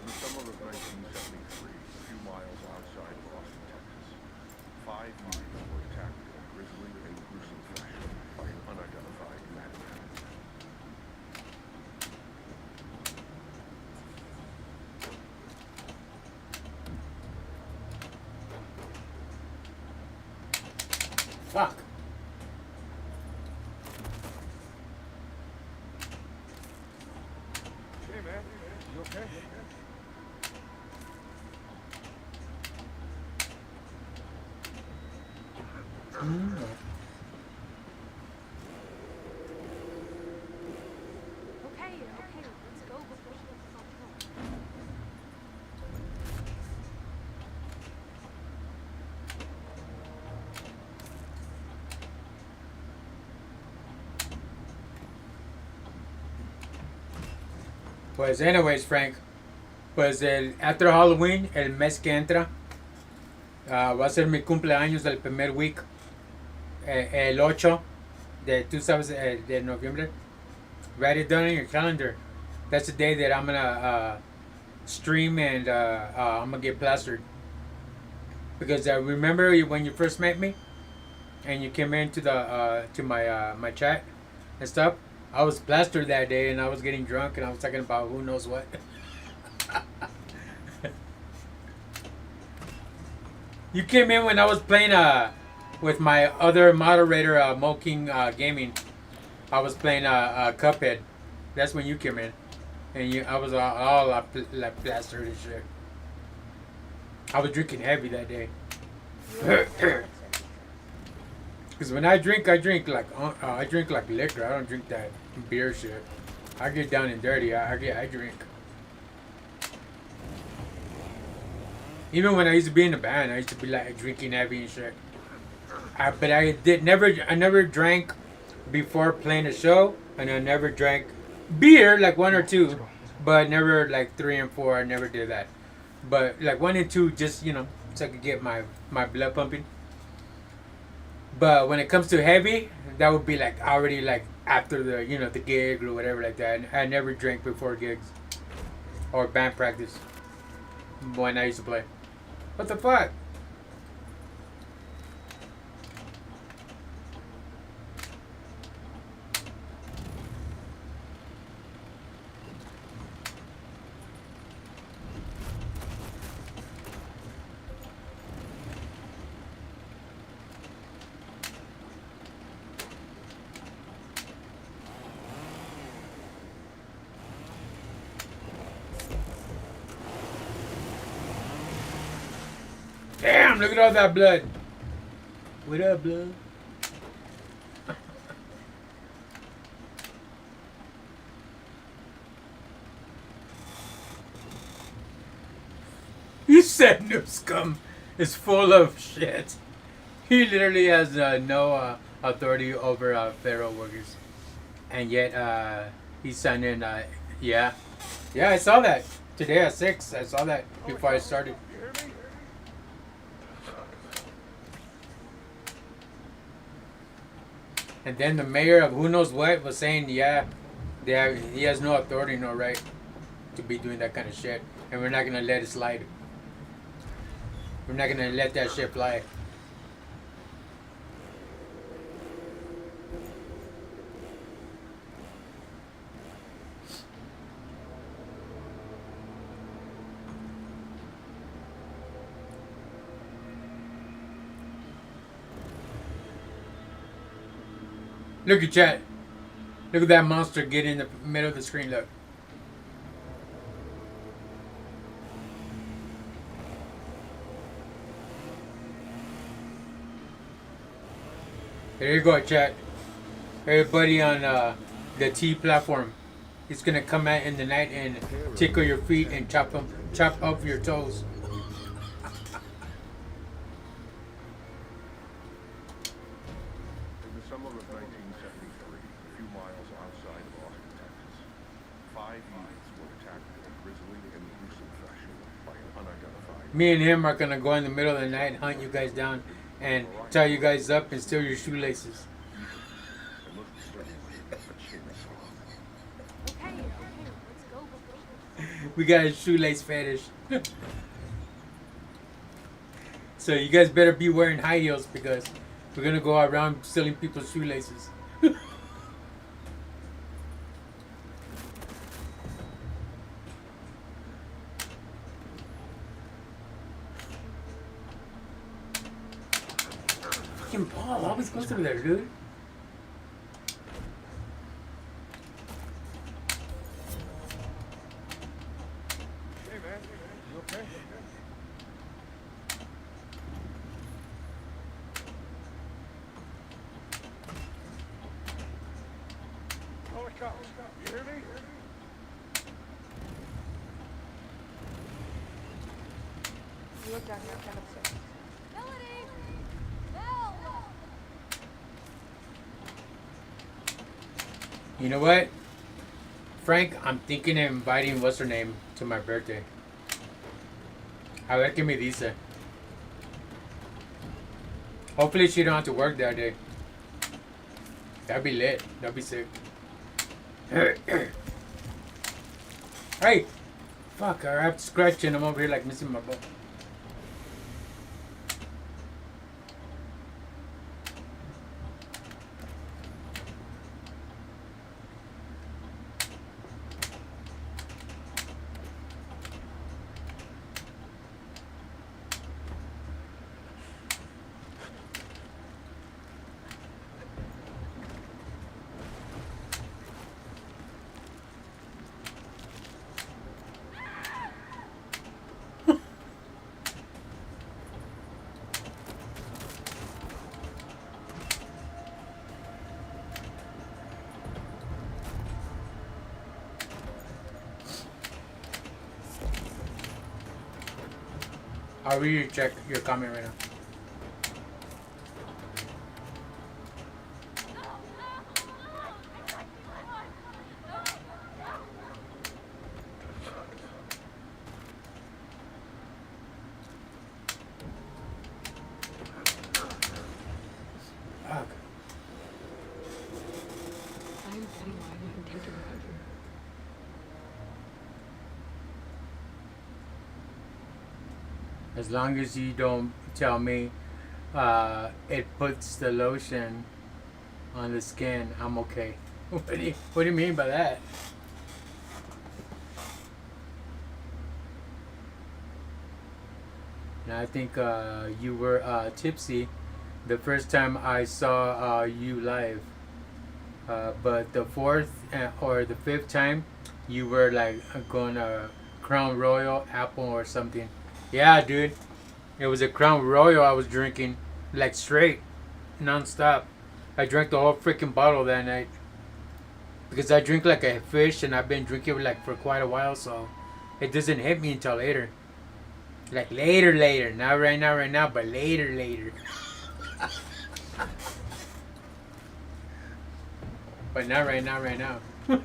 the summer of 1973, a few miles outside of Austin, Texas, 5 youths were attacked in a grisly and gruesome fashion by an unidentified madman. Fuck. Hey man, you okay? Okay, let's go before she gets us all killed. Pues anyways, Frank, pues after Halloween, el mes que entra, va a ser mi cumpleaños del primer week, el 8 de, tú sabes, de noviembre. Write it down on your calendar. That's the day that I'm gonna stream and I'm gonna get plastered. because I remember when you first met me, and you came into the to my chat and stuff. I was plastered that day, and I was getting drunk, and I was talking about who knows what. You came in when I was playing with my other moderator, Moking Gaming. I was playing Cuphead. That's when you came in, and I was all like plastered and shit. I was drinking heavy that day. Because when I drink like I drink like liquor. I don't drink that beer shit. I get down and dirty. I drink. Even when I used to be in the band, I used to be like drinking heavy and shit. But I never drank before playing a show, and I never drank beer, like 1 or 2, but never like 3 and 4. I never did that. But like 1 and 2, just so I could get my blood pumping. But when it comes to heavy, that would be like already like after the the gig or whatever like that. I never drank before gigs or band practice when I used to play. What the fuck? Damn, look at all that blood. What up, blood? You said Noob Scum is full of shit. He literally has no authority over federal workers. And yet he signed in, yeah. Yeah, I saw that. Today at 6, I saw that before I started. And then the mayor of who knows what was saying, he has no authority, no right to be doing that kind of shit. And we're not going to let it slide. We're not going to let that shit fly. Look at chat. Look at that monster get in the middle of the screen. Look. There you go, chat. Everybody on the T platform. He's gonna come out in the night and tickle your feet and chop up your toes. In the summer of 1973, a few miles outside of Austin, Texas, 5 youths were attacked in a grisly and gruesome fashion by an unidentified... Me and him are gonna go in the middle of the night, hunt you guys down, and tie you guys up and steal your shoelaces. Okay, let's go. We got a shoelace fetish. So you guys better be wearing high heels because we're gonna go around stealing people's shoelaces. Fucking Paul, always goes over there, dude. Hey, man. You okay? Holy cow. You hear me? You look down here, I'm upstairs. Melody! Mel! You know what? Frank, I'm thinking of inviting what's her name to my birthday. A ver que me dice. Hopefully she don't have to work that day. That'd be lit. That'd be sick. Hey! Fuck, I have to scratch and I'm over here like missing my butt. I'll read your check your comment right now. Fuck. I'm Pennywise. I'm taking over. As long as you don't tell me it puts the lotion on the skin, I'm okay. What do you mean by that? And I think you were tipsy the first time I saw you live. But the fourth or the fifth time, you were like going Crown Royal apple or something. Yeah, dude. It was a Crown Royal I was drinking, like straight, non-stop. I drank the whole freaking bottle that night. Because I drink like a fish and I've been drinking like for quite a while, so it doesn't hit me until later. Like later. Not right now, but later. But not right now. Hey,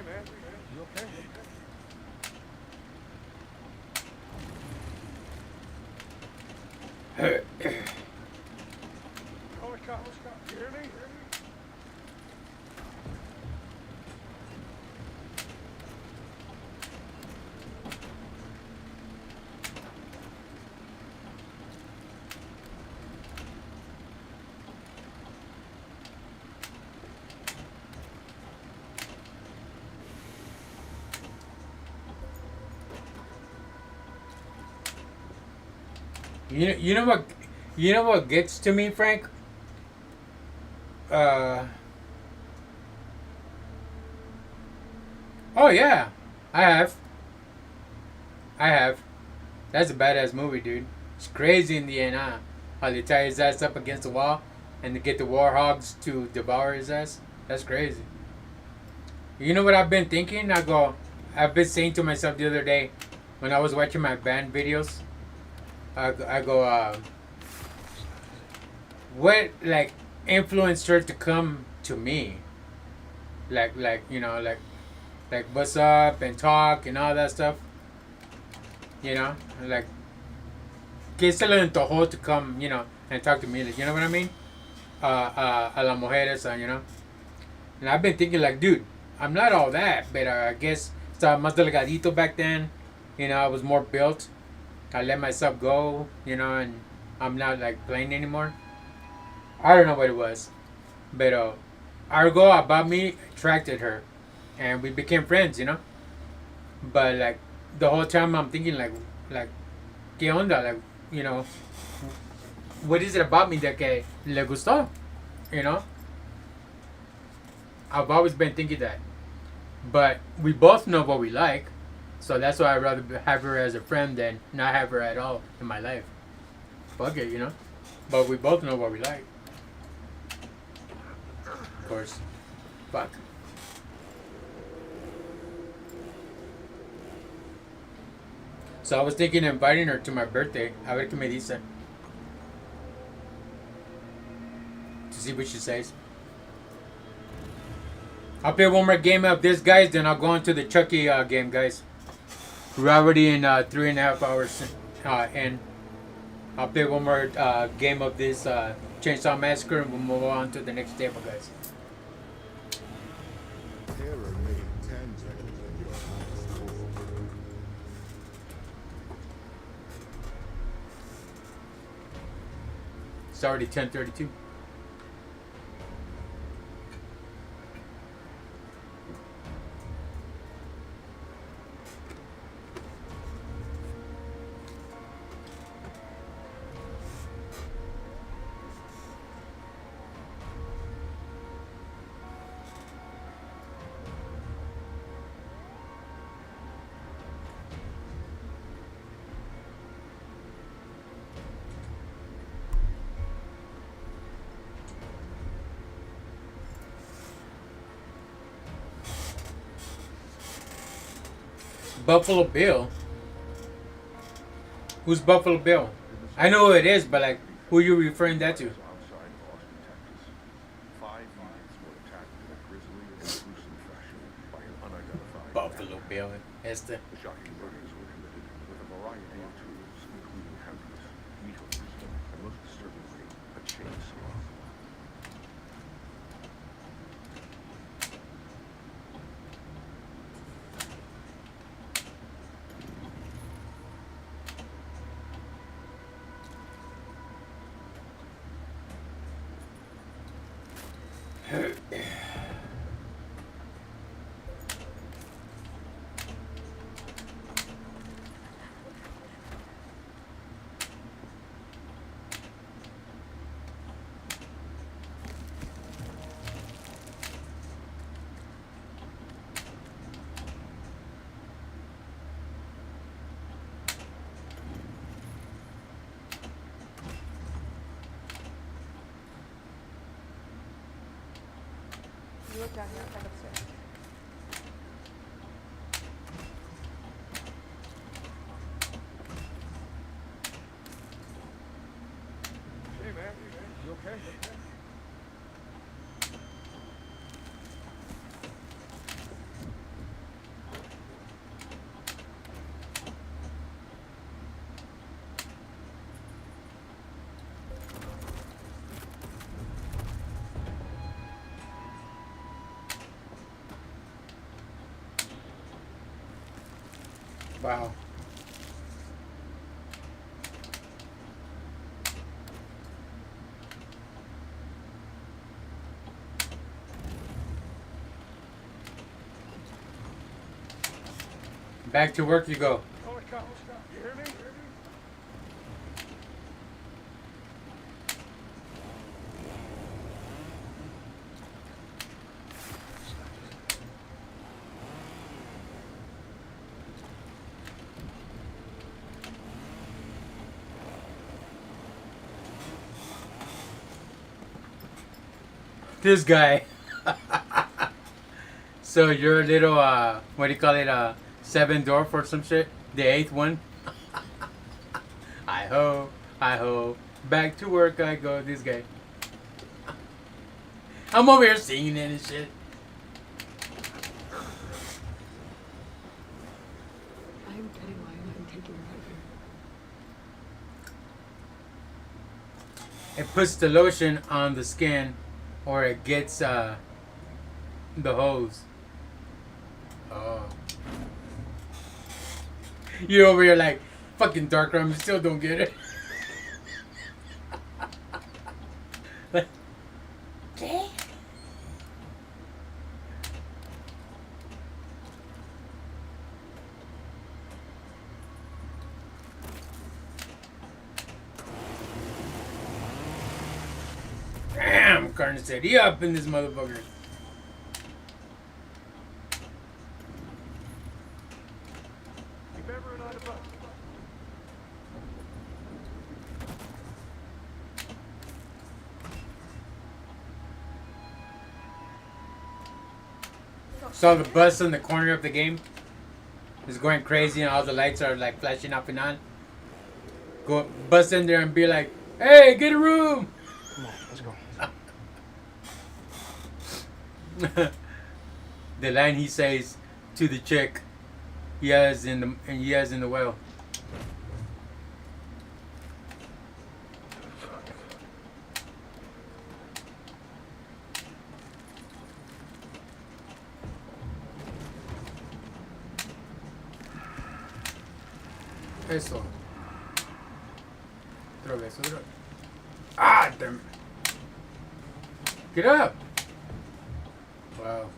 man. You okay? Call the cops. You hear me? You know what gets to me, Frank? Oh yeah, I have. That's a badass movie, dude. It's crazy in the end, huh? How they tie his ass up against the wall and to get the warhogs to devour his ass. That's crazy. You know what I've been thinking? I've been saying to myself the other day when I was watching my band videos. I go, what like influenced her to come to me? Like what's up and talk and all that stuff. You know, like que se le antojó to come, and talk to me. Like, you know what I mean? A las mujeres, you know. And I've been thinking like, dude, I'm not all that, but I guess estaba más delgadito back then. You know, I was more built. I let myself go, and I'm not like playing anymore. I don't know what it was, but Argo about me attracted her, and we became friends. But like the whole time I'm thinking like, ¿qué onda? Like, what is it about me that que le gustó? You know, I've always been thinking that, but we both know what we like. So that's why I'd rather have her as a friend than not have her at all in my life. Fuck it. But we both know what we like. Of course. Fuck. So I was thinking of inviting her to my birthday. A ver qué me dice. To see what she says. I'll play one more game of this, guys. Then I'll go into the Chucky game, guys. We're already in 3.5 hours in. I'll play one more game of this Chainsaw Massacre and we'll move on to the next table, guys. Terror made tangible in your household. It's already 10:32. Buffalo Bill? Who's Buffalo Bill? I know who it is, but like, who are you referring that to? Outside Austin, Texas. 5 youths were attacked in a grisly and gruesome fashion by an unidentified Buffalo man. Bill. Esther. The shocking murders were committed with a variety of tools, including hammers, needles, and most disturbingly, a chainsaw. You look down here, right upstairs. Hey man, you okay? Wow. Back to work you go. Holy cow, you hear me? This guy. So you're a little what do you call it, 7 dwarf or some shit? The 8th one? I ho, back to work I go, this guy. I'm over here singing it and shit. I am getting why I'm not taking her out of here. It puts the lotion on the skin, or it gets the hose. Oh. You're over here like, fucking dark room, you still don't get it. Like, okay. Damn, Carnage said, he up in this motherfucker. Keep everyone on the bus. Saw the bus in the corner of the game. It's going crazy and all the lights are like flashing up and on. Go bust in there and be like, hey, get a room. Come on, let's go. The line he says to the chick he has in the well. Eso. Droga, eso, droga. Ah, damn it. Get up. Wow.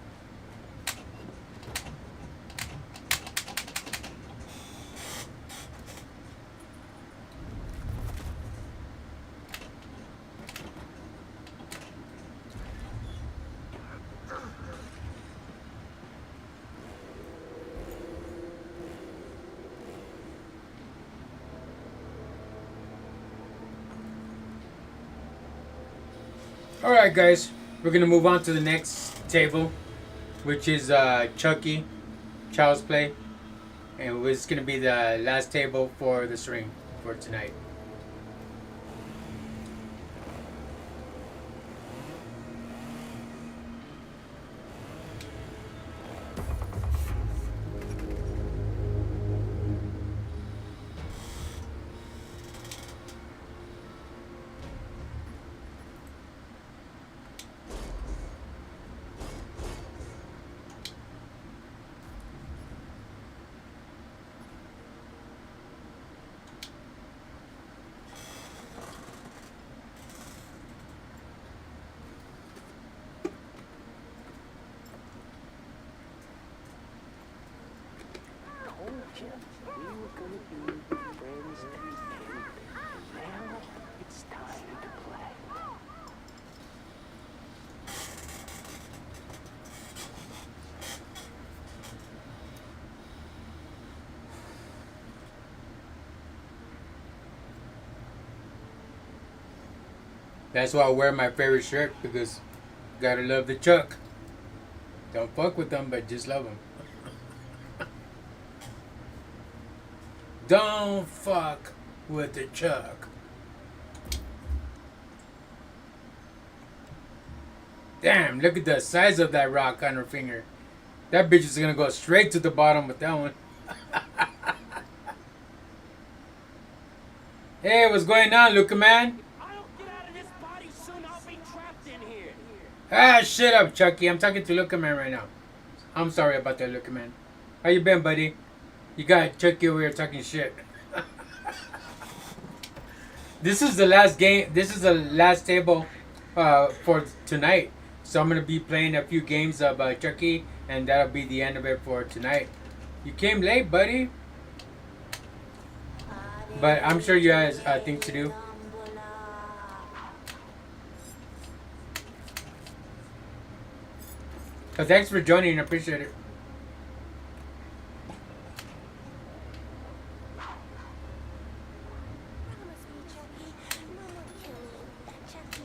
Alright guys, we're gonna move on to the next table, which is Chucky, Child's Play. and it was gonna be the last table for the string for tonight. That's why I wear my favorite shirt, because gotta love the Chuck. Don't fuck with them, but just love them. Don't fuck with the Chuck. Damn, look at the size of that rock on her finger. That bitch is gonna go straight to the bottom with that one. Hey, what's going on, Luca man? I don't get out of this body soon, I'll be trapped in here. Ah, shut up, Chucky. I'm talking to Luca man right now. I'm sorry about that, Luca man. How you been, buddy? You got Chucky over here talking shit. This is the last game. This is the last table for tonight. So I'm gonna be playing a few games of Chucky, and that'll be the end of it for tonight. You came late, buddy, but I'm sure you guys things to do. But thanks for joining. I appreciate it. Promise me, Chucky. No more killing. Chucky.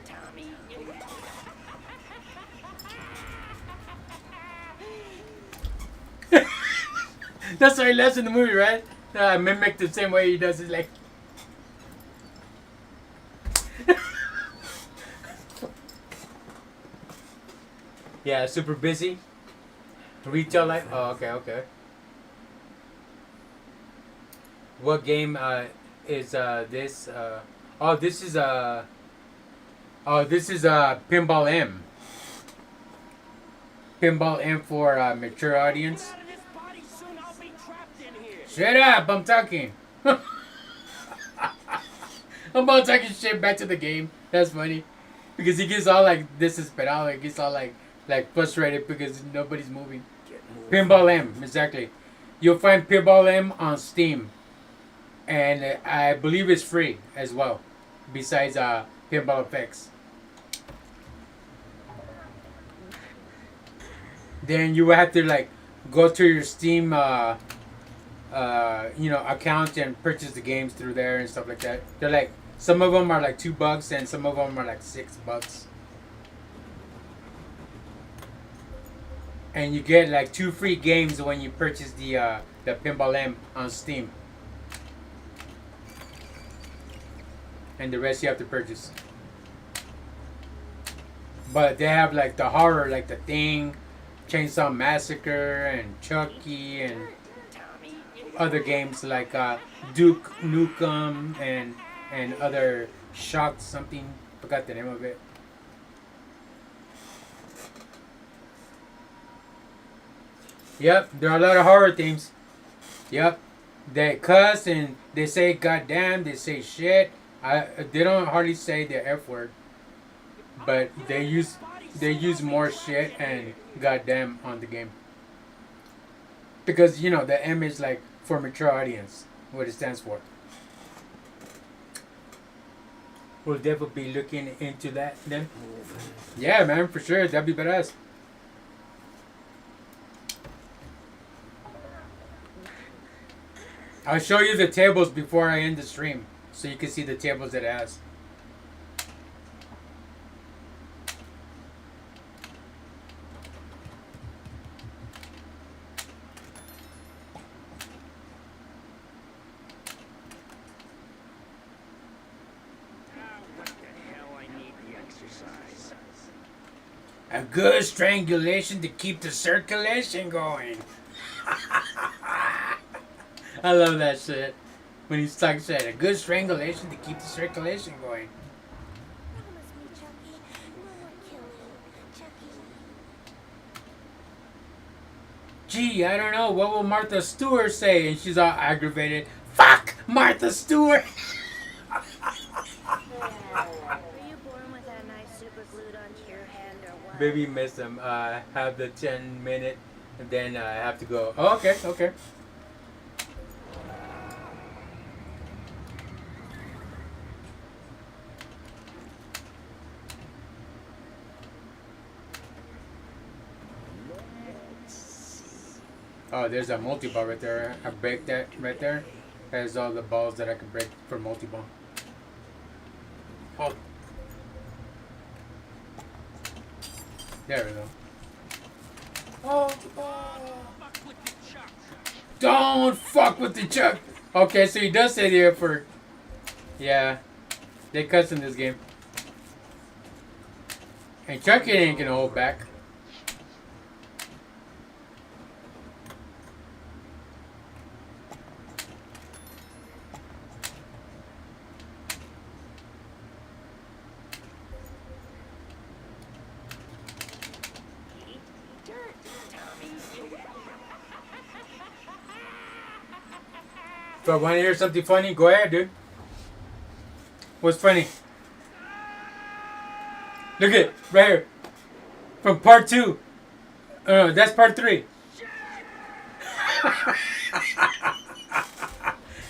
Tommy. That's why he laughs in the movie, right? Mimic the same way he does. It's like. Yeah, super busy. Retail life. Oh, okay, okay. What game is this? Oh, this is this is Pinball M. Pinball M for mature audience. Out of this body soon, I'll be trapped in here. Shut up! I'm talking. I'm about talking shit back to the game. That's funny, because he gets all like desesperado. He gets all like frustrated because nobody's moving. Pinball M, exactly. You'll find Pinball M on Steam, and I believe it's free as well. Besides Pinball Effects. Then you will have to like go to your Steam account and purchase the games through there and stuff like that. They're like, some of them are like $2 and some of them are like $6. And you get like 2 free games when you purchase the Pinball M on Steam. And the rest you have to purchase. But they have like the horror, like The Thing, Chainsaw Massacre, and Chucky, and other games like Duke Nukem and other Shock something. Forgot the name of it. Yep, there are a lot of horror themes. Yep, they cuss and they say goddamn, they say shit. They don't hardly say the F word, but they use more shit and goddamn on the game because the M is like for mature audience, what it stands for. We'll definitely be looking into that then. Yeah, man, for sure, that'd be badass. I'll show you the tables before I end the stream, so you can see the tables that it has. What the hell? I need the exercise. A good strangulation to keep the circulation going. I love that shit. When he's talking shit, a good strangulation to keep the circulation going. Promise me, Chucky. No more killing. Chucky. Gee, I don't know. What will Martha Stewart say? And she's all aggravated. Fuck Martha Stewart. Were you born with that knife super glued onto your hand or what? Baby missed him. Have the 10-minute, and then I have to go. Oh, okay. Oh, there's a multi-ball right there. I break that right there. There's all the balls that I can break for multi-ball. Oh. There we go. Don't fuck with the chuck. Okay, so he does say there for. Yeah, they cuss in this game. And Chucky ain't gonna hold back. If I want to hear something funny, go ahead, dude. What's funny? Look at right here. From part 2. Oh, no, that's part 3.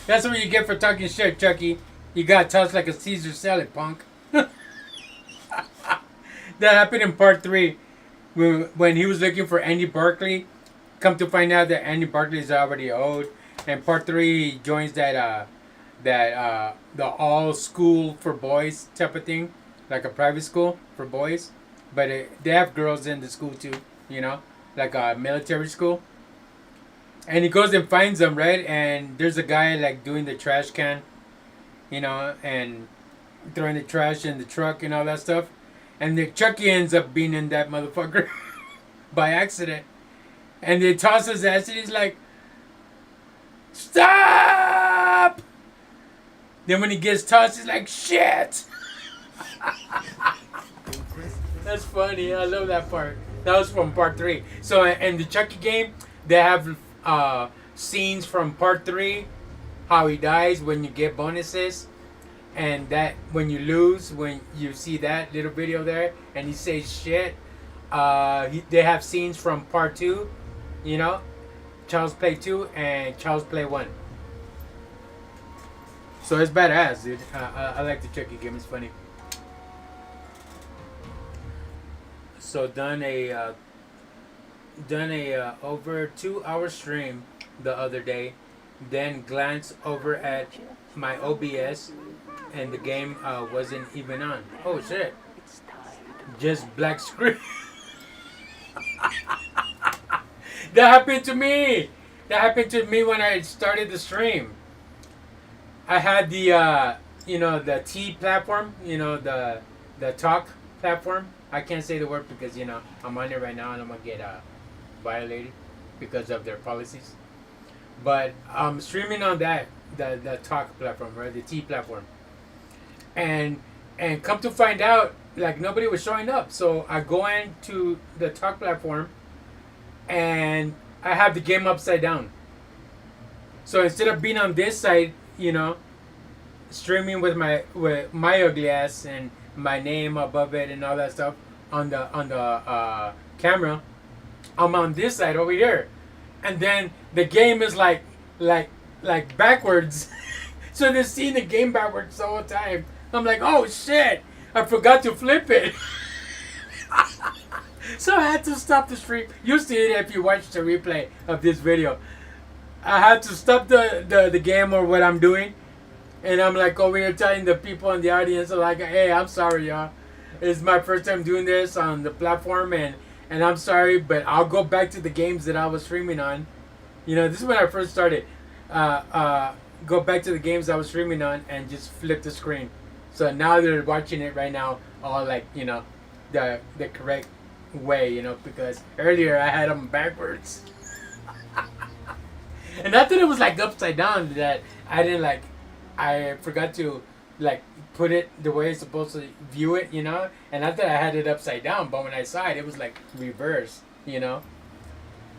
That's what you get for talking shit, Chucky. You got tossed like a Caesar salad, punk. That happened in part 3. When he was looking for Andy Barkley. Come to find out that Andy Barkley is already old. And part 3 he joins the all school for boys type of thing, like a private school for boys, but they have girls in the school too, like a military school. And he goes and finds them, right? And there's a guy like doing the trash can, and throwing the trash in the truck and all that stuff. And the Chucky ends up being in that motherfucker by accident. And they toss his ass and he's like, stop! Then when he gets tossed, he's like, shit! That's funny. I love that part. That was from part 3. So in the Chucky game, they have scenes from part 3, how he dies when you get bonuses. And that when you lose, when you see that little video there, and he says shit, they have scenes from part 2, Child's Play 2 and Child's Play 1. So it's badass, dude. I like the Chucky game. It's funny. So done a over 2-hour stream the other day. Then glanced over at my OBS, and the game wasn't even on. Oh shit! Just black screen. That happened to me. That happened to me when I started the stream. I had the the T platform, the talk platform. I can't say the word because I'm on it right now and I'm gonna get violated because of their policies. But I'm streaming on that the talk platform, right? The T platform. And come to find out, like nobody was showing up. So I go into the talk platform and I have the game upside down. So instead of being on this side, streaming with my ugly ass and my name above it and all that stuff on the camera. I'm on this side over here, and then the game is like backwards. So they're seeing the game backwards the whole time. I'm like, oh shit, I forgot to flip it. So I had to stop the stream. You'll see it if you watch the replay of this video. I had to stop the game or what I'm doing. And I'm like over here telling the people in the audience, like, hey, I'm sorry, y'all. It's my first time doing this on the platform, and I'm sorry, but I'll go back to the games that I was streaming on. You know, this is when I first started. Go back to the games I was streaming on and just flip the screen. So now they're watching it right now, all like, you know, the correct way, you know, because earlier I had them backwards. And not that it was like upside down, that I didn't like, I forgot to like put it the way it's supposed to view it, you know, and not that I had it upside down, but when I saw it, it was like reverse, you know.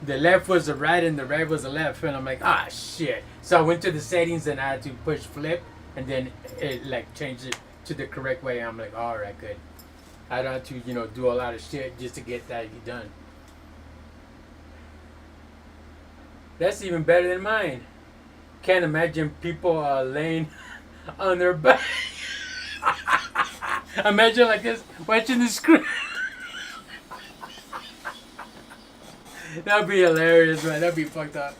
The left was the right and the right was the left, and I'm like, ah, shit. So I went to the settings and I had to push flip, and then it like changed it to the correct way. I'm like, all right, good. I don't have to, you know, do a lot of shit just to get that done. That's even better than mine. Can't imagine people laying on their back. Imagine like this, watching the screen. That'd be hilarious, man. That'd be fucked up.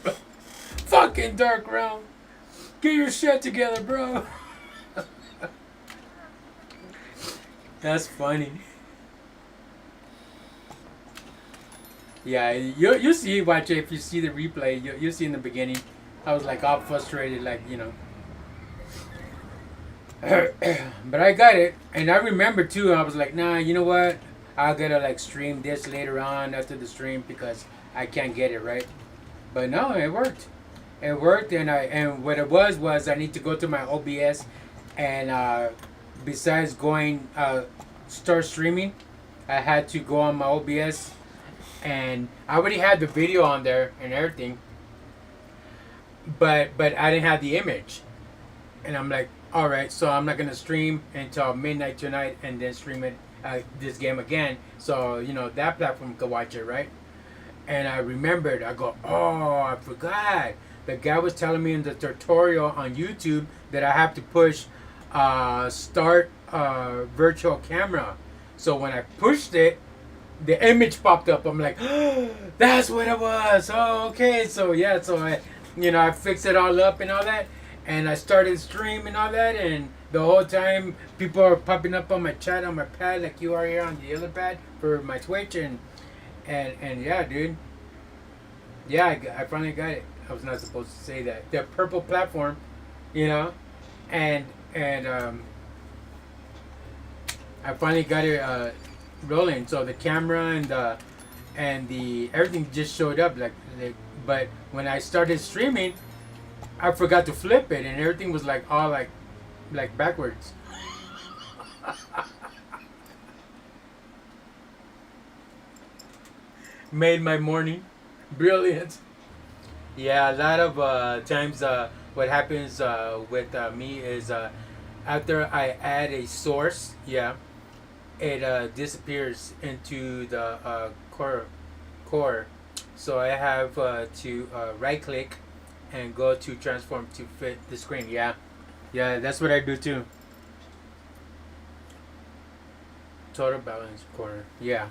Fucking Dark Realm. Get your shit together, bro. That's funny. Yeah, you see, watch it. If you see the replay, you see in the beginning, I was like all frustrated, like, you know. But I got it, and I remember too. I was like, nah, you know what? I'll gotta like stream this later on after the stream because I can't get it right. But no, it worked. It worked, and what it was I need to go to my OBS, and besides going start streaming, I had to go on my OBS, and I already had the video on there and everything, but I didn't have the image, and I'm like, all right, so I'm not gonna stream until midnight tonight, and then stream it this game again, so you know that platform could watch it, right? And I remembered, I go, oh, I forgot. The guy was telling me in the tutorial on YouTube that I have to push start virtual camera. So when I pushed it, the image popped up. I'm like, oh, that's what it was. Oh, okay. So yeah, so I fixed it all up and all that, and I started stream and all that, and the whole time people are popping up on my chat on my pad like you are here on the other pad for my Twitch, and yeah, dude. Yeah, I finally got it. I was not supposed to say that. The purple platform, you know, and I finally got it rolling. So the camera and the everything just showed up like. But when I started streaming, I forgot to flip it, and everything was like all like backwards. Made my morning brilliant. Yeah, a lot of times what happens with me is after I add a source, yeah, it disappears into the core. So I have to right click and go to transform to fit the screen. Yeah, that's what I do too. Total balance corner. Yeah.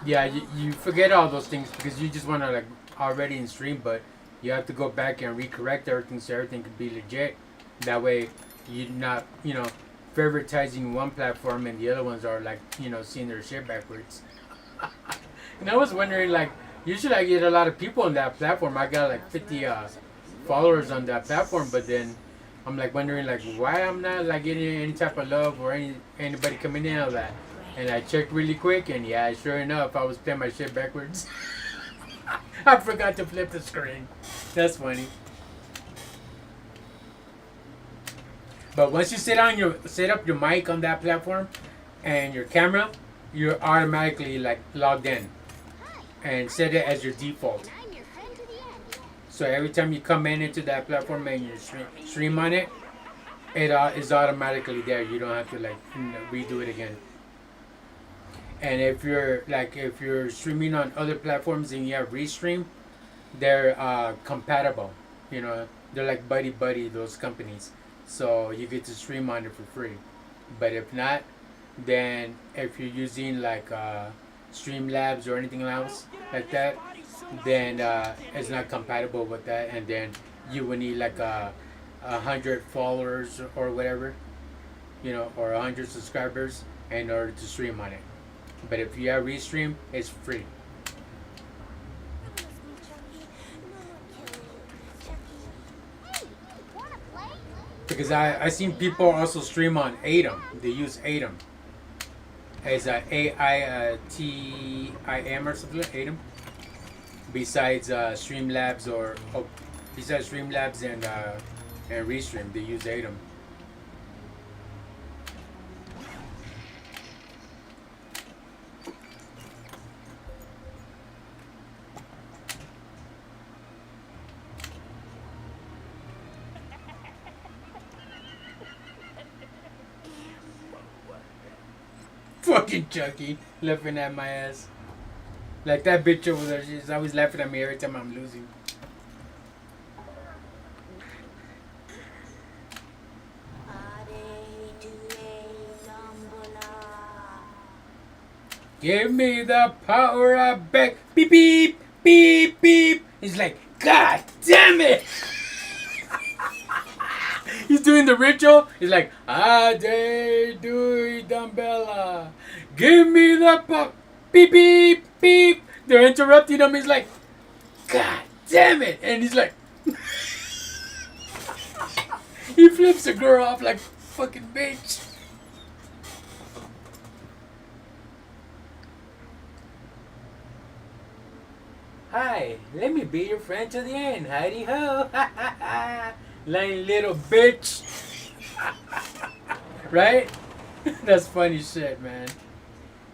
Yeah, you forget all those things because you just want to like already in stream, but you have to go back and recorrect everything so everything can be legit. That way you're not, favoritizing one platform and the other ones are like, seeing their shit backwards. And I was wondering, like, usually I get a lot of people on that platform. I got like 50 followers on that platform, but then I'm like wondering like why I'm not like getting any type of love or anybody coming in on that. And I checked really quick, and yeah, sure enough, I was playing my shit backwards. I forgot to flip the screen. That's funny. But once you set up your mic on that platform and your camera, you're automatically like logged in, and set it as your default. So every time you come into that platform and you stream on it, it is automatically there. You don't have to like redo it again. And if you're streaming on other platforms and you have Restream, they're compatible. You know, they're like buddy buddy, those companies. So you get to stream on it for free. But if not, then if you're using like Streamlabs or anything else like that, then it's not compatible with that, and then you would need like a hundred followers or whatever, you know, or 100 subscribers in order to stream on it. But if you have Restream, it's free. Promise me, Chucky. No more killing. Chucky. Hey, wanna play? Because I seen people also stream on Atom. They use Atom as AITIM or something like Atom. Besides Streamlabs or besides Streamlabs and Restream, they use Atom. Fucking Chucky laughing at my ass. Like that bitch over there, she's always laughing at me every time I'm losing. Give me the power of back. Beep beep beep beep. He's like, God damn it! He's doing the ritual. He's like, Ade Dui Dumbella. Give me the power. Beep beep beep. They're interrupting him. He's like, God damn it! And he's like, he flips the girl off like fucking bitch. Hi, let me be your friend to the end. Heidi ho. Lying little bitch. Right? That's funny shit, man.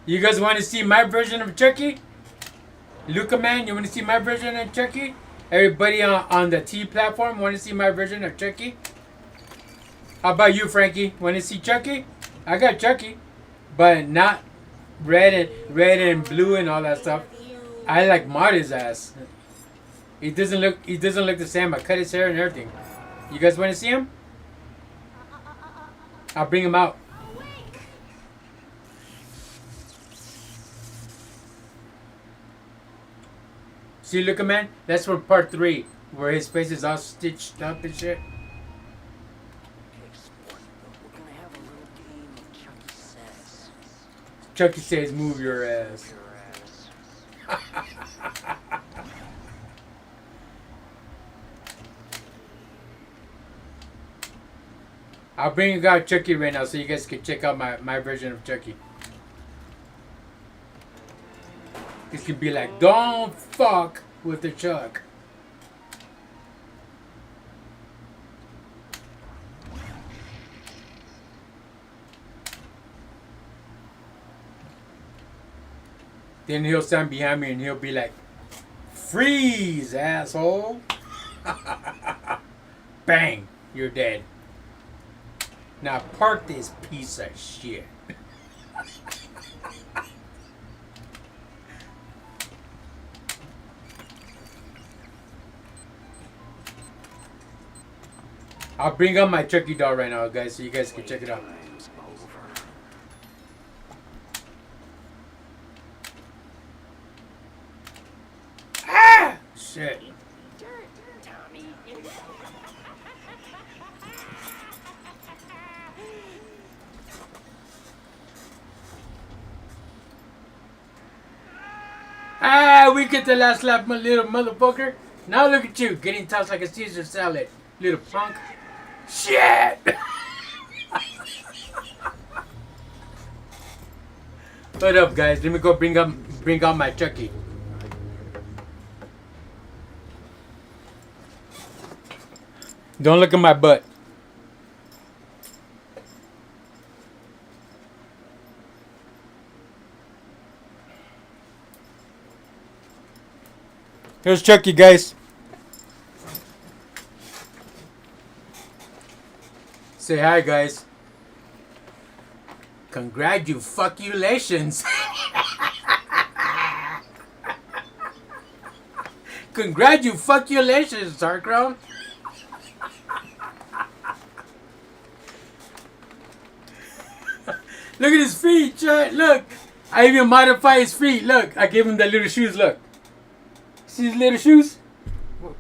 You guys want to see my version of Chucky? Luca, man, you want to see my version of Chucky? Everybody on the T platform want to see my version of Chucky? How about you, Frankie? Want to see Chucky? I got Chucky, but not red and blue and all that stuff. I like Marty's ass. He doesn't look the same. I cut his hair and everything. You guys want to see him? I'll bring him out. See, look, man. That's for part 3, where his face is all stitched up and shit. We're gonna have a little game of Chucky Says. Chucky says, "Move your ass." I'll bring out Chucky right now so you guys can check out my version of Chucky. This could be like, don't fuck with the Chuck. Then he'll stand behind me and he'll be like, freeze, asshole. Bang, you're dead. Now park this piece of shit. I'll bring up my Chucky doll right now, guys, so you guys can check it out. Ah! Shit. Ah, we get the last lap, my little motherfucker. Now look at you, getting tossed like a Caesar salad, little punk. Shit! What up, guys? Let me go bring out my Chucky. Don't look at my butt. Here's Chucky, guys. Say hi, guys. Congratulations. Congratulations, Starcrown. Look at his feet, Chad. Look. I even modified his feet. Look. I gave him the little shoes. Look. See his little shoes?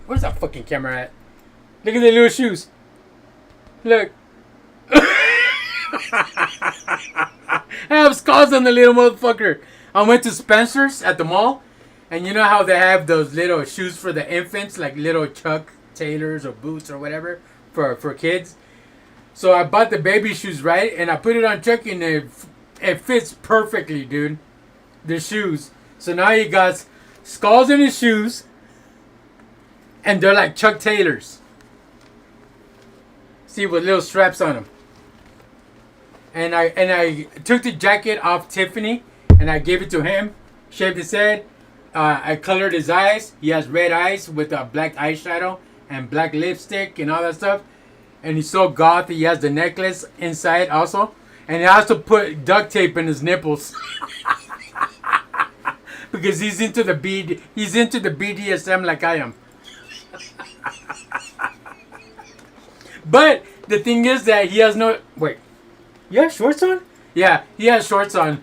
Where's that fucking camera at? Look at the little shoes. Look. I have scars on the little motherfucker. I went to Spencer's at the mall. And you know how they have those little shoes for the infants? Like little Chuck Taylors or boots or whatever for kids. So I bought the baby shoes, right? And I put it on Chucky and it fits perfectly, dude. The shoes. So now he got skulls in his shoes. And they're like Chuck Taylors. See, with little straps on them. And I took the jacket off Tiffany. And I gave it to him. Shaved his head. I colored his eyes. He has red eyes with a black eyeshadow. And black lipstick and all that stuff. And he's so goth. He has the necklace inside also. And he also put duct tape in his nipples. Because he's into the BDSM like I am. But the thing is that he has no... Wait. You have shorts on? Yeah, he has shorts on.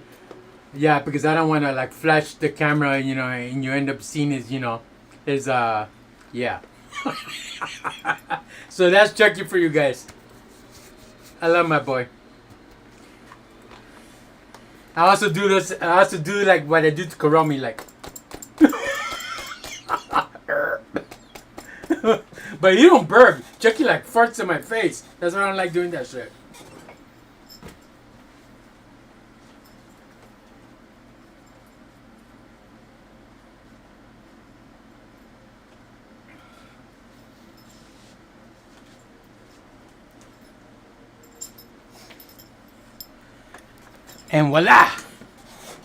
Yeah, because I don't want to like flash the camera, you know, and you end up seeing his, you know, his, yeah. So that's Chucky for you guys. I love my boy. I also do like what I do to Kuromi, like. But you don't burp. Chucky like farts in my face. That's why I don't like doing that shit. And voila!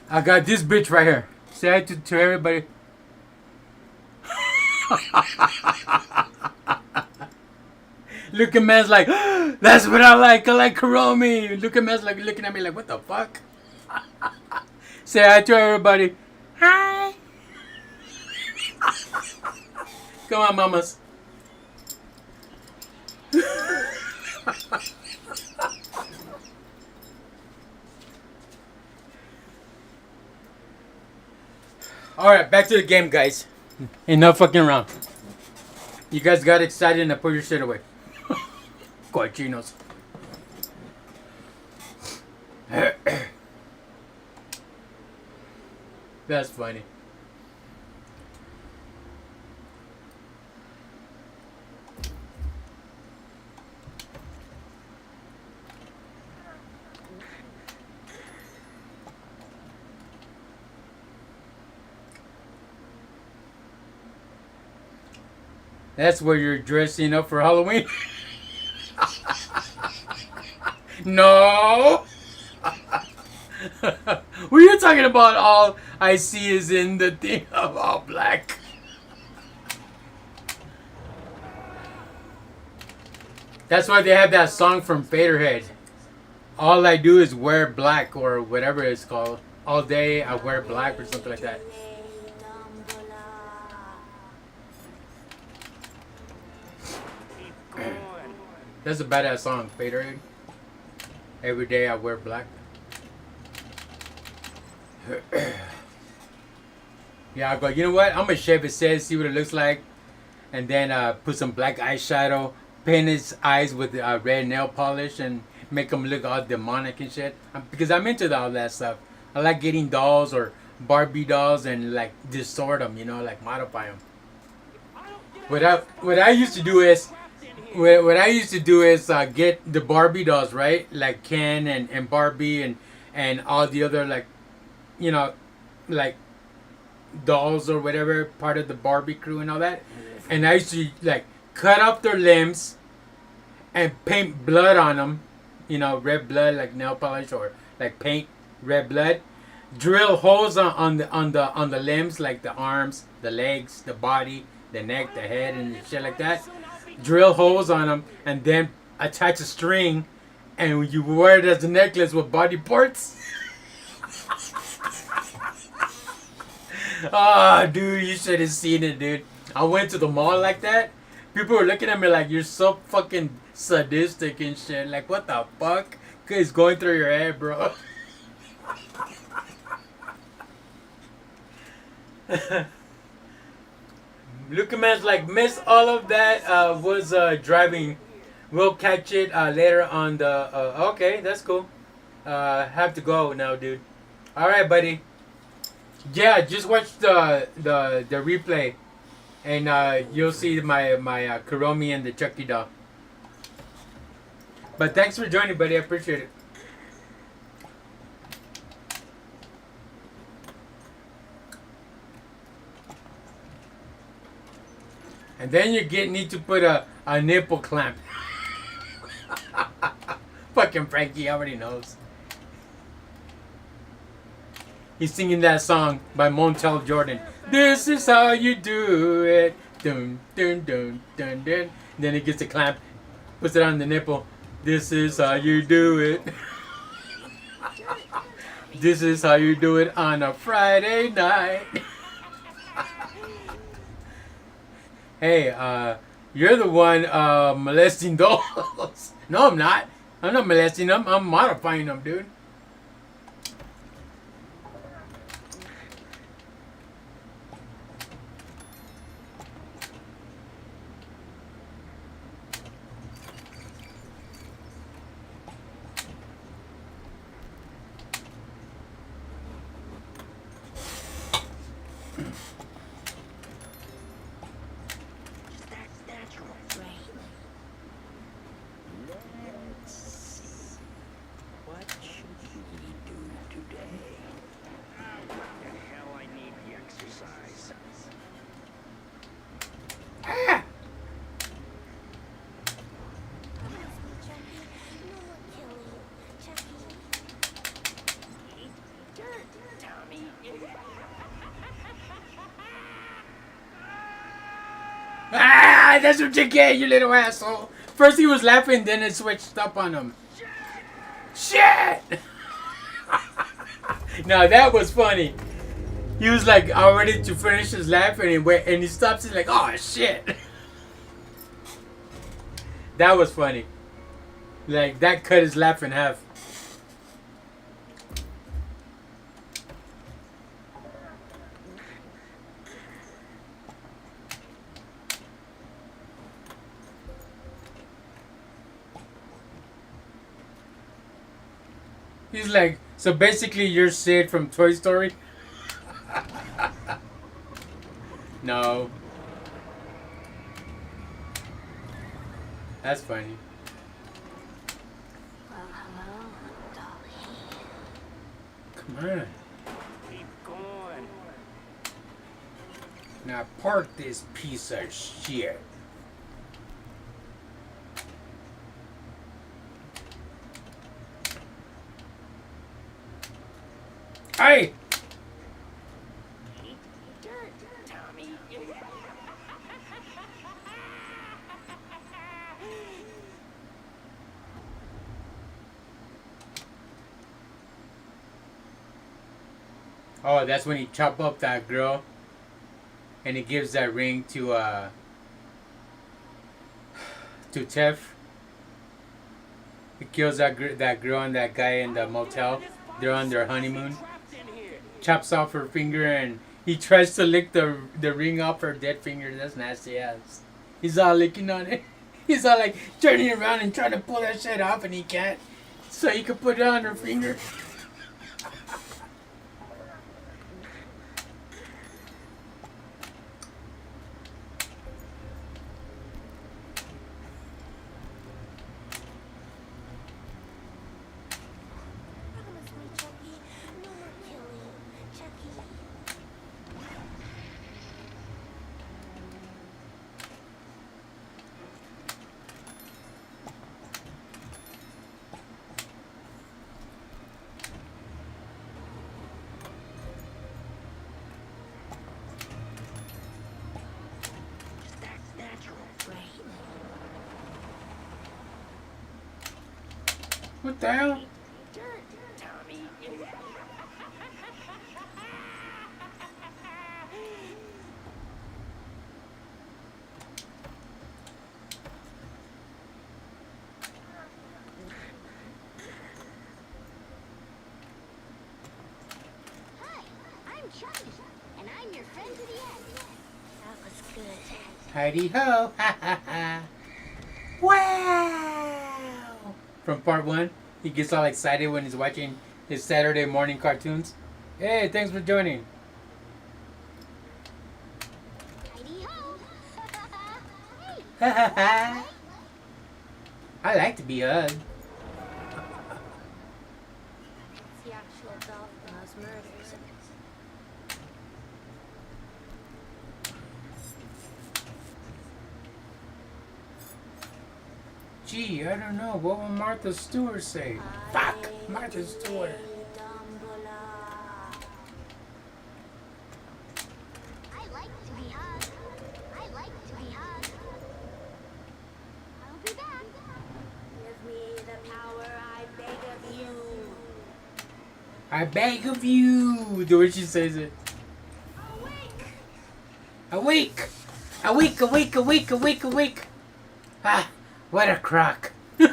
I got this bitch right here. Say hi to everybody. Look at man's like, that's what I like. I like Kuromi. Look at man's like looking at me like, what the fuck? Say hi to everybody. Hi. Come on, mamas. Alright, back to the game, guys. Enough fucking around. You guys got excited and I put your shit away. Cochinos. That's funny. That's where you're dressing up for Halloween? No! What are you talking about? All I see is in the thing of all black. That's why they have that song from Faderhead. All I do is wear black or whatever it's called. All day I wear black or something like that. That's a badass song, Faderhead. Every day I wear black. Yeah, I go, you know what? I'm gonna shave his head, see what it looks like. And then put some black eyeshadow, paint his eyes with red nail polish, and make him look all demonic and shit. Because I'm into all that stuff. I like getting dolls or Barbie dolls and like distort them, you know, like modify them. What I used to do is get the Barbie dolls, right? Like Ken and Barbie and all the other, like, you know, like dolls or whatever, part of the Barbie crew and all that. And I used to like cut off their limbs and paint blood on them, you know, red blood, like nail polish, or like paint red blood. Drill holes on the limbs, like the arms, the legs, the body, the neck, the head, and shit like that. Drill holes on them, and then attach a string and you wear it as a necklace with body parts. Ah, dude, you should have seen it, dude. I went to the mall like that. People were looking at me like you're so fucking sadistic and shit. Like, what the fuck is going through your head, bro? Lucaman's like, miss all of that. Was driving. We'll catch it later on the. Okay, that's cool. Have to go now, dude. All right, buddy. Yeah, just watch the replay, and you'll see my Kuromi and the Chucky doll. But thanks for joining, buddy. I appreciate it. And then you need to put a nipple clamp. Fucking Frankie already knows. He's singing that song by Montel Jordan. This is how you do it. Dun dun dun dun dun. Then he gets a clamp, puts it on the nipple. This is how you do it. This is how you do it on a Friday night. Hey, you're the one molesting dolls. No, I'm not. I'm not molesting them. I'm modifying them, dude. That's right. Let's see. What should we do today? What the hell? I need the exercise. Promise me, Chucky. No more killing. Chucky. Eat dirt, Tommy. Ah, that's what you get, you little asshole. First he was laughing, then it switched up on him. Shit! Now that was funny. He was like all ready to finish his laugh and he stops and like, oh shit. That was funny. Like that cut his laugh in half. He's like, so basically you're Sid from Toy Story? No. That's funny. Well, hello, Dolly. Come on. Keep going. Now park this piece of shit. Hey! Eat dirt, Tommy. Oh, that's when he chop up that girl, and he gives that ring to Tef. He kills that girl and that guy in the motel. They're on their honeymoon. Chops off her finger and he tries to lick the ring off her dead finger. That's nasty ass. He's all licking on it. He's all like turning around and trying to pull that shit off and he can't. So he could put it on her finger. Promise me, Chucky. No more killing. Chucky. What the hell? Dirt, Tommy. Hi, I'm Chucky, and I'm your friend to the end. That was good. Heidi ho! Ha ha ha! Wow! From part one, he gets all excited when he's watching his Saturday morning cartoons. Hey, thanks for joining. Heidi ho! Hey, Ha ha ha! I like to be hugged. it's the actual doll from those murders. Gee, I don't know. What will Martha Stewart say? Fuck! Martha Stewart. I like to be hugged. I like to be hugged. I'll be back. Give me the power, I beg of you. I beg of you! The way she says it. Awake! Awake! Awake, awake, awake, awake, awake! Ah, what a crock! Okay,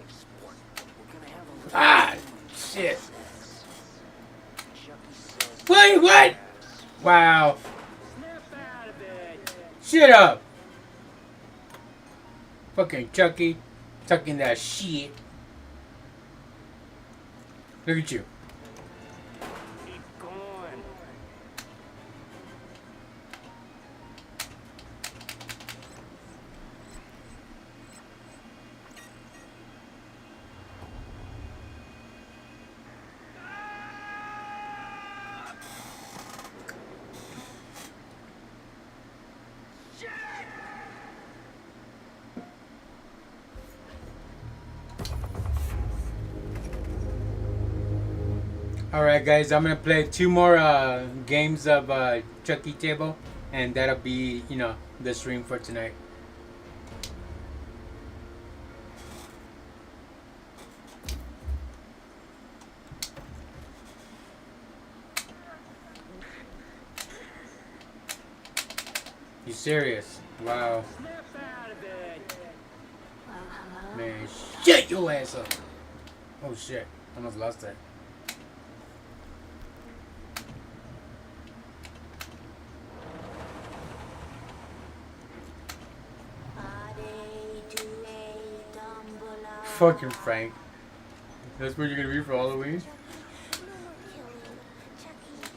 sport. We're gonna have a little Ah, shit. Chucky says. Wait, what? Wow. Snap out of it. Shut up! Fucking Chucky. Tucking that shit. Look at you. Keep going. Alright guys, I'm gonna play 2 more games of Chucky Table, and that'll be, you know, the stream for tonight. You serious? Wow. Snap out of it. Man, shut your ass up. Oh shit, almost lost that. Fucking Frank. That's what you're gonna be for Halloween? Chucky, no more killing. Chucky.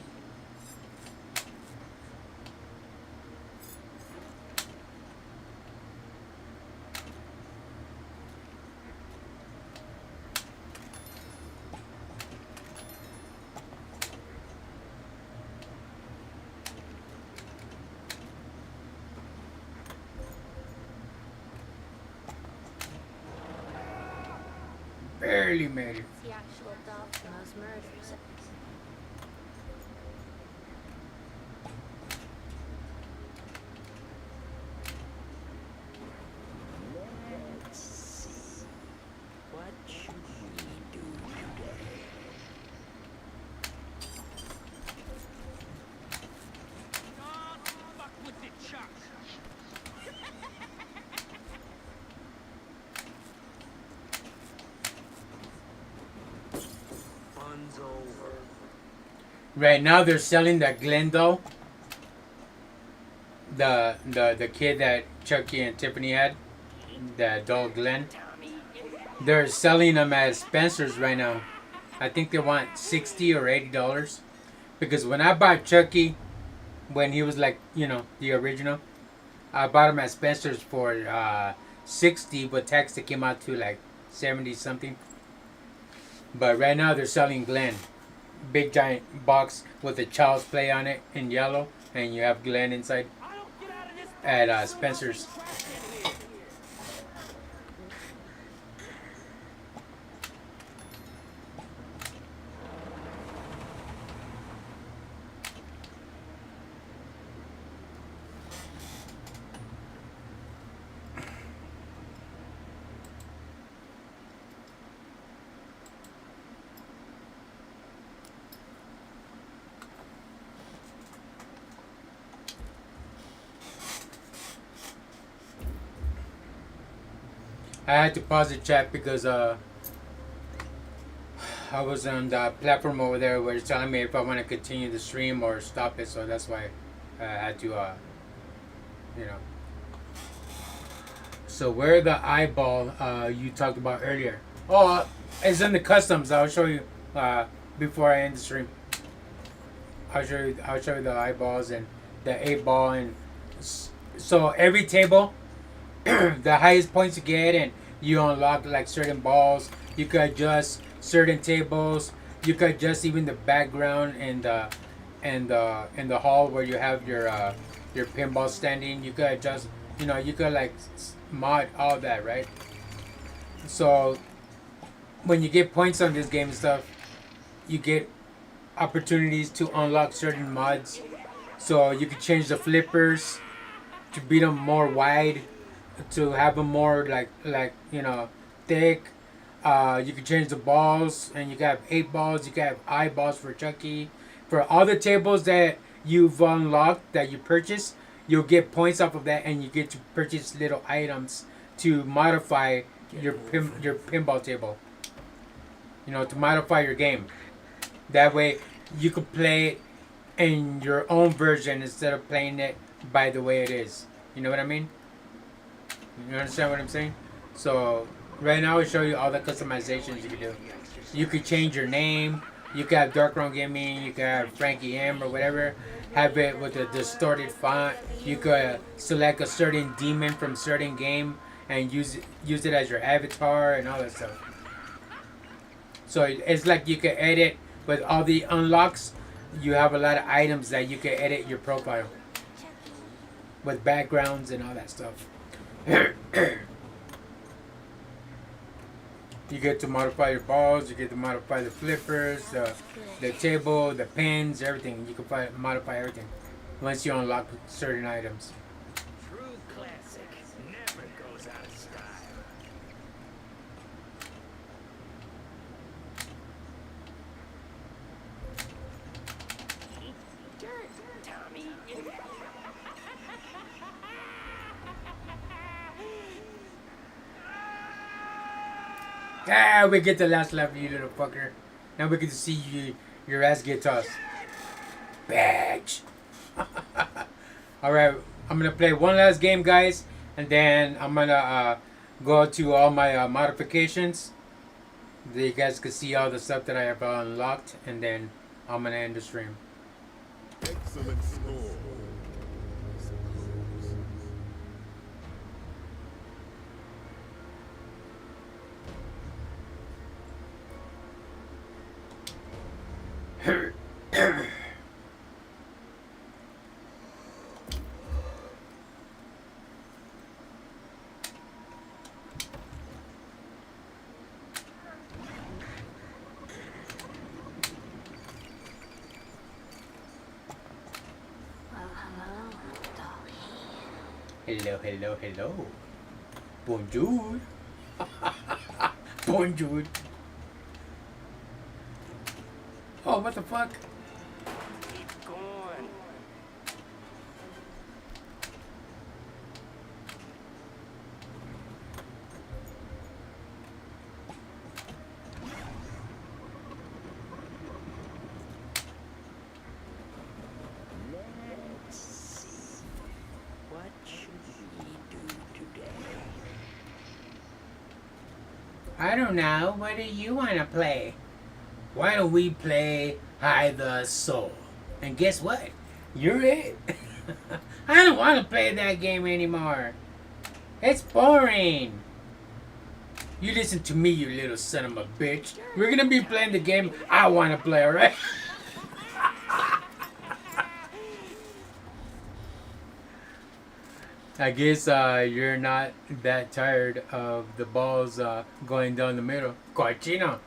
Barely made it. It's the actual doll from those murders. Let's see. What should we do today? Don't fuck with the Chuck. Fun's over. Right now they're selling that Glen doll. The kid that Chucky and Tiffany had. That doll Glenn. Tommy. They're selling them at Spencer's right now. I think they want $60 or $80. Because when I bought Chucky, when he was like, you know, the original, I bought him at Spencer's for 60, but tax it came out to like 70 something. But right now they're selling Glenn. Big giant box with a Child's Play on it in yellow, and you have Glenn inside I don't get out of this at Spencer's. I had to pause the chat because I was on the platform over there where it's telling me if I want to continue the stream or stop it. So that's why I had to, you know. So where the eyeball you talked about earlier? Oh, it's in the customs. I'll show you before I end the stream. I'll show you. I'll show you the eyeballs and the 8 ball and so every table, the highest points you get and you unlock like certain balls. You could adjust certain tables. You could adjust even the background and the hall where you have your pinball standing. You could adjust. You know, you could like mod all that, right? So when you get points on this game and stuff, you get opportunities to unlock certain mods. So you can change the flippers to beat them more wide, to have them more like you know thick. You can change the balls, and you can have 8 balls. You can have eyeballs for Chucky. For all the tables that you've unlocked that you purchase, you'll get points off of that, and you get to purchase little items to modify your pinball table. You know, to modify your game. That way, you could play it in your own version instead of playing it by the way it is. You know what I mean? You understand what I'm saying? So right now, I'll show you all the customizations you can do. You could change your name. You could have Darkroom Gaming. You could have Frankie M or whatever. Have it with a distorted font. You could select a certain demon from certain game and use it as your avatar and all that stuff. So it's like you can edit with all the unlocks. You have a lot of items that you can edit your profile with backgrounds and all that stuff. You get to modify your balls. You get to modify the flippers, the table, the pins, everything. You can modify everything once you unlock certain items. True classic never goes out of style. Dirt, Tommy. Ah, we get the last level, you little fucker. Now we get to see your ass get tossed. Badge. Alright, I'm going to play one last game, guys. And then I'm going to go to all my modifications. Then you guys can see all the stuff that I have unlocked. And then I'm going to end the stream. Excellent score. Hello, hello, hello. Bonjour. Bonjour. Oh, what the fuck? Keep going. Let's see. What should we do today? I don't know. What do you want to play? Why don't we play Hide the Soul? And guess what? You're it. I don't want to play that game anymore. It's boring. You listen to me, you little son of a bitch. We're going to be playing the game I want to play, alright? I guess you're not that tired of the balls going down the middle. Cochino.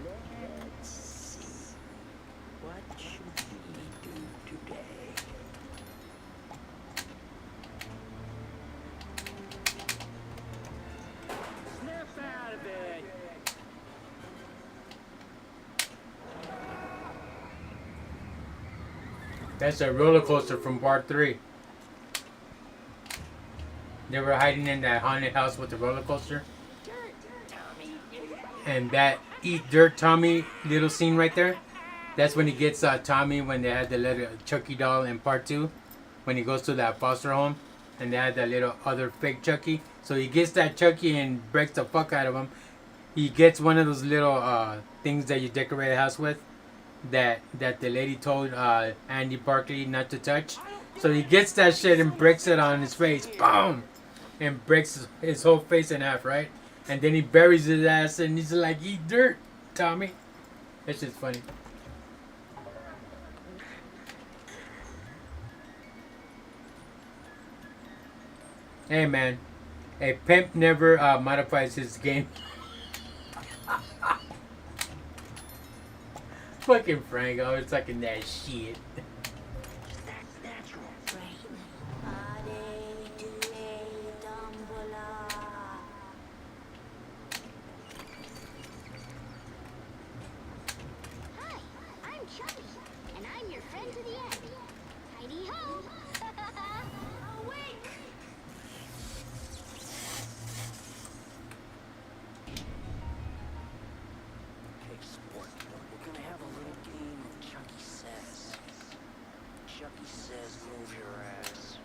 Let's see. What should we do today? Snap out of it! That's a roller coaster from part 3. They were hiding in that haunted house with the roller coaster. And that eat dirt Tommy little scene right there, that's when he gets Tommy when they had the little Chucky doll in part 2. When he goes to that foster home and they had that little other fake Chucky. So he gets that Chucky and breaks the fuck out of him. He gets one of those little things that you decorate a house with that the lady told Andy Barkley not to touch. So he gets that shit and breaks it on his face. Boom! And breaks his whole face in half, right? And then he buries his ass and he's like, eat dirt, Tommy. That shit's funny. Hey man, a pimp never modifies his game. Fucking Frank, always talking that shit. That's natural. Hi, I'm Chubby, and I'm your friend to the end. Heidi ho! Awake! Hey, sport, we're gonna have a little game of Chucky Says. Chucky says move your ass.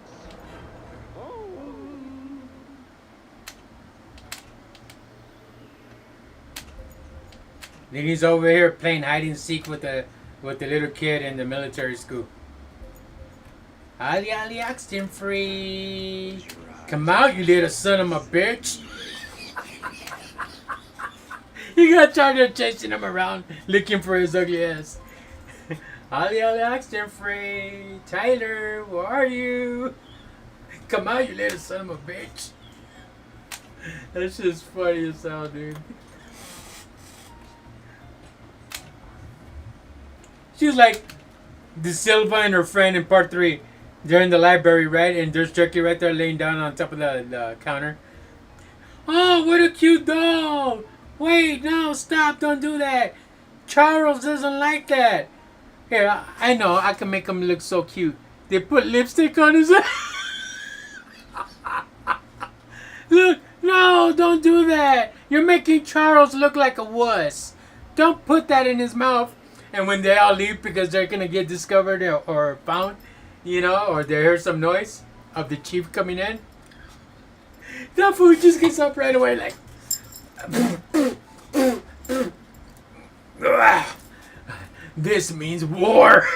Then he's over here playing hide and seek with the little kid in the military school. Ali Oxton free. Come out, you little son of a bitch. He got Charger chasing him around, looking for his ugly ass. Ali Oxton free. Tyler, where are you? Come out, you little son of a bitch. That shit's funny as hell, dude. She's like De Silva and her friend in part 3. They're in the library, right? And there's Chucky right there laying down on top of the counter. Oh, what a cute doll! Wait, no, stop, don't do that. Charles doesn't like that. Here, I know, I can make him look so cute. They put lipstick on his ass. Look, no, don't do that. You're making Charles look like a wuss. Don't put that in his mouth. And when they all leave because they're going to get discovered or found, you know, or they hear some noise of the chief coming in, that fool just gets up right away like, this means war.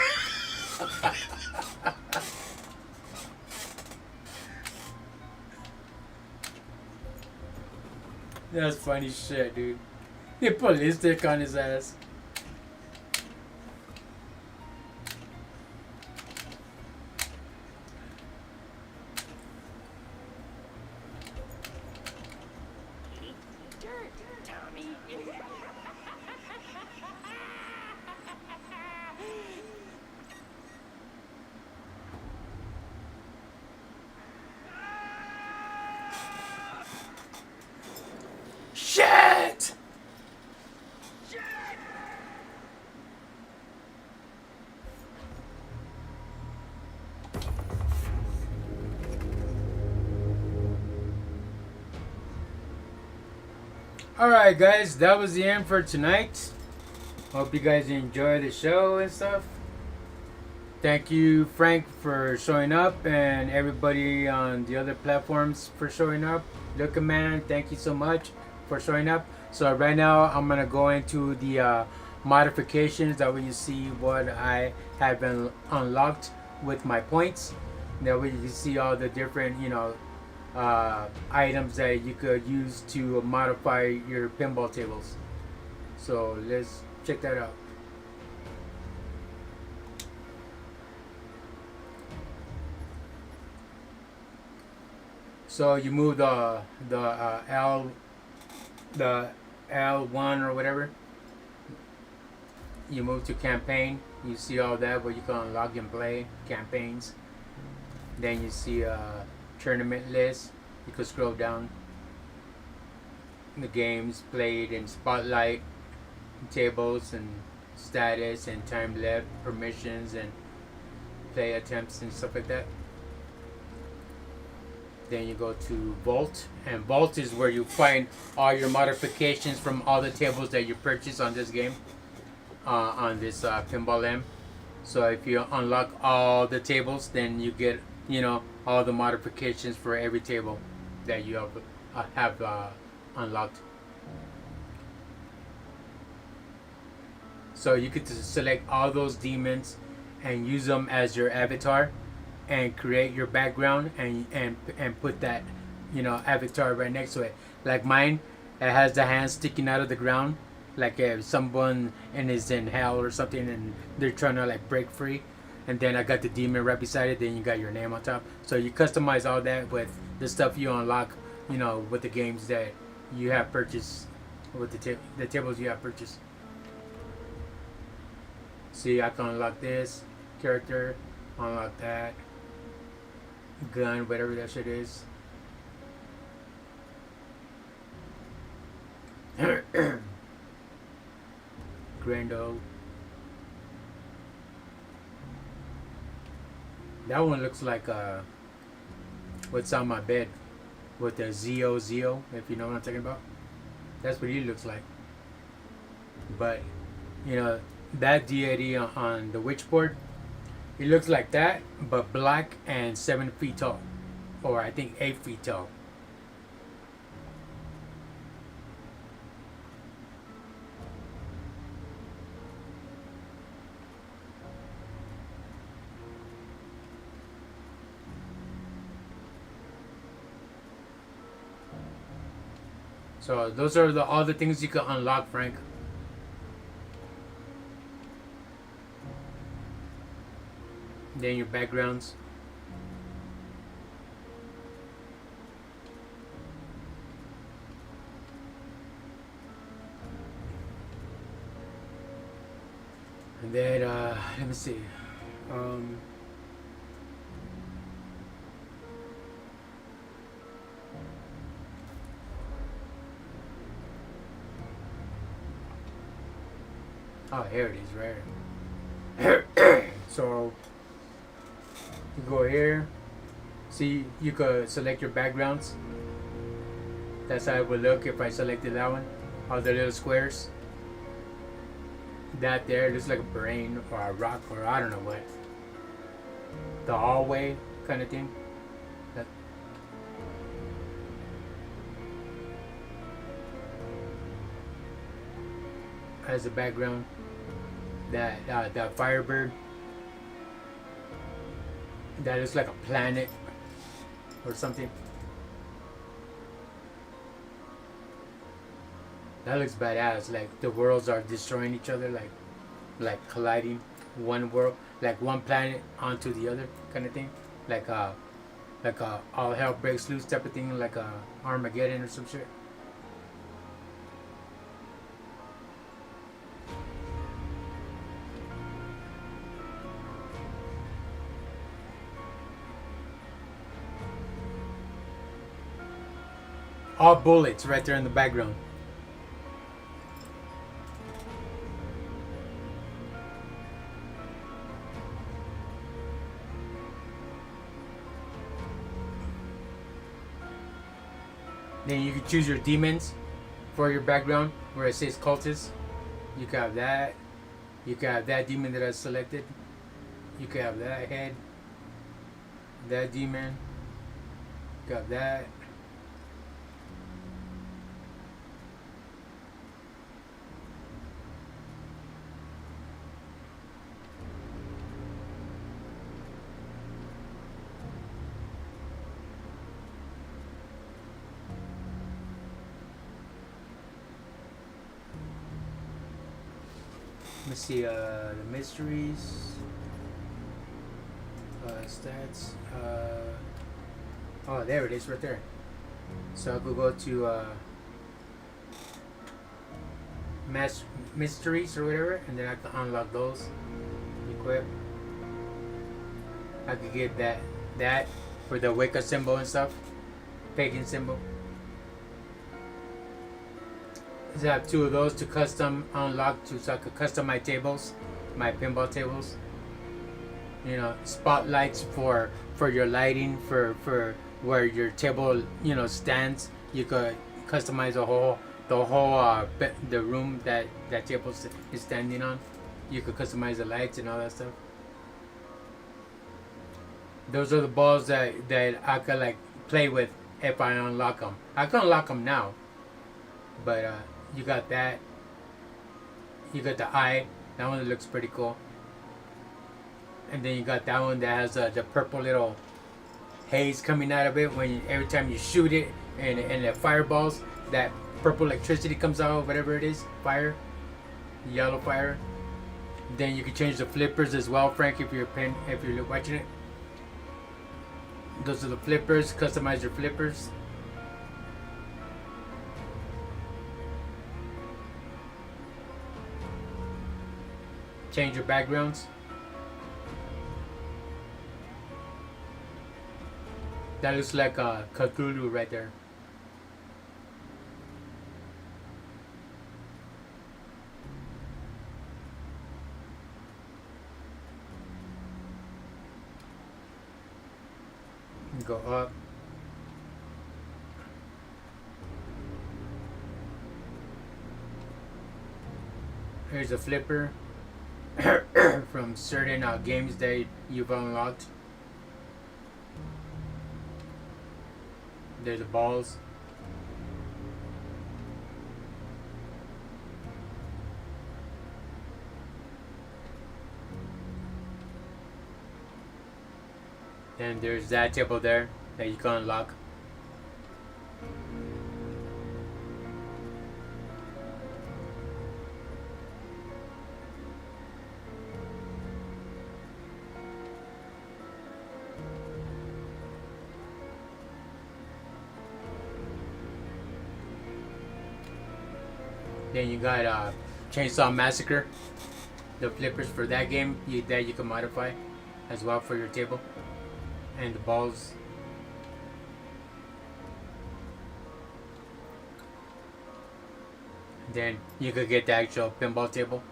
That's funny shit, dude. They put lipstick on his ass. Shit! Alright guys, that was the end for tonight. Hope you guys enjoy the show and stuff. Thank you, Frank, for showing up, and everybody on the other platforms for showing up. Luca Man, thank you so much for showing up. So right now I'm gonna go into the modifications. That way you see what I have been unlocked with my points. That way you can see all the different, you know, items that you could use to modify your pinball tables. So let's check that out. So you move the L1 or whatever. You move to campaign. You see all that where you can unlock and play campaigns. Then you see a tournament list. You could scroll down. The games played in spotlight, tables and status and time left, permissions and play attempts and stuff like that. Then you go to Vault, and Vault is where you find all your modifications from all the tables that you purchase on this game, on this Pinball M. So if you unlock all the tables, then you get, you know, all the modifications for every table that you have unlocked. So you could just select all those demons and use them as your avatar, and create your background and put that, you know, avatar right next to it. Like mine, it has the hands sticking out of the ground, like if someone is in hell or something and they're trying to like break free. And then I got the demon right beside it. Then you got your name on top. So you customize all that with the stuff you unlock, you know, with the games that you have purchased, with the tables you have purchased. See, I can unlock this character, unlock that gun, whatever that shit is. Grando. That one looks like what's on my bed with the Zio, if you know what I'm talking about. That's what he looks like. But, you know, that deity on the witchboard, he looks like that, but black and 7 feet tall. Or I think 8 feet tall. So those are all the things you can unlock, Frank. Then your backgrounds. And then let me see. Oh, here it is, right? So you go here. See, you could select your backgrounds. That's how it would look if I selected that one. All the little squares. That there looks like a brain or a rock or I don't know what. The hallway kind of thing. That. As a background. That Firebird. That looks like a planet or something. That looks badass. Like the worlds are destroying each other, like colliding. One world, like one planet onto the other, kind of thing. Like a all hell breaks loose type of thing, like a Armageddon or some shit. All bullets right there in the background. Then you can choose your demons for your background where it says cultist. You can have that. You can have that demon that I selected. You can have that head. That demon. You can have that. Let me see the mysteries, stats. Oh, there it is, right there. So I could go to mysteries or whatever, and then I can unlock those. Equip. I could get that for the Wicca symbol and stuff, pagan symbol. I have 2 of those to custom unlock so I could custom my tables, my pinball tables. you know, spotlights for your lighting, for where your table, you know, stands. You could customize the room that table is standing on. You could customize the lights and all that stuff. Those are the balls that I could like play with if I unlock them. I can unlock them now, but you got that. You got the eye. That one looks pretty cool. And then you got that one that has the purple little haze coming out of it every time you shoot it, and it fireballs, that purple electricity comes out, whatever it is, fire, yellow fire. Then you can change the flippers as well, Frank, if you're watching it. Those are the flippers. Customize your flippers. Change your backgrounds. That looks like a Cthulhu right there. Go up. Here's a flipper from certain games that you've unlocked. There's the balls. And there's that table there that you can unlock. Then you got Chainsaw Massacre, the flippers for that game that you can modify as well for your table, and the balls. Then you could get the actual pinball table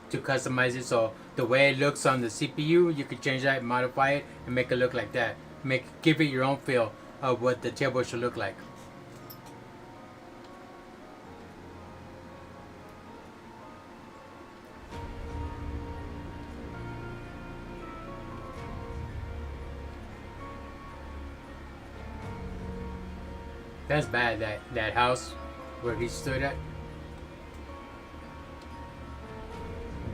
to customize it, so the way it looks on the CPU, you could change that, modify it, and make it look like that. Give it your own feel of what the table should look like. That's bad, that house where he stood at.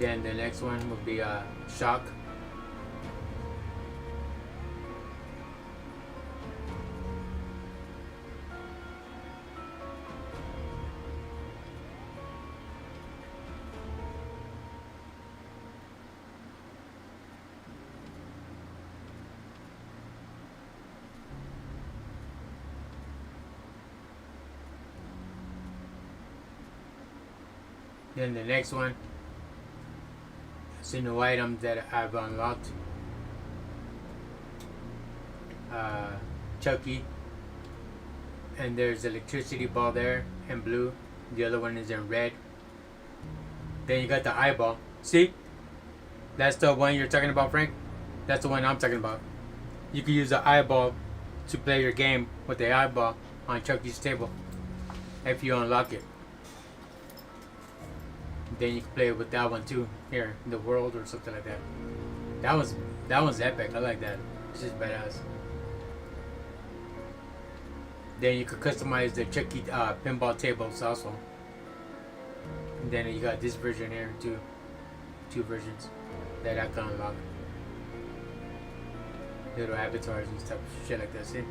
Then the next one would be Shock. Then the next one, it's a new item that I've unlocked. Chucky. And there's electricity ball there in blue. The other one is in red. Then you got the eyeball. See? That's the one you're talking about, Frank? That's the one I'm talking about. You can use the eyeball to play your game with the eyeball on Chucky's table if you unlock it. Then you can play it with that one too, here in the world or something like that. That one's epic. I like that. It's just badass. Then you could customize the Chucky pinball tables also. And then you got this version here too. Two versions that I can unlock. Little avatars and stuff, shit like that. See?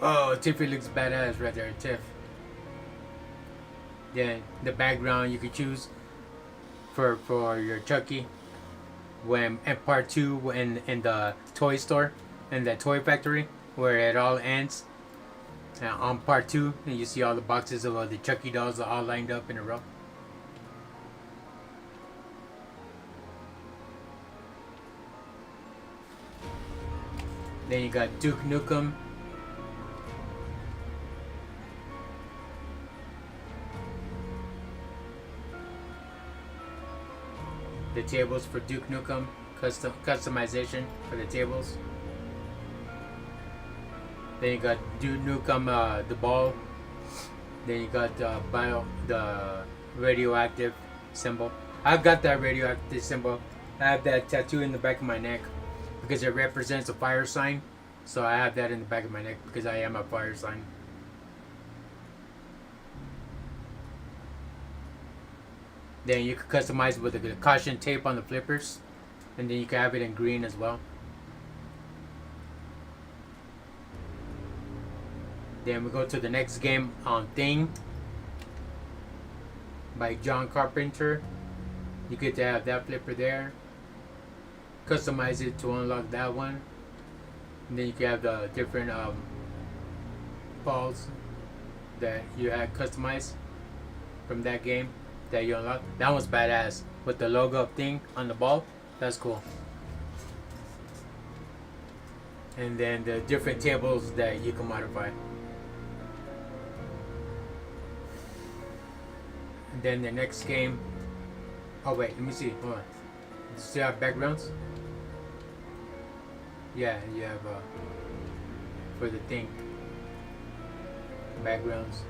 Oh, Tiffy looks badass right there, Tiff. Then the background you could choose for your Chucky when in part 2 in the toy store, in the toy factory where it all ends. On part 2, and you see all the boxes of the Chucky dolls all lined up in a row. Then you got Duke Nukem. the tables for Duke Nukem, customization for the tables. Then you got Duke Nukem, the ball. Then you got the radioactive symbol. I've got that radioactive symbol. I have that tattoo in the back of my neck because it represents a fire sign. So I have that in the back of my neck because I am a fire sign. Then you can customize with the caution tape on the flippers, and then you can have it in green as well. Then we go to the next game on Thing by John Carpenter. You get to have that flipper there. Customize it to unlock that one. And then you can have the different balls that you had customized from that game that you unlock. That one's badass with the logo of Thing on the ball. That's cool. And then the different tables that you can modify. And then the next game. Oh wait, let me see. Hold on. Do you still have backgrounds? Yeah, you have for the Thing backgrounds.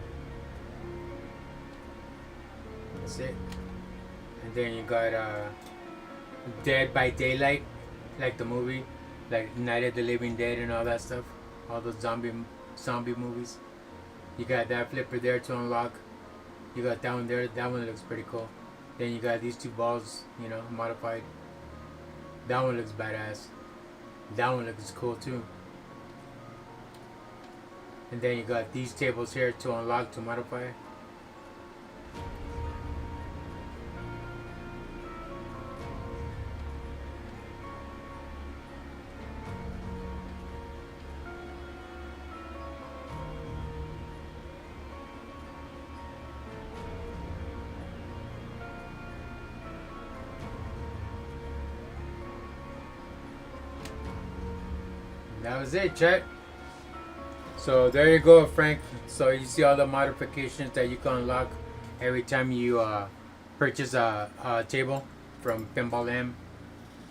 That's it. And then you got Dead by Daylight, like the movie, like Night of the Living Dead and all that stuff, all those zombie movies. You got that flipper there to unlock. You got that one there. That one looks pretty cool. Then you got these two balls, you know, modified. That one looks badass. That one looks cool too. And then you got these tables here to unlock, to modify. That was it, chat. So there you go, Frank. So you see all the modifications that you can unlock every time you purchase a table from Pinball M.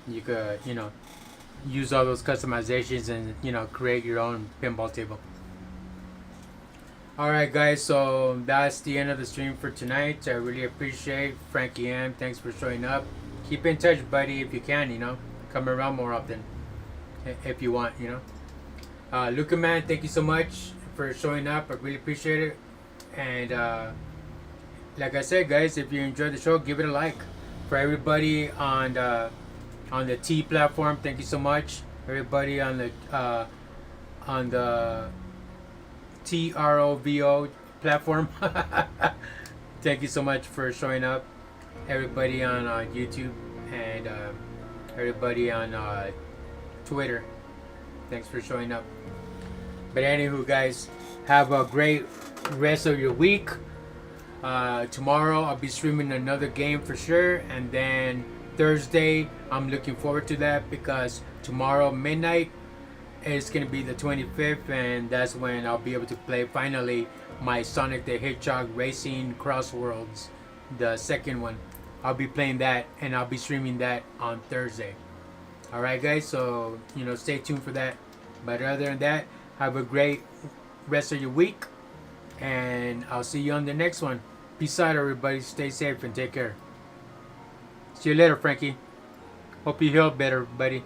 You could, you know, use all those customizations and, you know, create your own pinball table. Alright guys, so that's the end of the stream for tonight. I really appreciate Frankie M. Thanks for showing up. Keep in touch, buddy, if you can, you know. Come around more often if you want, you know. Luca Man, thank you so much for showing up. I really appreciate it. And like I said, guys, if you enjoyed the show, give it a like. For everybody on the T platform, thank you so much. Everybody on the TROVO platform, thank you so much for showing up. Everybody on YouTube and everybody on Twitter, thanks for showing up. But anywho, guys, have a great rest of your week. Tomorrow I'll be streaming another game for sure, and then Thursday I'm looking forward to that because tomorrow midnight is gonna be the 25th, and that's when I'll be able to play finally my Sonic the Hedgehog Racing Cross Worlds, the second one. I'll be playing that, and I'll be streaming that on Thursday. Alright guys, so you know, stay tuned for that. But other than that, have a great rest of your week, and I'll see you on the next one. Peace out, everybody. Stay safe and take care. See you later, Frankie. Hope you heal better, buddy.